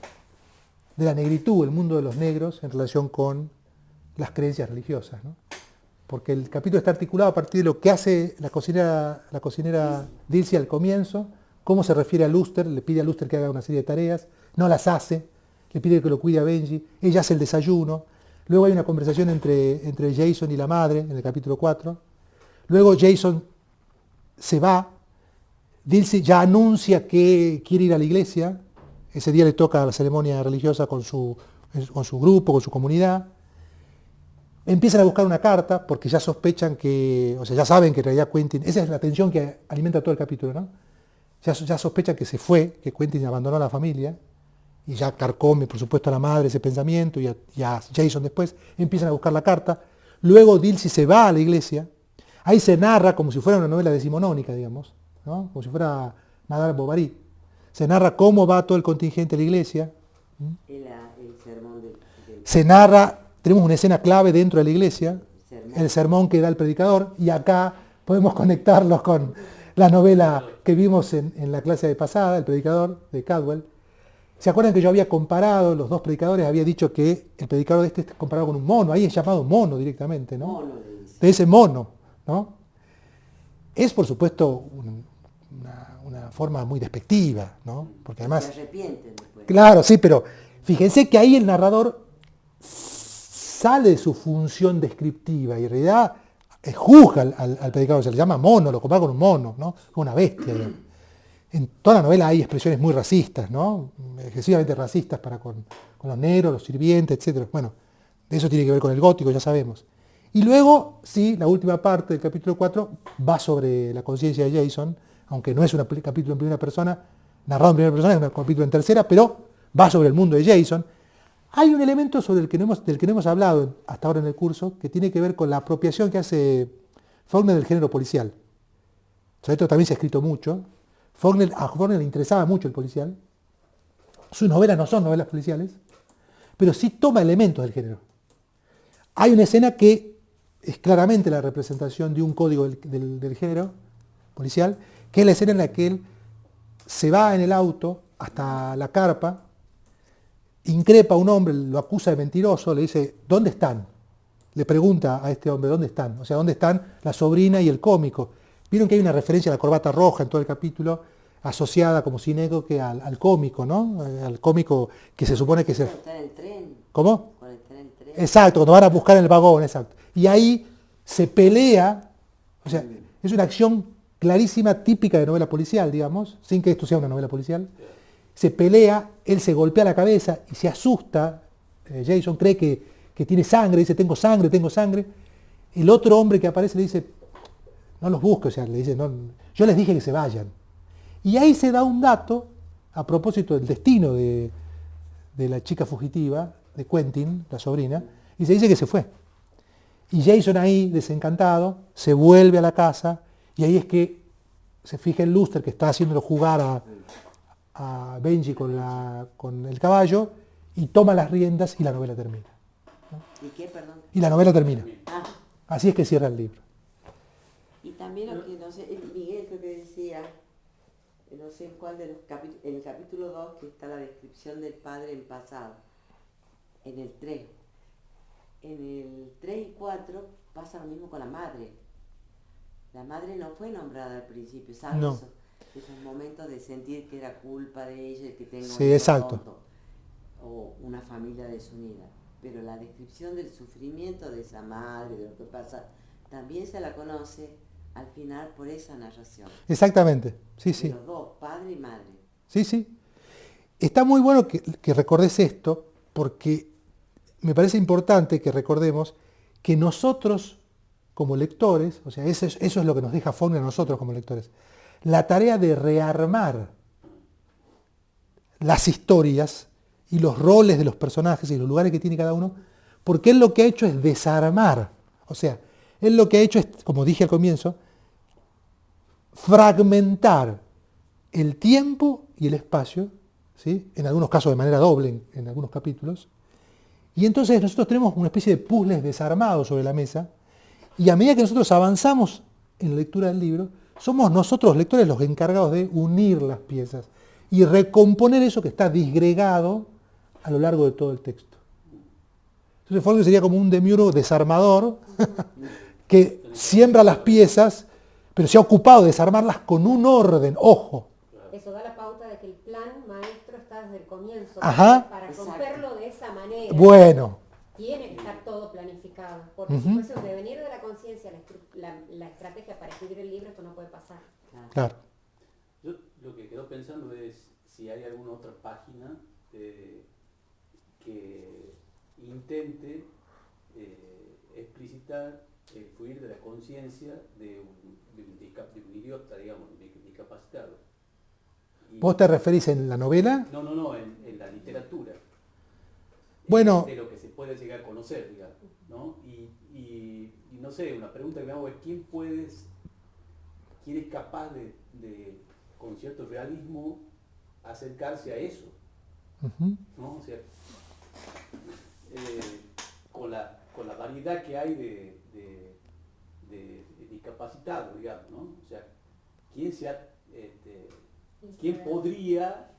[SPEAKER 1] de la negritud, el mundo de los negros, en relación con las creencias religiosas, ¿no? Porque el capítulo está articulado a partir de lo que hace la cocinera Dilsey al comienzo, cómo se refiere a Luster, le pide a Luster que haga una serie de tareas, no las hace, le pide que lo cuide a Benji, ella hace el desayuno, luego hay una conversación entre Jason y la madre en el capítulo 4, luego Jason se va, Dilsey ya anuncia que quiere ir a la iglesia, ese día le toca la ceremonia religiosa con su grupo, con su comunidad. Empiezan a buscar una carta porque ya sospechan ya saben que en realidad Quentin, esa es la tensión que alimenta todo el capítulo, ¿no? Ya sospechan que se fue, que Quentin abandonó a la familia, y ya carcome, por supuesto, a la madre ese pensamiento, y a Jason después, empiezan a buscar la carta. Luego Dilsey se va a la iglesia, ahí se narra como si fuera una novela decimonónica, digamos, ¿no? Como si fuera Madame Bovary. Se narra cómo va todo el contingente a la iglesia.
[SPEAKER 2] El sermón del...
[SPEAKER 1] Se narra, tenemos una escena clave dentro de la iglesia, el sermón que da el predicador, y acá podemos conectarlos con la novela que vimos en la clase de pasada, El predicador, de Caldwell. ¿Se acuerdan que yo había comparado los dos predicadores? Había dicho que el predicador de este es comparado con un mono, ahí es llamado mono directamente, ¿no?
[SPEAKER 2] Mono, le dice.
[SPEAKER 1] De ese mono, ¿no? Es, por supuesto, una forma muy despectiva, ¿no? Porque además...
[SPEAKER 2] Se arrepienten después.
[SPEAKER 1] Claro, sí, pero fíjense que ahí el narrador sale de su función descriptiva y en realidad juzga al predicador, se le llama mono, lo compara con un mono, ¿no? Con una bestia. En toda la novela hay expresiones muy racistas, ¿no? Excesivamente racistas para con los negros, los sirvientes, etc. Bueno, de eso tiene que ver con el gótico, ya sabemos. Y luego, sí, la última parte del capítulo 4 va sobre la conciencia de Jason, aunque no es un capítulo en primera persona, narrado en primera persona, es un capítulo en tercera, pero va sobre el mundo de Jason. Hay un elemento del que no hemos hablado hasta ahora en el curso, que tiene que ver con la apropiación que hace Faulkner del género policial. Sobre esto también se ha escrito mucho. A Faulkner le interesaba mucho el policial. Sus novelas no son novelas policiales, pero sí toma elementos del género. Hay una escena que es claramente la representación de un código del género policial, que es la escena en la que él se va en el auto hasta la carpa, increpa a un hombre, lo acusa de mentiroso, le dice, ¿dónde están? Le pregunta a este hombre, ¿dónde están? O sea, ¿dónde están la sobrina y el cómico? Vieron que hay una referencia a la corbata roja en todo el capítulo, asociada como sinégoque al cómico, ¿no? Al cómico que se supone que se...
[SPEAKER 2] Cuando está en el tren.
[SPEAKER 1] ¿Cómo?
[SPEAKER 2] Cuando está en el tren.
[SPEAKER 1] Exacto, cuando van a buscar en el vagón, exacto. Y ahí se pelea, o sea, es una acción clarísima, típica de novela policial, digamos, sin que esto sea una novela policial. Se pelea, él se golpea la cabeza y se asusta. Jason cree que tiene sangre, dice, tengo sangre, tengo sangre. El otro hombre que aparece le dice, no los busques, o sea, le dice, no, yo les dije que se vayan. Y ahí se da un dato, a propósito del destino de la chica fugitiva, de Quentin, la sobrina, y se dice que se fue. Y Jason ahí, desencantado, se vuelve a la casa, y ahí es que se fija en Luster, que está haciéndolo jugar a Benji con el caballo, y toma las riendas y la novela termina.
[SPEAKER 2] ¿Y qué, perdón?
[SPEAKER 1] Y la novela termina.
[SPEAKER 2] Ah,
[SPEAKER 1] Así es que cierra el libro.
[SPEAKER 2] y también lo que, no sé, Miguel creo que decía, no sé en cuál de los capítulos, en el capítulo 2 que está la descripción del padre en pasado, en el 3. En el 3 y 4 pasa lo mismo con la madre. La madre no fue nombrada al principio, ¿sabes?
[SPEAKER 1] No.
[SPEAKER 2] Esos momentos de sentir que era culpa de ella, que tenga
[SPEAKER 1] Sí,
[SPEAKER 2] un hijo
[SPEAKER 1] exacto.
[SPEAKER 2] tonto, o una familia desunida. Pero la descripción del sufrimiento de esa madre, de lo que pasa, también se la conoce al final por esa narración.
[SPEAKER 1] Exactamente, sí,
[SPEAKER 2] De
[SPEAKER 1] sí.
[SPEAKER 2] los dos, padre y madre.
[SPEAKER 1] Sí, sí. Está muy bueno que recordes esto, porque me parece importante que recordemos que nosotros, como lectores, o sea, eso es lo que nos deja Faulkner a nosotros como lectores, la tarea de rearmar las historias y los roles de los personajes y los lugares que tiene cada uno, porque él lo que ha hecho es desarmar. O sea, él lo que ha hecho es, como dije al comienzo, fragmentar el tiempo y el espacio, ¿sí? En algunos casos de manera doble, en algunos capítulos, y entonces nosotros tenemos una especie de puzzles desarmados sobre la mesa, y a medida que nosotros avanzamos en la lectura del libro, somos nosotros lectores los encargados de unir las piezas y recomponer eso que está disgregado a lo largo de todo el texto. Entonces Faulkner sería como un demiurgo desarmador que siembra las piezas, pero se ha ocupado de desarmarlas con un orden, ojo.
[SPEAKER 6] Eso da la pauta de que el plan maestro está desde el comienzo.
[SPEAKER 1] Ajá.
[SPEAKER 6] Para
[SPEAKER 2] Exacto.
[SPEAKER 6] romperlo de esa manera,
[SPEAKER 1] Bueno,
[SPEAKER 6] tiene que estar todo planificado. Porque si fuese un devenir de la conciencia, la estrategia para escribir el libro, esto no puede pasar.
[SPEAKER 1] claro.
[SPEAKER 3] Yo lo que quedo pensando es si hay alguna otra página que intente explicitar el fluir de la conciencia de un idiota, digamos, discapacitado.
[SPEAKER 1] ¿Vos te referís en la novela?
[SPEAKER 3] No, en la literatura.
[SPEAKER 1] Bueno.
[SPEAKER 3] De lo que se puede llegar a conocer, digamos, ¿no? Y no sé, una pregunta que me hago es ¿quién es capaz de con cierto realismo acercarse a eso?
[SPEAKER 1] Ujú.
[SPEAKER 3] ¿No? O sea, con la variedad que hay de discapacitados, digamos, ¿no? O sea, ¿quién podría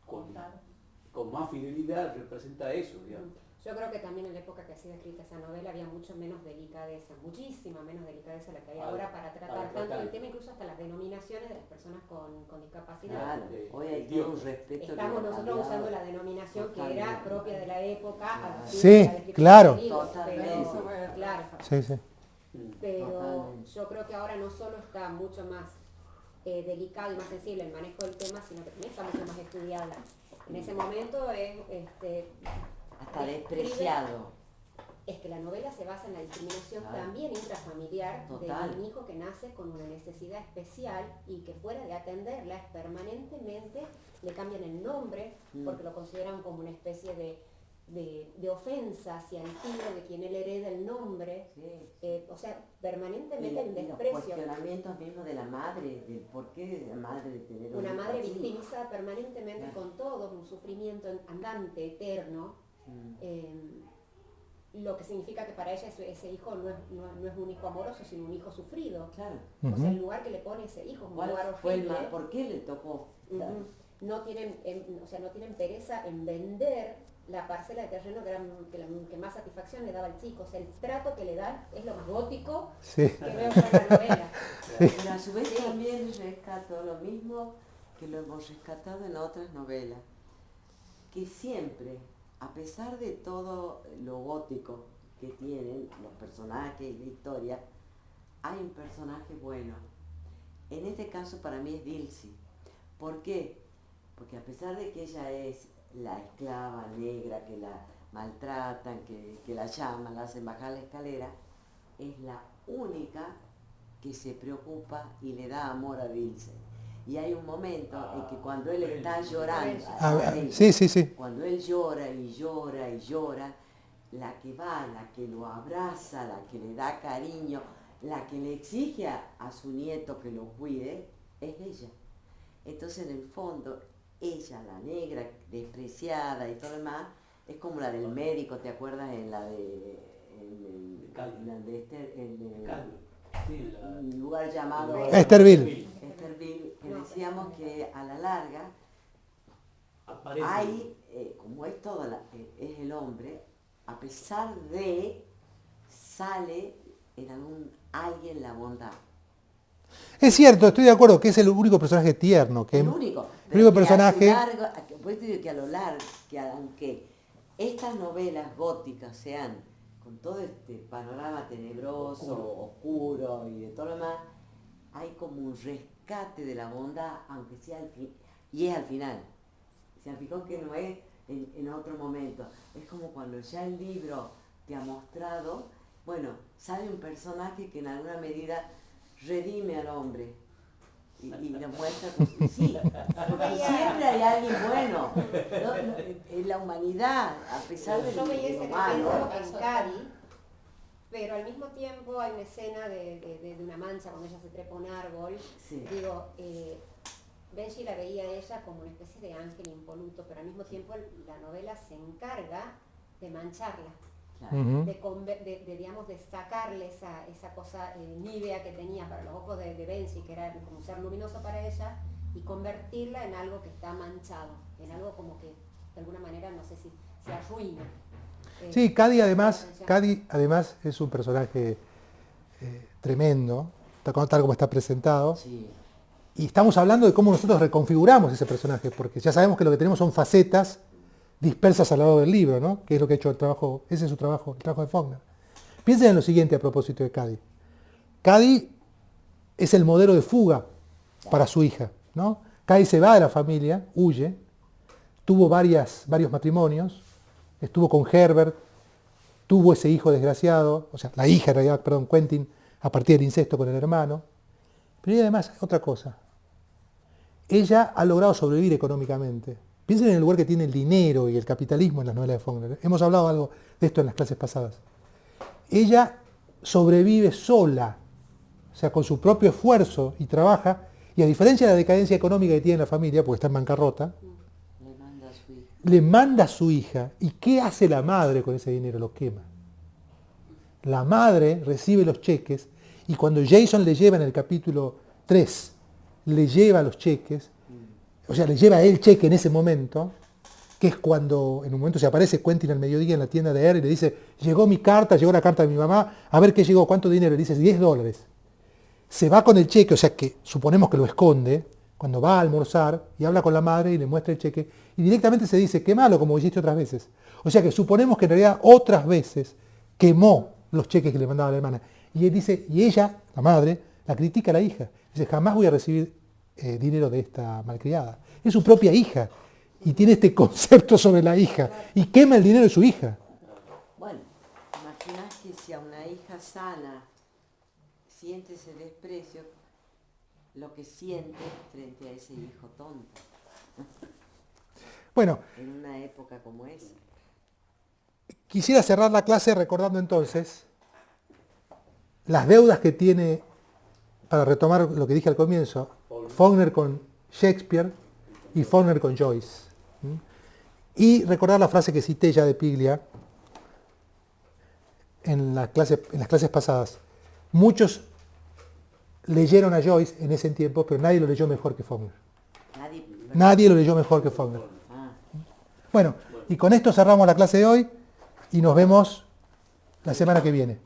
[SPEAKER 3] con más fidelidad representar eso, digamos?
[SPEAKER 6] Yo creo que también en la época que ha sido escrita esa novela había mucho menos delicadeza, muchísima menos delicadeza la que hay ahora para tratar tanto el tema, incluso hasta las denominaciones de las personas con discapacidad.
[SPEAKER 2] Claro, hoy hay todo un respeto.
[SPEAKER 6] Estamos nosotros usando la denominación que era propia de la época. a partir
[SPEAKER 1] Sí,
[SPEAKER 6] de la descripción
[SPEAKER 1] claro.
[SPEAKER 6] del libro,
[SPEAKER 2] Totalmente.
[SPEAKER 6] pero, claro,
[SPEAKER 1] Sí, sí.
[SPEAKER 6] pero
[SPEAKER 2] Totalmente.
[SPEAKER 6] yo creo que ahora no solo está mucho más delicado y más sensible el manejo del tema, sino que también está mucho más estudiada. En ese momento es
[SPEAKER 2] Hasta despreciado.
[SPEAKER 6] es que la novela se basa en la discriminación
[SPEAKER 2] Claro.
[SPEAKER 6] también intrafamiliar
[SPEAKER 2] Total.
[SPEAKER 6] de un hijo que nace con una necesidad especial y que fuera de atenderla permanentemente le cambian el nombre porque lo consideran como una especie de ofensa hacia el tío de quien él hereda el nombre.
[SPEAKER 2] Sí.
[SPEAKER 6] O sea, permanentemente el
[SPEAKER 2] Y los
[SPEAKER 6] desprecio.
[SPEAKER 2] cuestionamientos mismos de la madre, del por qué la madre de tener
[SPEAKER 6] Una
[SPEAKER 2] un hijo
[SPEAKER 6] madre
[SPEAKER 2] así.
[SPEAKER 6] victimizada permanentemente
[SPEAKER 2] Claro.
[SPEAKER 6] con todo un sufrimiento andante, eterno. Lo que significa que para ella ese hijo no es un hijo amoroso, sino un hijo sufrido.
[SPEAKER 2] Claro.
[SPEAKER 6] O sea, el lugar que le pone ese hijo es un lugar
[SPEAKER 2] ¿Cuál fue
[SPEAKER 6] horrible.
[SPEAKER 2] ¿Por qué le tocó? Claro.
[SPEAKER 6] Ujú. no tienen, o sea, no tienen pereza en vender la parcela de terreno que más satisfacción le daba al chico. O sea, el trato que le dan es lo más gótico
[SPEAKER 1] Sí.
[SPEAKER 6] que veo yo en la novela.
[SPEAKER 2] Pero a su vez también rescato lo mismo que lo hemos rescatado en otras novelas, que siempre, a pesar de todo lo gótico que tienen los personajes y la historia, hay un personaje bueno. En este caso para mí es Dilcy. ¿Por qué? Porque a pesar de que ella es la esclava negra, que la maltratan, que la llaman, la hacen bajar la escalera, es la única que se preocupa y le da amor a Dilcy. Y hay un momento en que cuando él está llorando,
[SPEAKER 1] Sí.
[SPEAKER 2] cuando él llora y llora y llora, la que va, la que lo abraza, la que le da cariño, la que le exige a su nieto que lo cuide, es ella. Entonces en el fondo, ella, la negra, despreciada y todo lo demás, es como la del médico, ¿te acuerdas? En la de... un lugar llamado
[SPEAKER 1] Esterville.
[SPEAKER 2] Esterville, que decíamos que a la larga
[SPEAKER 3] Aparece.
[SPEAKER 2] hay, como es todo, es el hombre, a pesar de, sale en alguien la bondad.
[SPEAKER 1] Es cierto, estoy de acuerdo que es el único personaje tierno. Que
[SPEAKER 2] El único.
[SPEAKER 1] el único
[SPEAKER 2] Pero que
[SPEAKER 1] personaje...
[SPEAKER 2] pues te digo que a lo largo, que aunque estas novelas góticas sean con todo este panorama tenebroso, oscuro y de todo lo demás, hay como un rescate de la bondad, aunque sea al fin, y es al final. Se fijó que no es en otro momento. Es como cuando ya el libro te ha mostrado, bueno, sale un personaje que en alguna medida redime al hombre. Y lo muestra, sí, porque siempre hay alguien bueno. En la humanidad, a pesar de
[SPEAKER 6] Yo veía
[SPEAKER 2] lo
[SPEAKER 6] ese
[SPEAKER 2] malo.
[SPEAKER 6] capítulo en Cari, pero al mismo tiempo hay una escena de una mancha cuando ella se trepa a un árbol.
[SPEAKER 2] Sí.
[SPEAKER 6] Digo, Benji la veía a ella como una especie de ángel impoluto, pero al mismo tiempo la novela se encarga de mancharla,
[SPEAKER 2] Claro.
[SPEAKER 1] Ujú.
[SPEAKER 6] digamos, de sacarle esa cosa nívea que tenía para los ojos de Benji, que era como un ser luminoso para ella, y convertirla en algo que está manchado, en algo como que de alguna manera, no sé si se arruina.
[SPEAKER 1] Sí, Cady además es un personaje tremendo, tal como está presentado.
[SPEAKER 2] Sí.
[SPEAKER 1] Y estamos hablando de cómo nosotros reconfiguramos ese personaje, porque ya sabemos que lo que tenemos son facetas dispersas a lo largo del libro, ¿no? Que es lo que ha hecho el trabajo, ese es su trabajo, el trabajo de Faulkner. Piensen en lo siguiente a propósito de Cady. Cady es el modelo de fuga para su hija, ¿no? Cady se va de la familia, huye, tuvo varios matrimonios, estuvo con Herbert, tuvo ese hijo desgraciado, o sea, la hija en realidad, perdón, Quentin, a partir del incesto con el hermano. Pero y además, otra cosa, ella ha logrado sobrevivir económicamente. Piensen en el lugar que tiene el dinero y el capitalismo en las novelas de Faulkner. Hemos hablado algo de esto en las clases pasadas. Ella sobrevive sola, o sea, con su propio esfuerzo y trabaja, y a diferencia de la decadencia económica que tiene la familia, porque está en bancarrota,
[SPEAKER 2] Le manda a su hija.
[SPEAKER 1] le manda a su hija. ¿Y qué hace la madre con ese dinero? Lo quema. La madre recibe los cheques y cuando Jason le lleva en el capítulo 3, le lleva los cheques, o sea, le lleva el cheque en ese momento, que es cuando en un momento se aparece Quentin al mediodía en la tienda de él y le dice, llegó mi carta, llegó la carta de mi mamá, a ver qué llegó, cuánto dinero, le dice $10. Se va con el cheque, o sea que suponemos que lo esconde, cuando va a almorzar y habla con la madre y le muestra el cheque, y directamente se dice, quémalo como hiciste otras veces. O sea que suponemos que en realidad otras veces quemó los cheques que le mandaba la hermana. Y él dice, y ella, la madre, la critica a la hija. Dice, jamás voy a recibir dinero de esta malcriada. Es su propia hija. Y tiene este concepto sobre la hija. Y quema el dinero de su hija.
[SPEAKER 2] Bueno, imaginás que si a una hija sana siente ese desprecio, lo que siente frente a ese hijo tonto,
[SPEAKER 1] Bueno,
[SPEAKER 2] en una época como esa.
[SPEAKER 1] quisiera cerrar la clase recordando entonces las deudas que tiene, para retomar lo que dije al comienzo, Faulkner con Shakespeare y Faulkner con Joyce. ¿Mm? Y recordar la frase que cité ya de Piglia en las clases pasadas. Muchos leyeron a Joyce en ese tiempo, pero nadie lo leyó mejor que Faulkner.
[SPEAKER 2] Nadie
[SPEAKER 1] Nadie lo leyó mejor que Faulkner.
[SPEAKER 2] Ah.
[SPEAKER 1] Bueno, y con esto cerramos la clase de hoy y nos vemos la semana que viene.